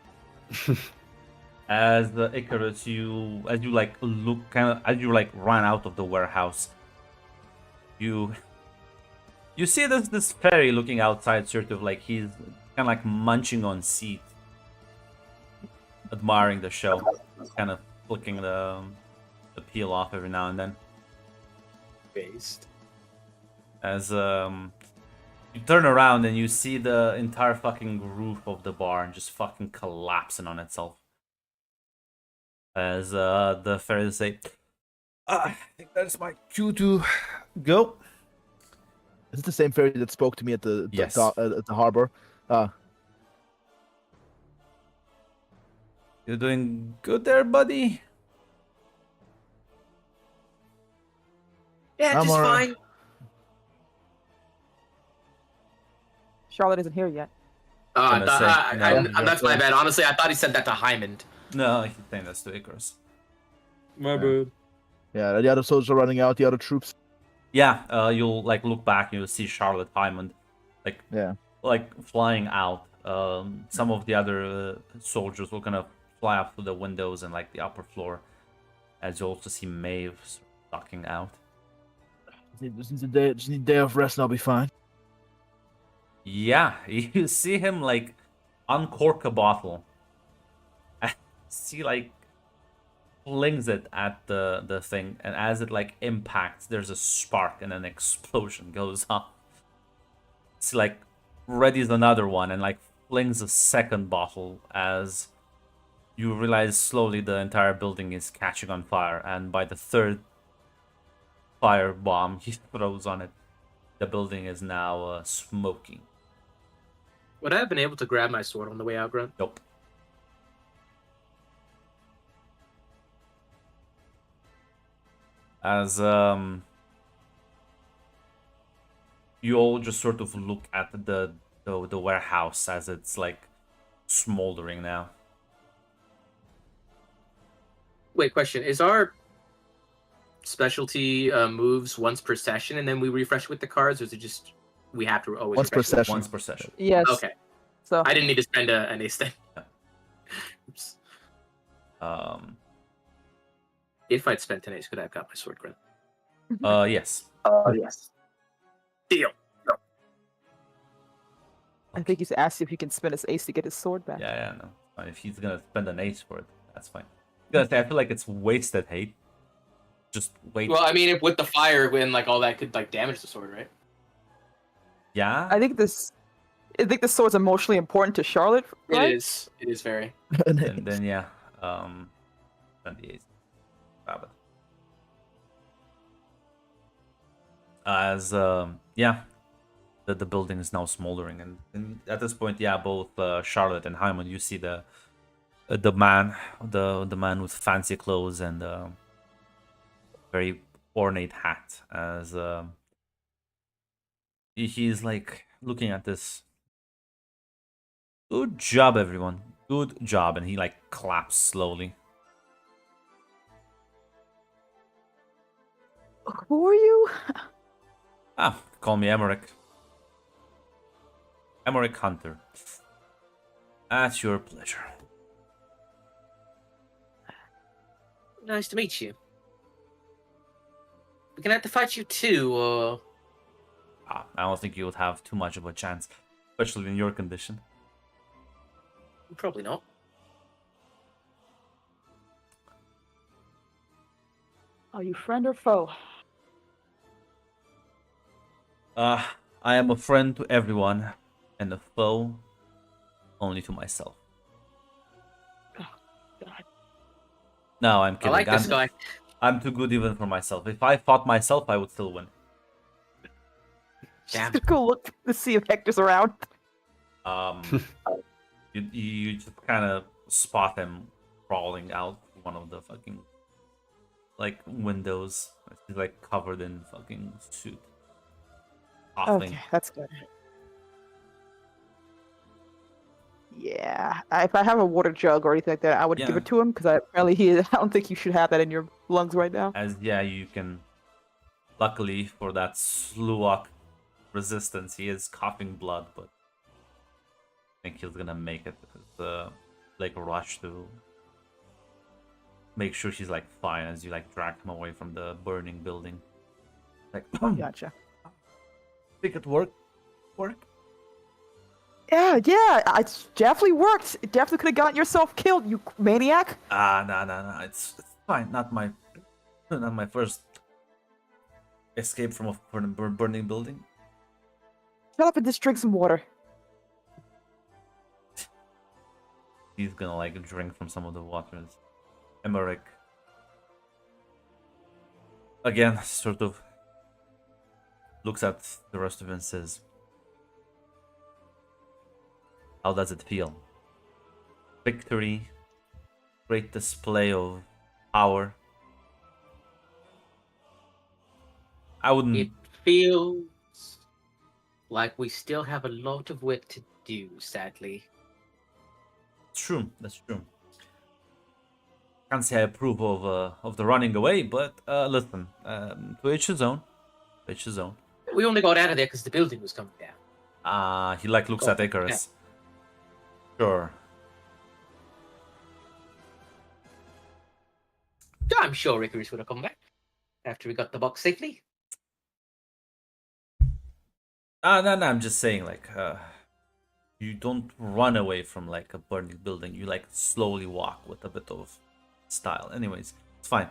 As the Icarus, as you like look as you like run out of the warehouse, you see this fairy looking outside, sort of like he's kind of like munching on seat, admiring the show, kind of flicking the peel off every now and then. Based. As you turn around and you see the entire fucking roof of the barn just fucking collapsing on itself. As the fairies say, I think that's my cue to go. Is it the same fairy that spoke to me at the Yes. at the harbor? You're doing good there, buddy. Yeah, I'm just alright. fine. Charlotte isn't here yet. I Gonna thought, say, no. that's my bad. Honestly, I thought he said that to Hyman. No, he's saying that's to Icarus. My Yeah. bad. Yeah, the other soldiers are running out. The other troops. Yeah, you'll like look back and you'll see Charlotte Hyman, Yeah. like flying out. Some of the other soldiers will kind of fly up to the windows and like the upper floor, as you also see Maeve ducking out. Just need a day of rest and I'll be fine. Yeah, you see him like uncork a bottle. See like flings it at the thing, and as it like impacts, there's a spark and an explosion goes off. It's like readies another one and like flings a second bottle, as you realize slowly the entire building is catching on fire, and by the third fire bomb he throws on it, the building is now smoking. Would I have been able to grab my sword on the way out, Grunt? Nope. As you all just sort of look at the warehouse as it's like smoldering now. Wait, question. Is our specialty moves once per session and then we refresh with the cards, or is it just we have to always Once per refresh with- session. Once per session. Yes. Okay. So I didn't need to spend an ace then. Oops. If I'd spent an ace, could I have got my sword, Grunt? Yes. Yes. Deal. I think he's asked if he can spend his ace to get his sword back. Yeah, no. Fine. If he's gonna spend an ace for it, that's fine. I feel like it's wasted hate. Just wait. Well, I mean, if with the fire and like all that could like damage the sword, right? Yeah. I think the sword's emotionally important to Charlotte, right? It is. It is very. And then yeah. Spend the ace. Grab it. As yeah, the building is now smoldering, and at this point, yeah, both Charlotte and Hyman, you see the man with fancy clothes and very ornate hat, as he's like looking at this. Good job, everyone. Good job, and he like claps slowly. Who are you? Ah, call me Emmerich. Emmerich Hunter. At your pleasure. Nice to meet you. We're gonna have to fight you too, or I don't think you would have too much of a chance, especially in your condition. probably not. Are you friend or foe? I am a friend to everyone, and a foe only to myself. No, I'm I kidding. like this guy. I'm too good even for myself. If I fought myself, I would still win. Just Damn. gonna go look to see if Hector's around. Um, you just kind of spot him crawling out one of the fucking like windows. He's like covered in fucking suit. Coughing. Okay, that's good. Yeah, if I have a water jug or anything like that, I would give Yeah. it to him because apparently I don't think you should have that in your lungs right now. As yeah, you can. Luckily for that Sluak resistance, he is coughing blood, but I think he's gonna make it because like rush to make sure she's like fine as you like drag him away from the burning building. Like, Gotcha. think it worked. Yeah, it definitely worked. It definitely could have gotten yourself killed, you maniac. No. It's fine. Not my first escape from a burning building. Shut up and just drink some water. He's gonna like drink from some of the waters. Emmerich again sort of looks at the rest of it and says, "How does it feel? Victory, great display of power." I wouldn't. It feels like we still have a lot of work to do, sadly. True, that's true. Can't say I approve of the running away, but listen, to each his own. Each his own. We only got out of there because the building was coming down. He like looks Oh, at Icarus. Sure. I'm sure Icarus would have come back after we got the box safely. No, I'm just saying, like, you don't run away from like a burning building. You like slowly walk with a bit of style. Anyways, it's fine.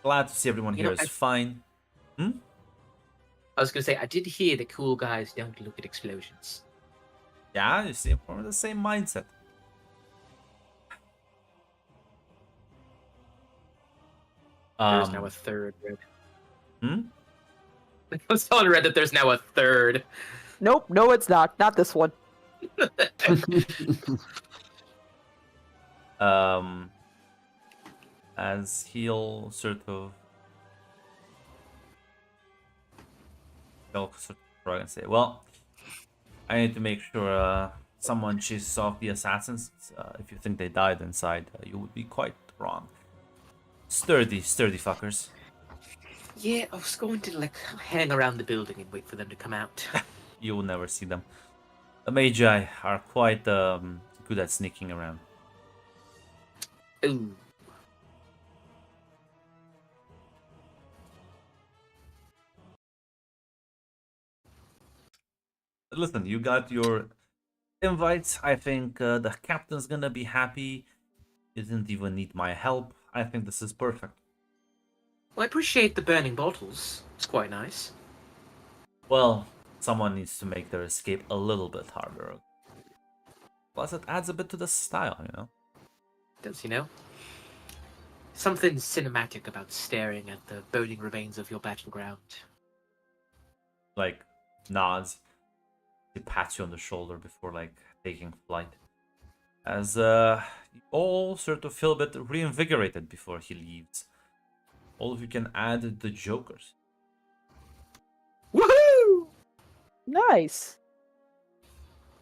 Glad to see everyone You here know, is fine. I was going to say, I did hear that cool guys don't look at explosions. Yeah, you see, we're the same mindset. There's now a third. Hmm? Someone read that there's now a third. Nope, no, it's not. Not this one. As he'll sort of try and say, well, I need to make sure someone chases off the assassins. If you think they died inside, you would be quite wrong. Sturdy fuckers. Yeah, I was going to like hang around the building and wait for them to come out. You will never see them. The Magi are quite good at sneaking around. Ooh. Listen, you got your invites. I think the captain's gonna be happy. You didn't even need my help. I think this is perfect. Well, I appreciate the burning bottles. It's quite nice. Well, someone needs to make their escape a little bit harder. Plus, it adds a bit to the style, you know? Does, you know? Something cinematic about staring at the burning remains of your battleground. Like, nods. He pats you on the shoulder before, like, taking flight. As you all sort of feel a bit reinvigorated before he leaves. All of you can add the jokers. Woohoo! Nice.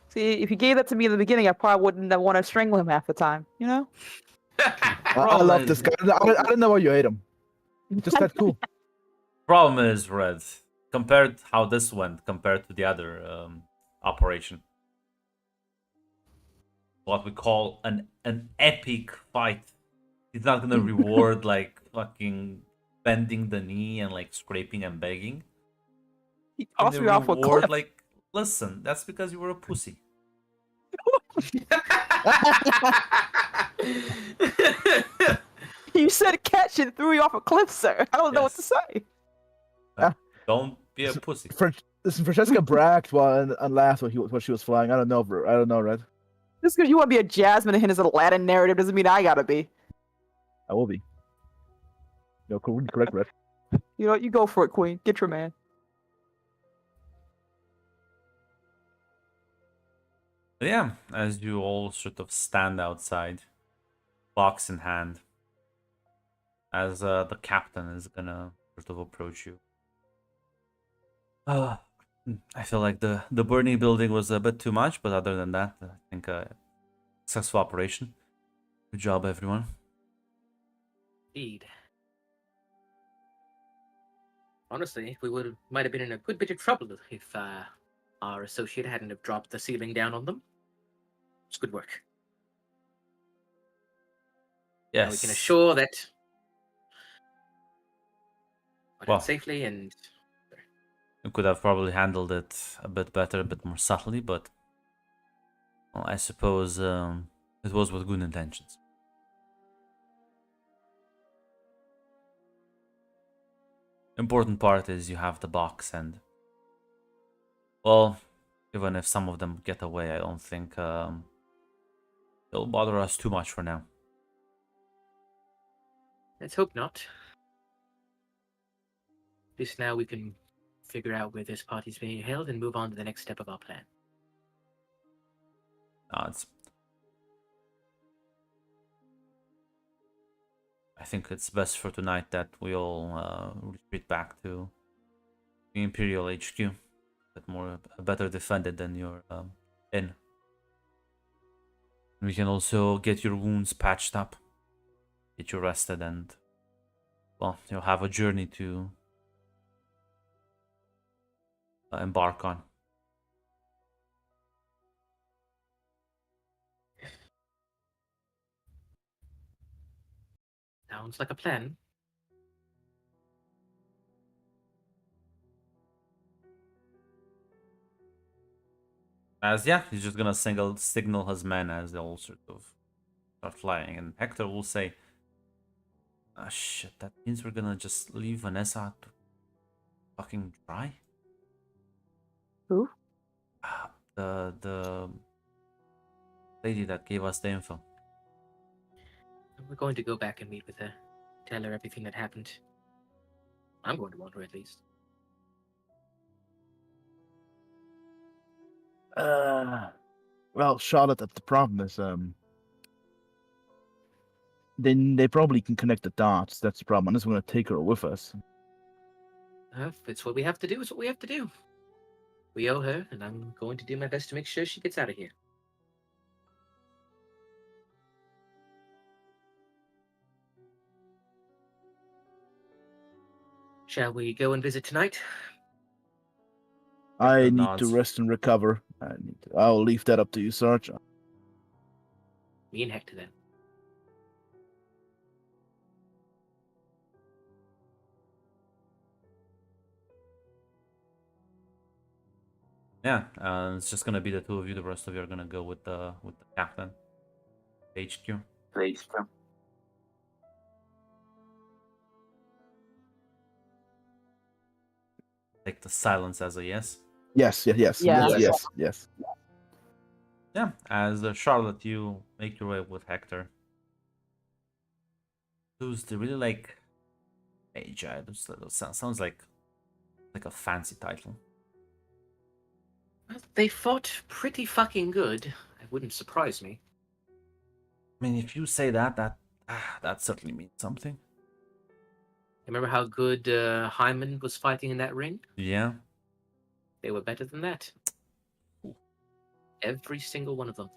See, if you gave that to me in the beginning, I probably wouldn't have wanted to strangle him half the time. You know? I love this guy. I don't know why you hate him. Just that cool. Problem is, Red, compared how this went compared to the other operation. What we call an epic fight. He's not gonna reward like fucking bending the knee and like scraping and begging. He tossed Gonna me off a reward, cliff. like, listen, that's because you were a pussy. You said catch and threw me off a cliff, sir. I don't know what to Yes. say. Don't be a pussy. Listen, Francesca bragged while and laughed when she was flying. I don't know, Red. Just because you want to be a Jasmine in his Aladdin narrative doesn't mean I gotta be. I will be. No, correct, Red. You know, you go for it, Queen. Get your man. But yeah, as you all sort of stand outside, box in hand, as the captain is gonna sort of approach you. I feel like the burning building was a bit too much, but other than that, I think successful operation. Good job, everyone. Indeed. Honestly, we might have been in a good bit of trouble if our associate hadn't have dropped the ceiling down on them. It's good work. Yes. Now we can assure that went Well, out safely and you could have probably handled it a bit better, a bit more subtly, but well, I suppose it was with good intentions. Important part is you have the box, and well, even if some of them get away, I don't think it'll bother us too much for now. let's hope not. At least now we can figure out where this party's being held and move on to the next step of our plan. I think it's best for tonight that we all retreat back to the Imperial HQ, but better defended than your inn. We can also get your wounds patched up, get you rested, and well, you'll have a journey to embark on. Sounds like a plan. As yeah, he's just gonna signal his men as they all sort of start flying, and Hector will say, "Ah, shit, that means we're gonna just leave Vanessa to fucking dry." Who? The lady that gave us the info. We're going to go back and meet with her, tell her everything that happened. I'm going to want her at least. Well, Charlotte, the problem is, then they probably can connect the dots. That's the problem. Unless we're gonna take her with us. If it's what we have to do, it's what we have to do. We owe her, and I'm going to do my best to make sure she gets out of here. Shall we go and visit tonight? I Hector need nods. to rest and recover. I'll leave that up to you, Sarge. Me and Hector then. Yeah, it's just gonna be the two of you. The rest of you are gonna go with the captain, HQ. Take the silence as a yes. Yes. Yeah. Yes. Yeah, as Charlotte, you make your way with Hector. Who's the really like Magi? Sounds like a fancy title. Well, they fought pretty fucking good. It wouldn't surprise me. I mean, if you say that certainly means something. Remember how good Hyman was fighting in that ring? Yeah. They were better than that. Every single one of them.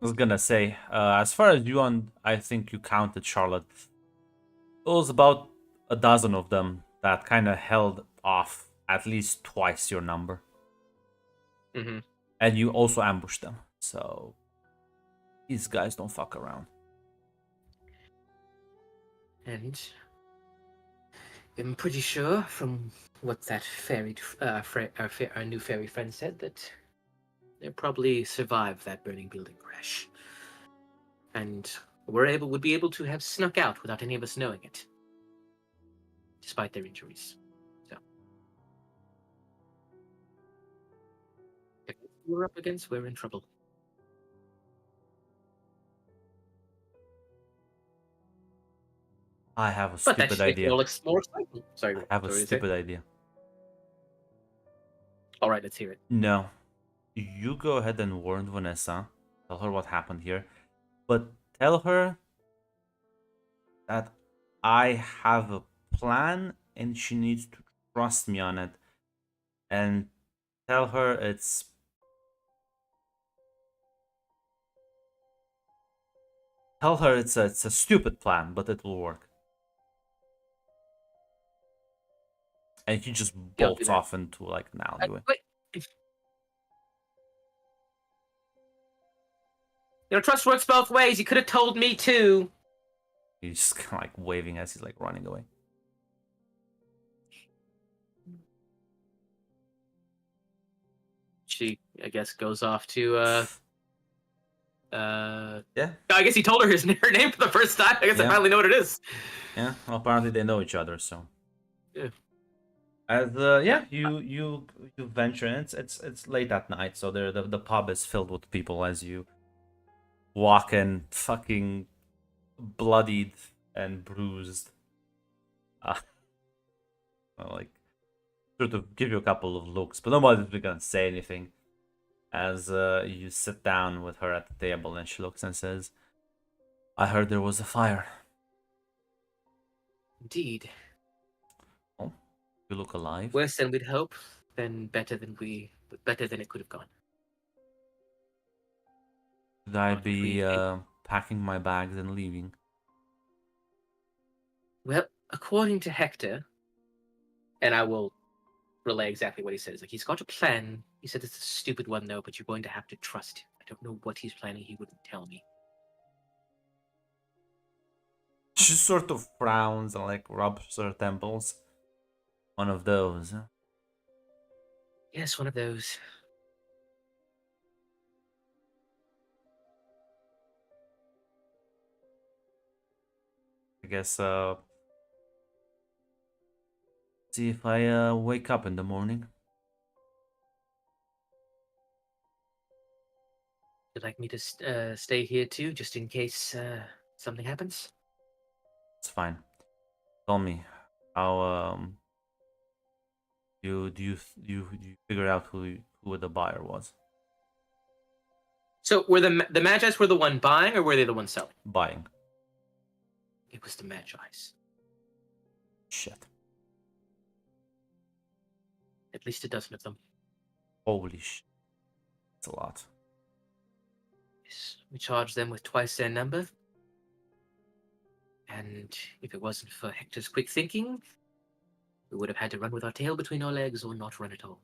I was gonna say, as far as I think you counted, Charlotte. It was about a dozen of them that kind of held off at least twice your number. Mm-hmm. And you also ambushed them. So these guys don't fuck around. And I'm pretty sure from what that our new fairy friend said that they'll probably survive that burning building crash. And would be able to have snuck out without any of us knowing it. Despite their injuries. So we're up against, we're in trouble. I have a But that stupid should make it idea. all more exciting. Sorry, I have a sorry to say. stupid idea. All right, let's hear it. No. You go ahead and warn Vanessa. Tell her what happened here. But tell her that I have a plan and she needs to trust me on it. And tell her it's a stupid plan, but it will work. And he just Yeah, I'll do bolts that. off into like an alleyway. Wait. Trust works both ways. You could have told me too. He's just kind of like waving as he's like running away. She, I guess, goes off to Yeah, I guess he told her her name for the first time. I guess I Yeah. finally know what it is. yeah. Well, apparently they know each other, so. Yeah. As you venture in. It's late at night, so the pub is filled with people as you walk in, fucking bloodied and bruised. Like sort of give you a couple of looks, but nobody's gonna say anything. As you sit down with her at the table, and she looks and says, "I heard there was a fire." Indeed. You look alive. Worse than we'd hope, then better than it could have gone. Should I Not if we- be packing my bags and leaving? Well, according to Hector, and I will relay exactly what he says. Like, he's got a plan. He said it's a stupid one, though, but you're going to have to trust him. I don't know what he's planning. He wouldn't tell me. She sort of frowns and like rubs her temples. One of those. Huh? Yes, one of those. I guess see if I wake up in the morning. You'd like me to stay here too, just in case something happens? It's fine. Tell me, how you figure out who the buyer was? So, were the Magi's were the one buying, or were they the one selling? Buying. It was the Magi's. Shit. At least a dozen of them. Holy shit. It's a lot. Yes, we charged them with twice their number. And if it wasn't for Hector's quick thinking, we would have had to run with our tail between our legs or not run at all.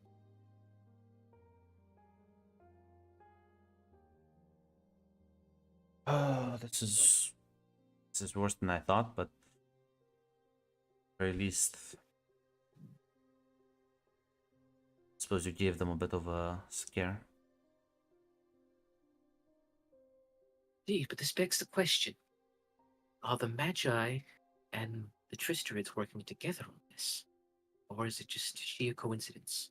This is worse than I thought, but at the very least, I suppose you gave them a bit of a scare. Indeed, but this begs the question. Are the Magi and the Tristarids working together on this? Or is it just sheer coincidence?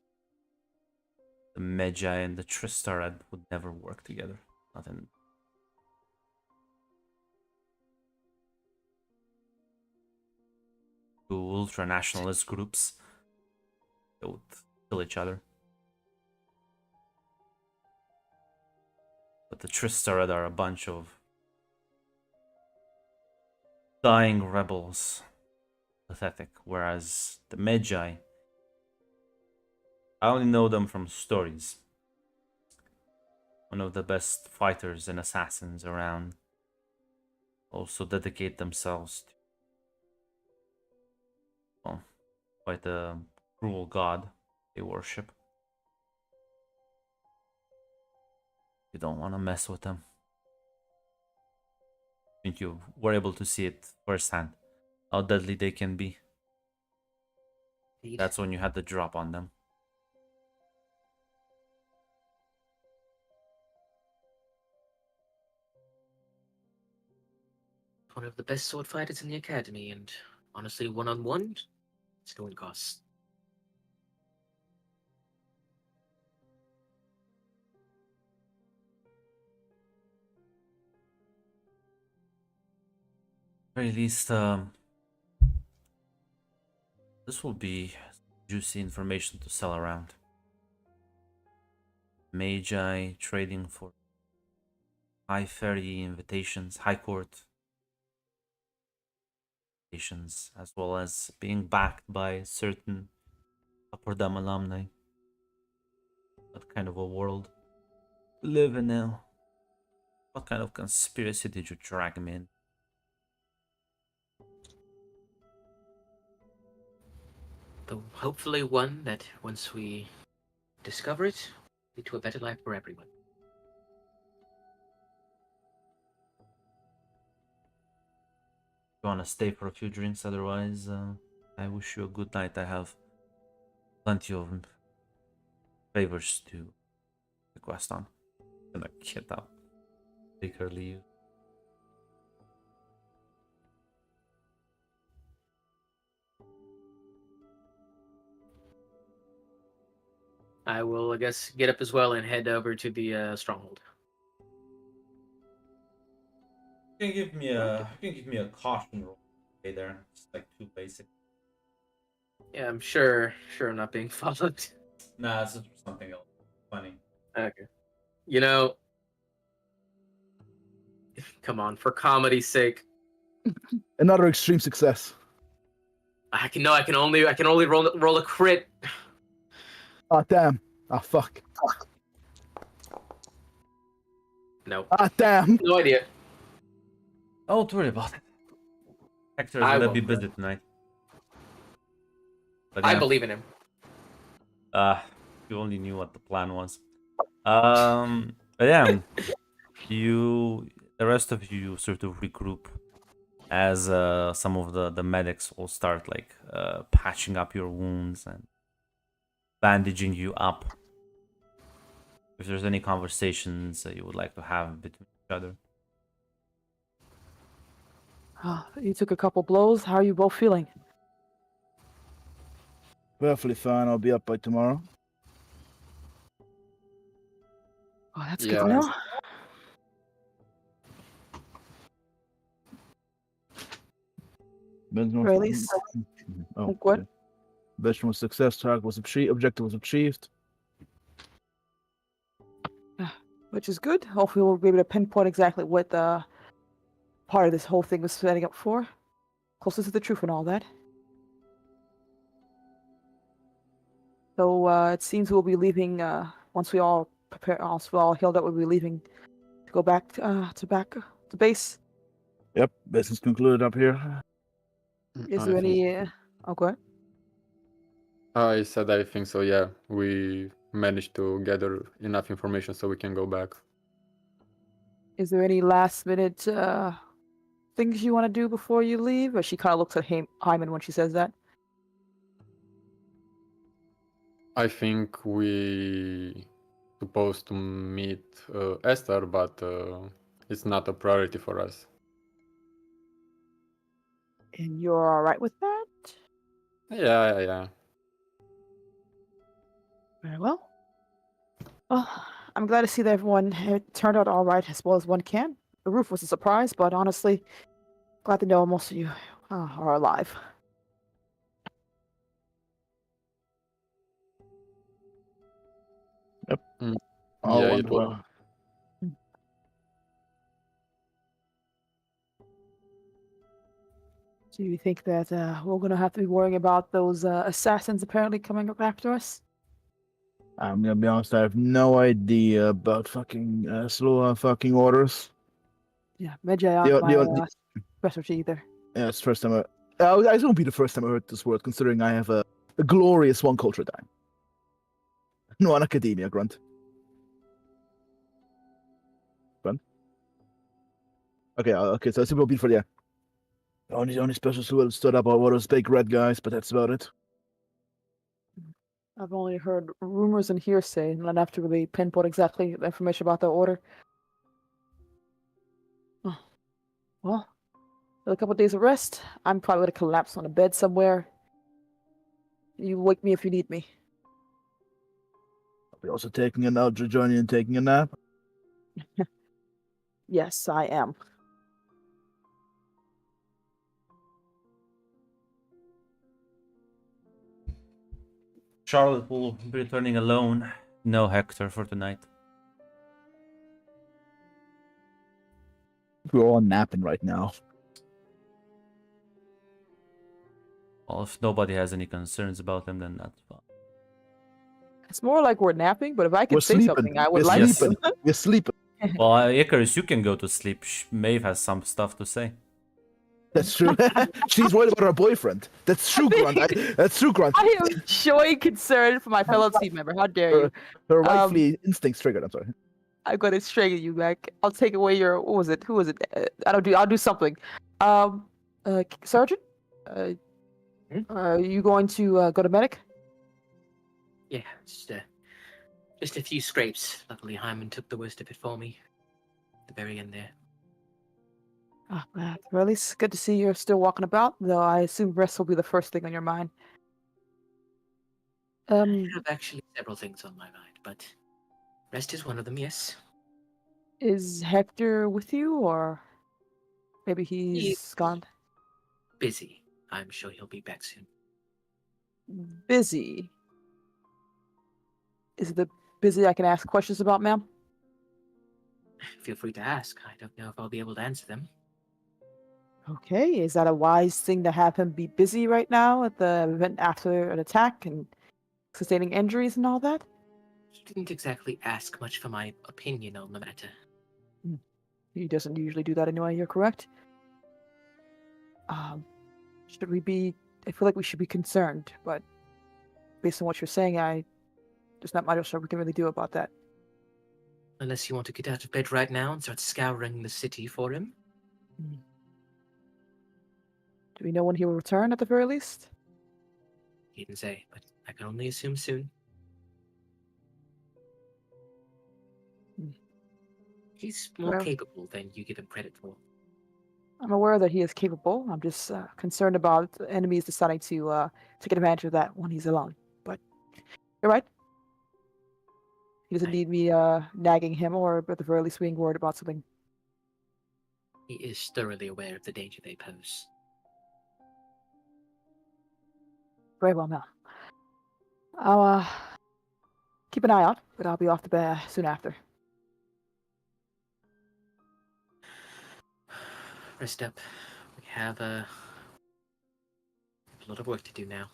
The Magi and the Tristarid would never work together. Nothing. Two ultra-nationalist groups. They would kill each other. But the Tristarid are a bunch of dying rebels. Pathetic. Whereas the Magi, I only know them from stories. One of the best fighters and assassins around. Also dedicate themselves to, well, quite a cruel god they worship. You don't want to mess with them. I think you were able to see it firsthand, how deadly they can be. Indeed. That's when you had the drop on them. One of the best sword fighters in the academy, and honestly, one-on-one, it's no one costs. very least, this will be juicy information to sell around. Magi trading for high ferry invitations, high court invitations, as well as being backed by certain Upper Dam alumni. What kind of a world we live in now? What kind of conspiracy did you drag me in? Though hopefully one that, once we discover it, lead to a better life for everyone. You wanna stay for a few drinks? Otherwise, I wish you a good night. I have plenty of favors to request on. Gonna get up, take her leave. I will, I guess, get up as well and head over to the stronghold. You can give me a caution roll. Okay, there, just like 2 basic. Yeah, I'm sure I'm not being followed. Nah, it's just something else. Funny. Okay. You know, come on, for comedy's sake. Another extreme success. I can only roll a crit. Ah, damn. Ah, fuck. No. Ah, damn. No idea. Don't worry about it. Hector is I gonna won't. be busy tonight. But I yeah, believe in him. you only knew what the plan was. But yeah, the rest of you sort of regroup as some of the medics will start like patching up your wounds and bandaging you up. If there's any conversations that you would like to have between each other. You took a couple blows. How are you both feeling? Perfectly fine. I'll be up by tomorrow. Oh, that's good Yeah. to know. Or at least, Oh, what? yeah. Veteran was success. Target was achieved. Objective was achieved. Which is good. Hopefully, we'll be able to pinpoint exactly what the part of this whole thing was setting up for. Closest to the truth and all that. So it seems we'll be leaving once we all prepare. Once we're all healed up, we'll be leaving to go back to base. Yep. Business concluded up here. Is I there think- any? Okay. I said I think so, yeah. We managed to gather enough information so we can go back. Is there any last minute things you want to do before you leave? Or she kind of looks at Hyman when she says that. I think we supposed to meet Esther, but it's not a priority for us. And you're all right with that? Yeah. Very well. Well, I'm glad to see that everyone turned out all right as well as one can. The roof was a surprise, but honestly, glad to know most of you are alive. Oh, Yeah, it was. wonderful. Do you think that we're going to have to be worrying about those assassins apparently coming up after us? I'm gonna be honest. I have no idea about fucking slow fucking orders. Yeah, Medjay The- aren't the- my specialty either. Yeah, it's the first time it won't be the first time I heard this word, considering I have a glorious one culture time. No, an academia, Grunt. Grunt? Okay, so it's will be for the only specials who stood up are those big red guys, but that's about it. I've only heard rumors and hearsay, and I'd have to really pinpoint exactly the information about the order. Oh. Well, with a couple of days of rest, I'm probably going to collapse on a bed somewhere. You wake me if you need me. I'll be also taking an out, joining and taking a nap. Yes, I am. Charlotte will be returning alone. No Hector for tonight. We're all napping right now. Well, if nobody has any concerns about him, then that's fine. It's more like we're napping, but if I could We're say sleeping. something, I would We're like sleeping. to. We're sleeping. Well, Icarus, you can go to sleep. Maeve has some stuff to say. That's true. She's worried about her boyfriend. That's true, Grunt. That's true, Grunt. I am showing concern for my fellow team member. How dare you? Her wifely instincts triggered. I'm sorry. I'm gonna strangle you back. I'll take away your. What was it? Who was it? I'll do something. Sergeant, are you going to go to medic? Yeah, just a few scrapes. Luckily, Hyman took the worst of it for me. At the very end there. Oh, well, at least good to see you're still walking about. Though I assume rest will be the first thing on your mind. I have actually several things on my mind, but rest is one of them. Yes. Is Hector with you, or maybe he's gone? Busy. I'm sure he'll be back soon. Busy. Is it the busy I can ask questions about, ma'am? Feel free to ask. I don't know if I'll be able to answer them. Okay, is that a wise thing to have him be busy right now at the event after an attack and sustaining injuries and all that? He didn't exactly ask much for my opinion on the matter. He doesn't usually do that anyway, you're correct. Should we be... I feel like we should be concerned, but based on what you're saying, there's not much we can really do about that. Unless you want to get out of bed right now and start scouring the city for him. Do we know when he will return at the very least? He didn't say, but I can only assume soon. He's more Well, capable than you give him credit for. I'm aware that he is capable. I'm just concerned about enemies deciding to take advantage of that when he's alone. But you're right. He doesn't need me nagging him or at the very least being worried about something. He is thoroughly aware of the danger they pose. Very well, Mel. I'll keep an eye out, but I'll be off to bed soon after. Rest up. We have a lot of work to do now.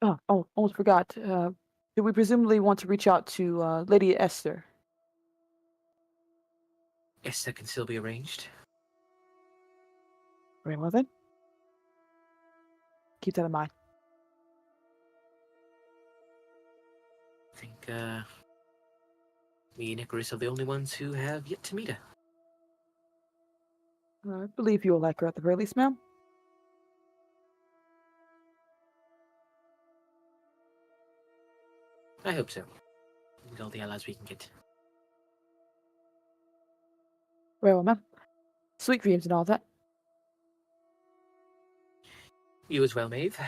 Oh, almost forgot. Do we presumably want to reach out to Lady Esther? Yes, that can still be arranged. Very well then. Keep that in mind. I think me and Icarus are the only ones who have yet to meet her. I believe you'll like her at the very least, ma'am. I hope so. Get all the allies we can get. Very well, ma'am. Sweet dreams and all that. You as well, Maeve.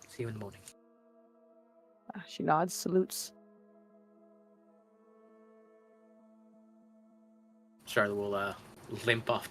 See you in the morning. She nods, salutes. Charlotte will limp off